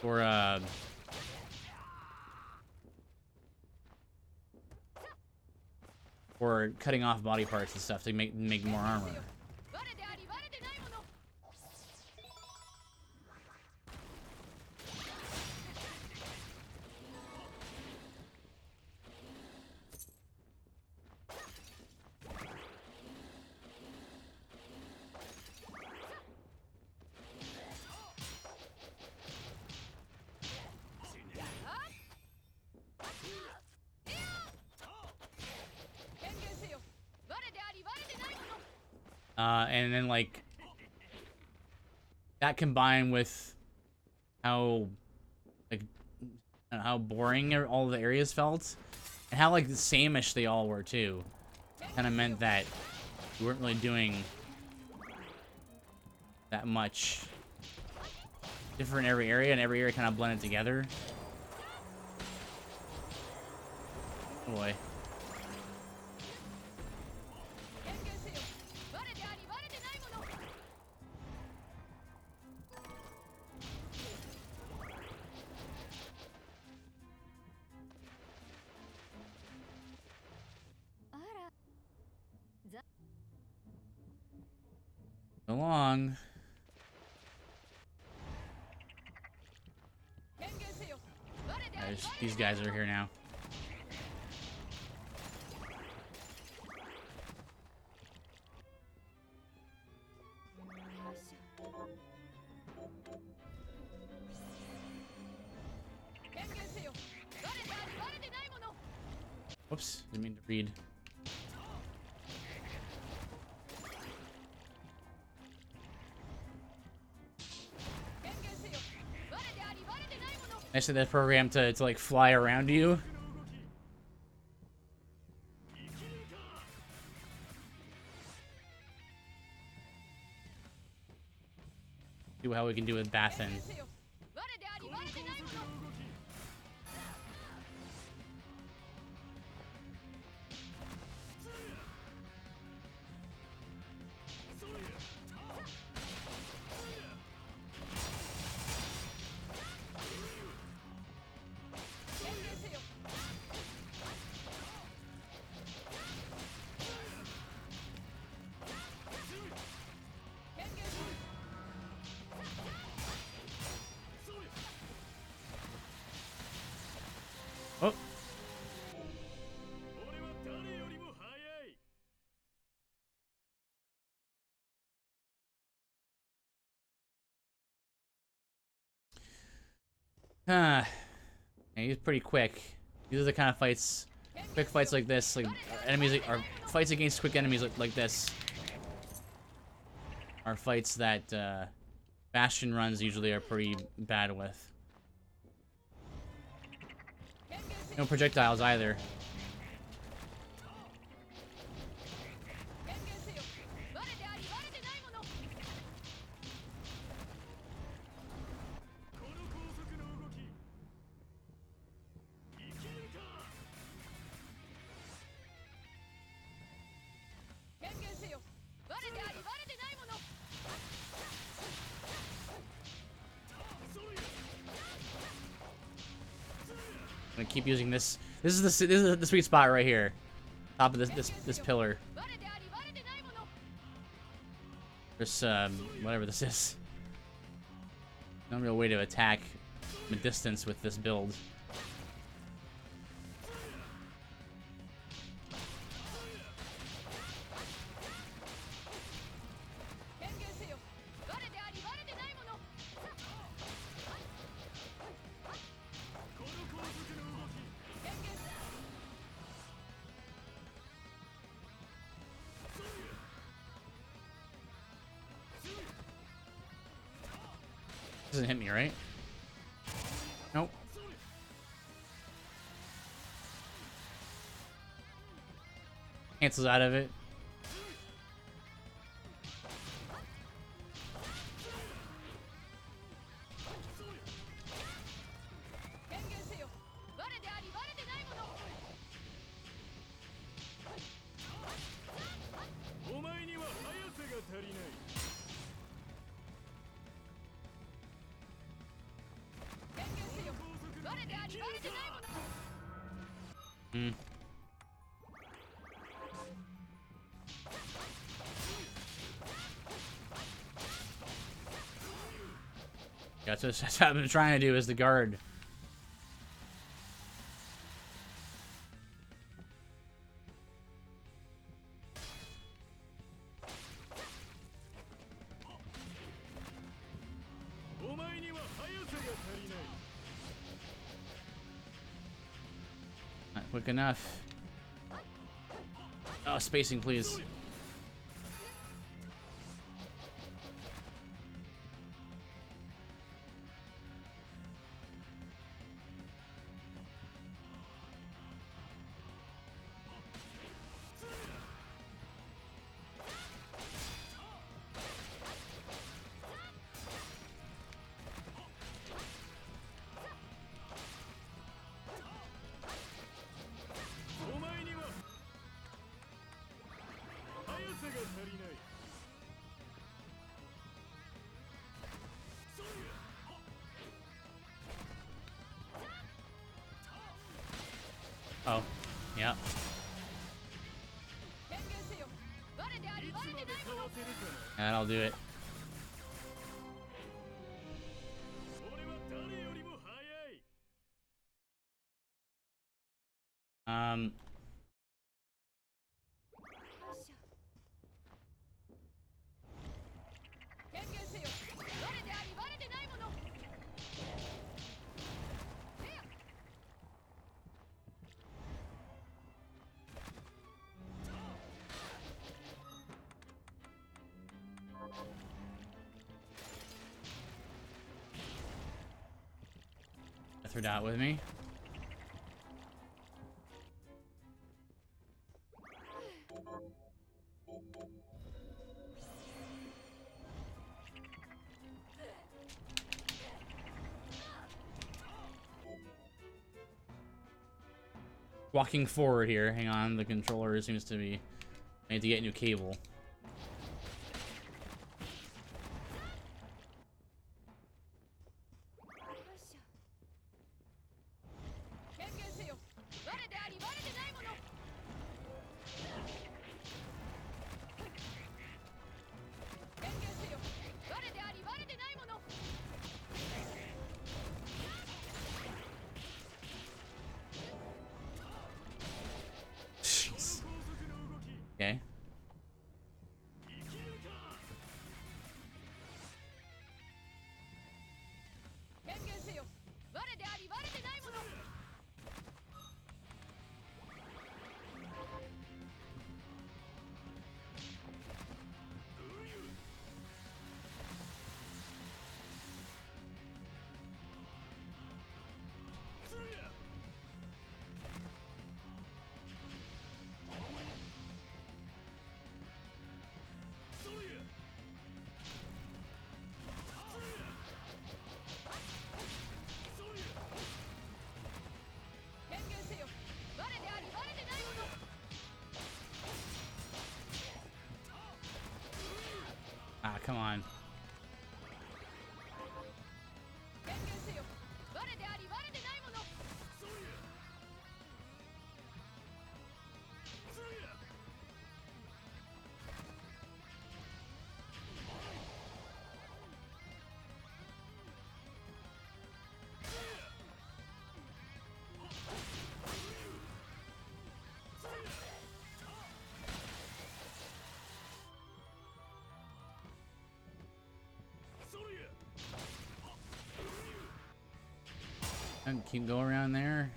or cutting off body parts and stuff to make more armor. And then like that combined with how how boring all the areas felt and how like the same-ish they all were too, kind of meant that we weren't really doing that much different in every area, and every area kind of blended together. Oh boy. Along. These guys are here now. Whoops, didn't mean to read. Nice of that program to like fly around you. See how we can do with Bastion. Oh. Yeah, he's pretty quick. These are the kind of fights, quick fights like this, like enemies or fights against quick enemies like this, are fights that Bastion runs usually are pretty bad with. No projectiles either. I'm gonna keep using this. This is the sweet spot right here, top of this pillar. This whatever this is. No real way to attack from a distance with this build. Doesn't hit me, right? Nope. Cancels out of it. That's what I've been trying to do is the guard. Not quick enough. Oh, spacing, please. Oh, yeah. That'll do it. Um. Throw that with me. Walking forward here. Hang on, the controller seems to be. I need to get a new cable. Jeez. Okay. Ah, come on. And keep going around there.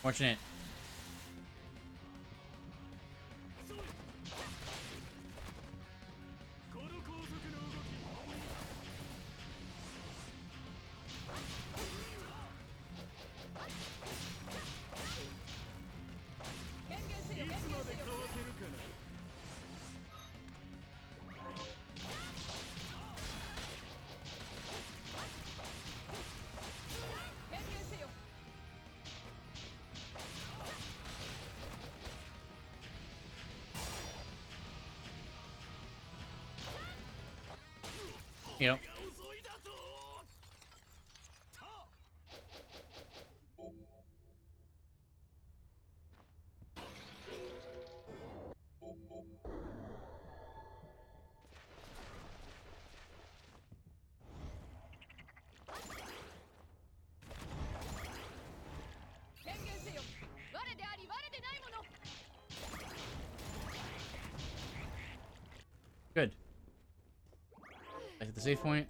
Fortunate. Yep. Good. Back at the save point.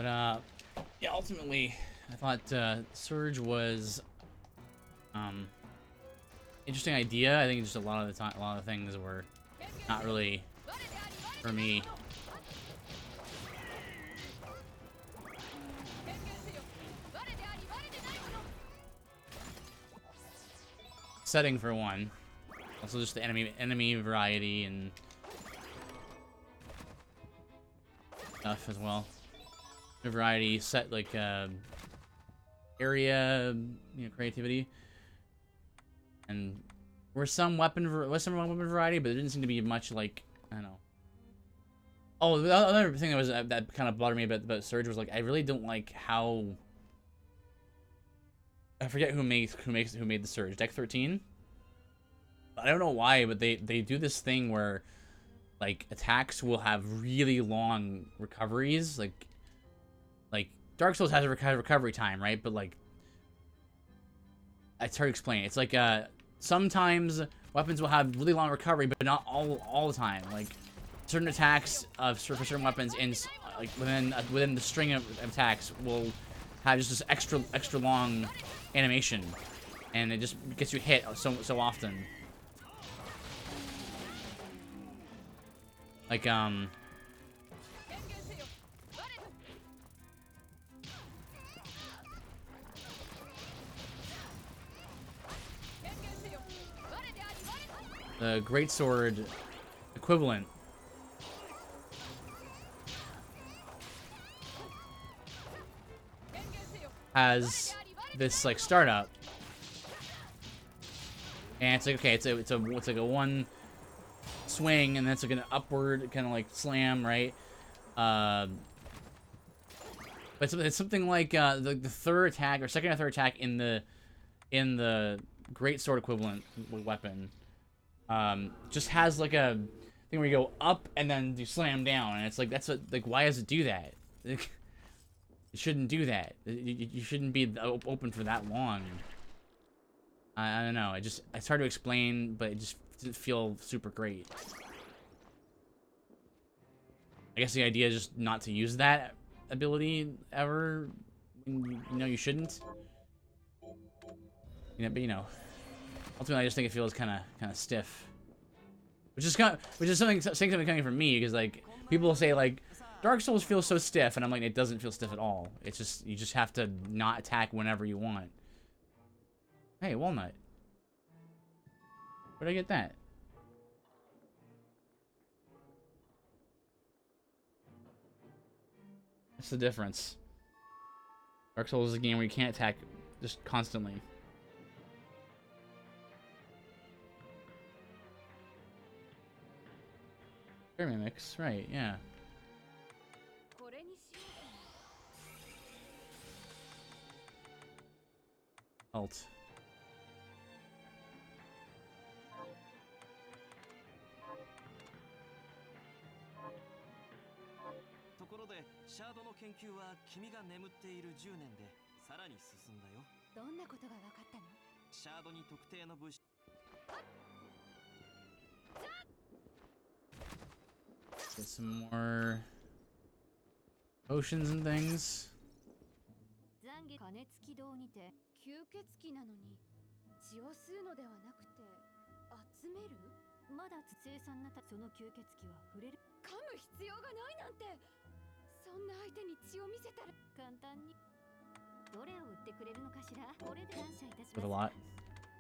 But yeah, ultimately, I thought Surge was interesting idea. I think just a lot of the time, a lot of things were not really for me. Setting for one. Also just the enemy variety and stuff as well. The variety set like area, you know, creativity. And there was some weapon variety, but there didn't seem to be much like, I don't know. Oh, the other thing that was that kind of bothered me about Surge was like I really don't like how I forget who made the Surge. Deck 13. I don't know why, but they do this thing where like attacks will have really long recoveries. Like Dark Souls has a recovery time, right? But like it's hard to explain. It's like sometimes weapons will have really long recovery, but not all the time. Like certain attacks for certain weapons in like within the string of attacks will have just this extra long animation, and it just gets you hit so often. Like the greatsword equivalent has this like startup, and it's like okay, it's like a one swing, and that's like an upward kind of like slam, right? But it's something like the third attack or second or third attack in the greatsword equivalent weapon. Just has like a thing where you go up and then you slam down, and it's like like why does it do that? It shouldn't do that. You shouldn't be open for that long. I don't know. It's hard to explain, but it just didn't feel super great. I guess the idea is just not to use that ability ever. You know you shouldn't. You know, but you know, ultimately I just think it feels kind of stiff, which is saying something coming from me, because like people say like Dark Souls feels so stiff, and I'm like, it doesn't feel stiff at all. It's just you just have to not attack whenever you want. Hey, walnut. Where'd I get that? That's the difference. Dark Souls is a game where you can't attack just constantly. Air mimics, right, yeah. Alt. ところでシャードの研究は君が眠っている10年でさらに進んだよ。どんなことが分かったの？シャードに特定の物質 Get some more potions and things. 残月加熱軌道にて吸血鬼なのに血を吸うのではなくて集める？まだ生産なたその吸血鬼は触れる？噛む必要がないなんて。そんな相手に血を見せたら簡単にどれを売ってくれるのかしら。これで感謝いたします。 With a lot.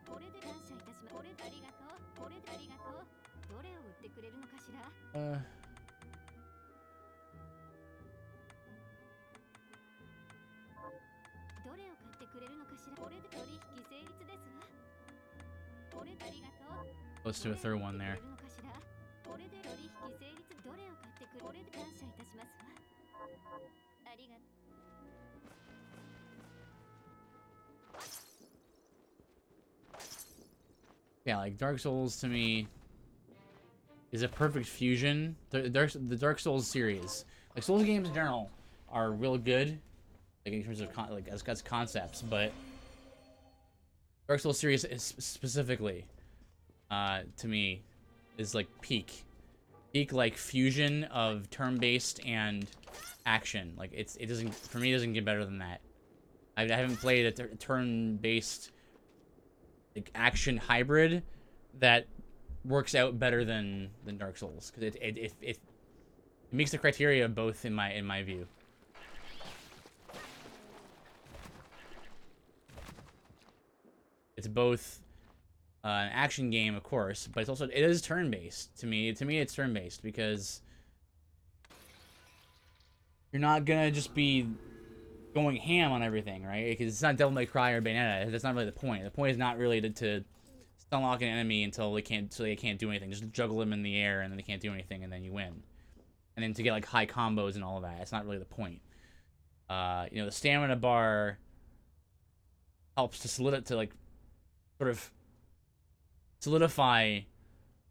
これで感謝いたします。これでありがとう。これでありがとう。どれを売ってくれるのかしら。どれを買ってくれるのかしら。これで取引成立ですわ。これでありがとう。 Let's do a third one there. これで取引成立。どれを買ってくれる。これで感謝いたしますわ。ありがとう。 Yeah, like Dark Souls to me is a perfect fusion. The Dark Souls series, like Souls games in general, are real good, like in terms of as concepts. But Dark Souls series is specifically, to me, is like peak. peak like fusion of turn-based and action. Like it doesn't, for me, it doesn't get better than that. I haven't played a turn-based like action hybrid that works out better than Dark Souls, because it meets the criteria of both in my view. It's both an action game, of course, but it is turn-based. To me, it's turn-based because you're not gonna just be going ham on everything, right? Because it's not Devil May Cry or Bayonetta. That's not really the point. The point is not really to stun lock an enemy until they can't do anything. Just juggle them in the air and then they can't do anything, and then you win. And then to get like high combos and all of that. That's not really the point. You know, the stamina bar helps to solidify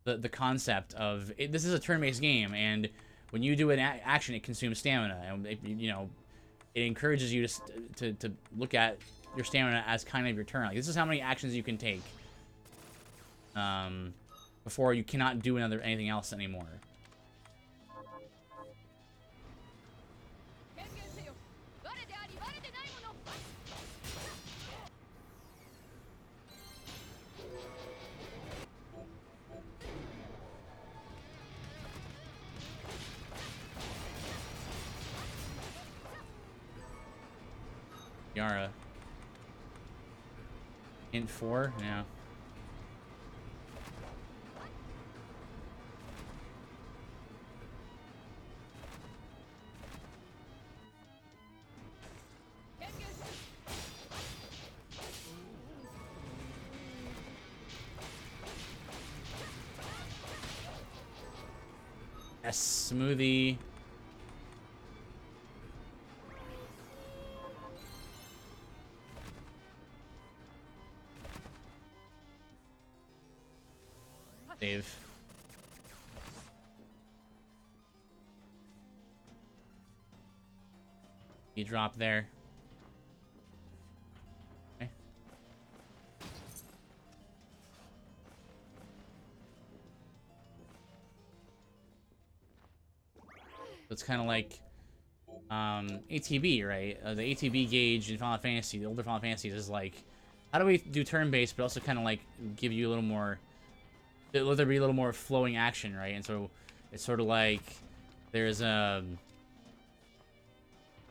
the concept of this is a turn-based game, and when you do an action, it consumes stamina, and it encourages you to look at your stamina as kind of your turn. Like, this is how many actions you can take before you cannot do anything else anymore. Yara. Int 4? Yeah. Yes, smoothie. Save. You drop there. Okay. It's kind of like ATB, right? The ATB gauge in Final Fantasy, the older Final Fantasies, is like, how do we do turn-based, but also kind of like give you a little more, let there be a little more flowing action, right? And so it's sort of like there's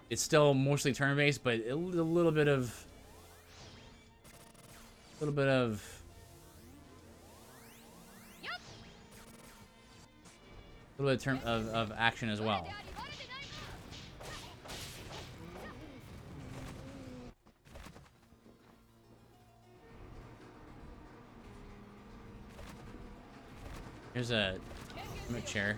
it's still mostly turn-based, but a little bit of of action as well. Here's a chair.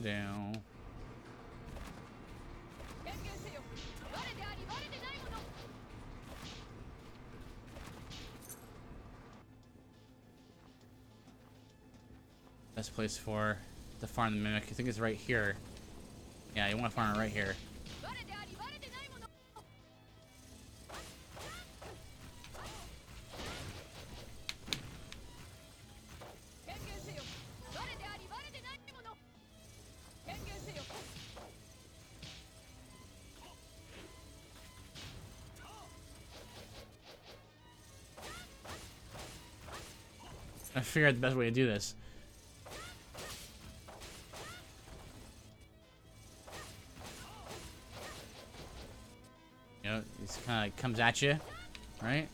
Down. Best place to farm the mimic. I think it's right here. Yeah, you want to farm it right here. I figured out the best way to do this. You know, it kind of comes at you, right?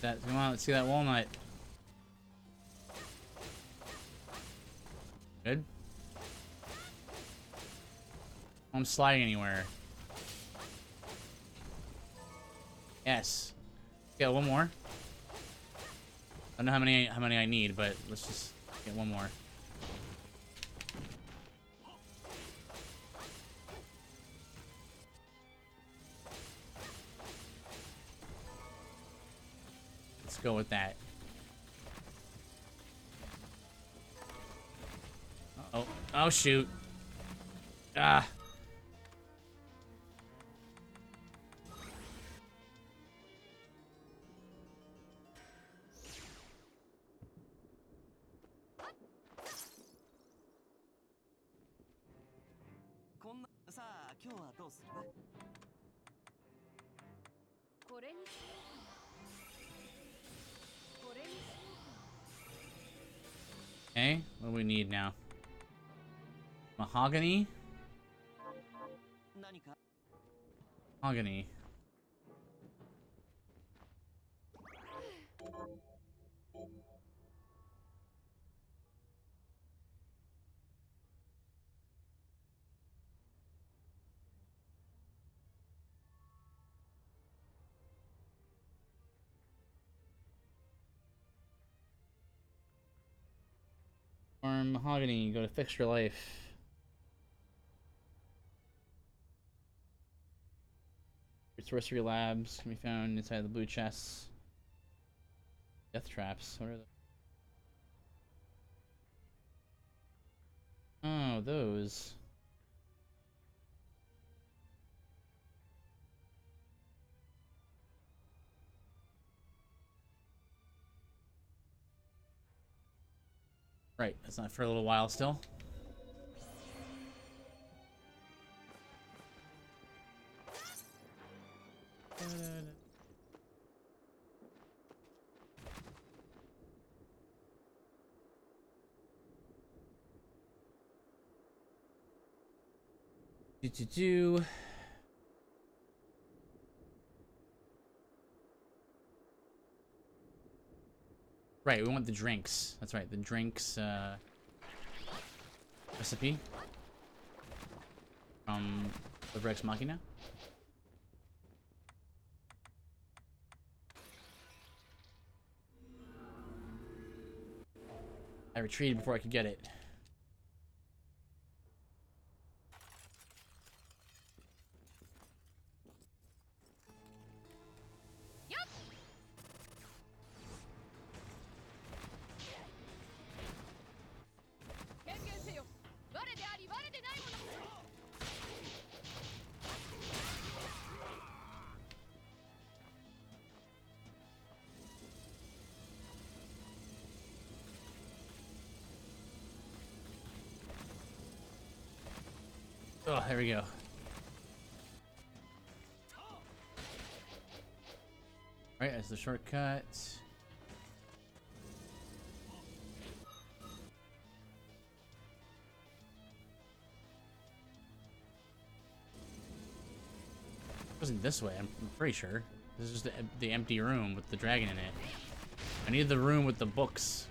That, come on, let's see that walnut. Good. I'm sliding anywhere. Yes. Got one more. I don't know how many I need, but let's just get one more. Let's go with that. Uh-oh. Oh shoot. Ah. Okay, what do we need now? Mahogany? Mahogany. Or mahogany, go to fix your life. Your sorcery labs can be found inside the blue chests. Death traps, what are those? Oh, those. Right, that's not for a little while still. Do. Right, we want the drinks. That's right, the drinks recipe from the Rex Machina. I retreated before I could get it. Oh, there we go. Right, that's the shortcut. It wasn't this way, I'm pretty sure. This is just the empty room with the dragon in it. I need the room with the books.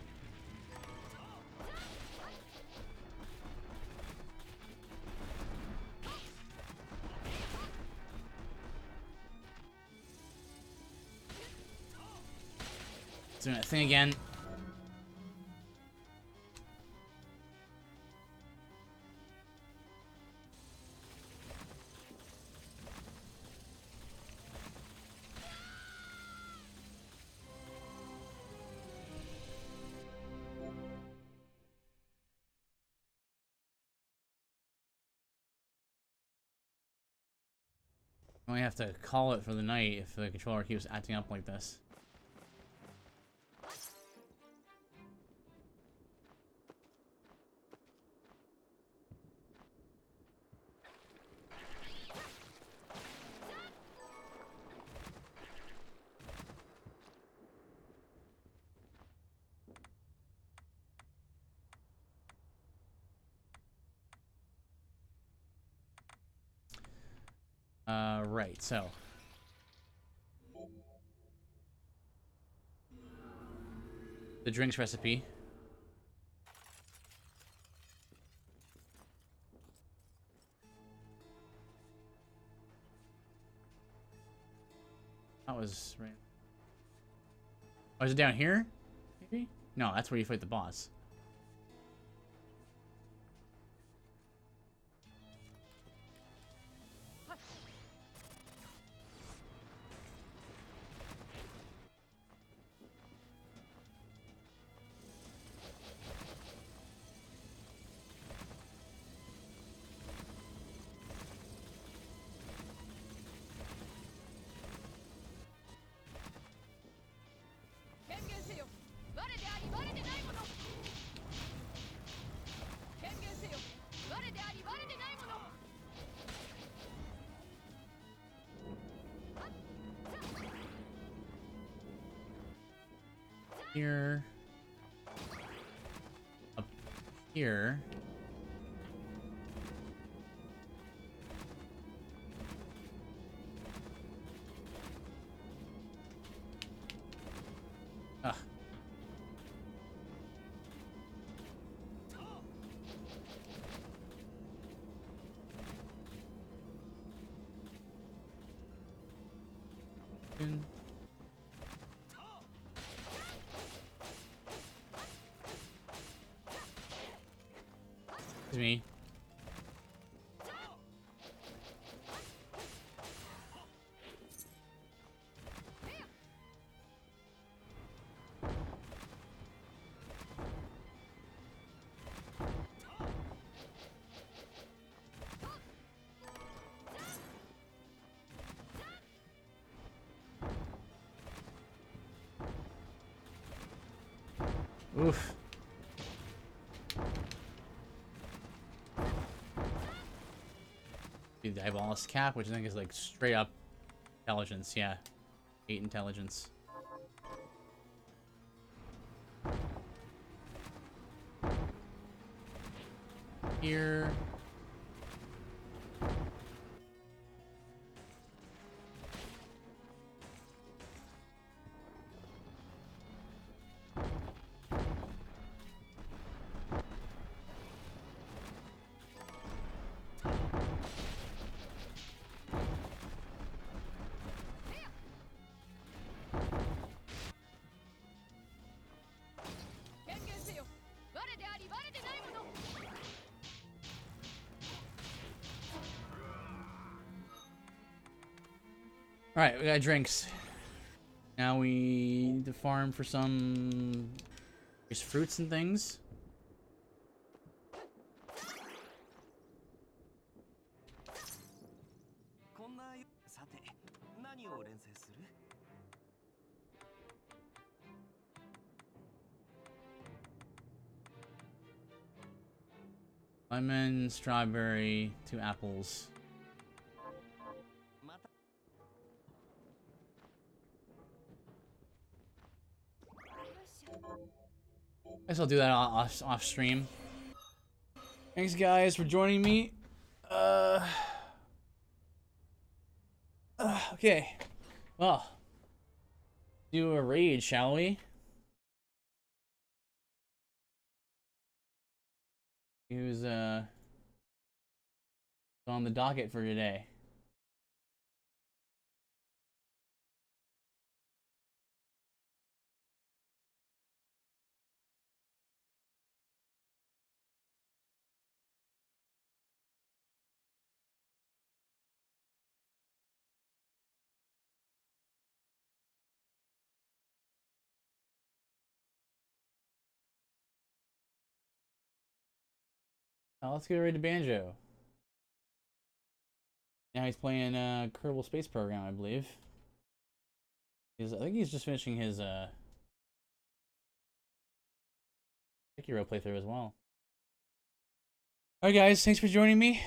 Doing that thing again. I only have to call it for the night if the controller keeps acting up like this. Right, so. the drinks recipe. That was right. Oh, is it down here? Maybe? No, that's where you fight the boss. Here. Up here. Ah. Excuse me. Oof. The eyeballs cap, which I think is like straight up intelligence. Yeah, 8 intelligence. Here. Alright, we got drinks. Now we need to farm for some there's fruits and things. Lemon, strawberry, 2 apples. Guess I'll do that off stream. Thanks guys for joining me. Okay. Well, do a raid, shall we? Who's on the docket for today? Oh, let's get ready to Banjo. Now he's playing Kerbal Space Program, I believe. I think he's just finishing his Sekiro playthrough as well. Alright guys, thanks for joining me.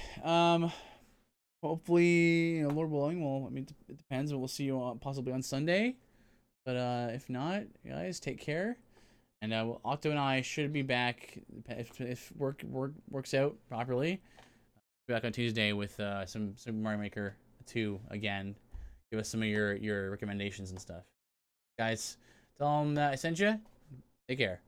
Hopefully, you know, Lord willing, well, I mean, it depends. We'll see you possibly on Sunday. But if not, guys, take care. And Octo and I should be back if works out properly. Be back on Tuesday with some Super Mario Maker 2 again. Give us some of your recommendations and stuff. Guys, tell them that I sent you. Take care.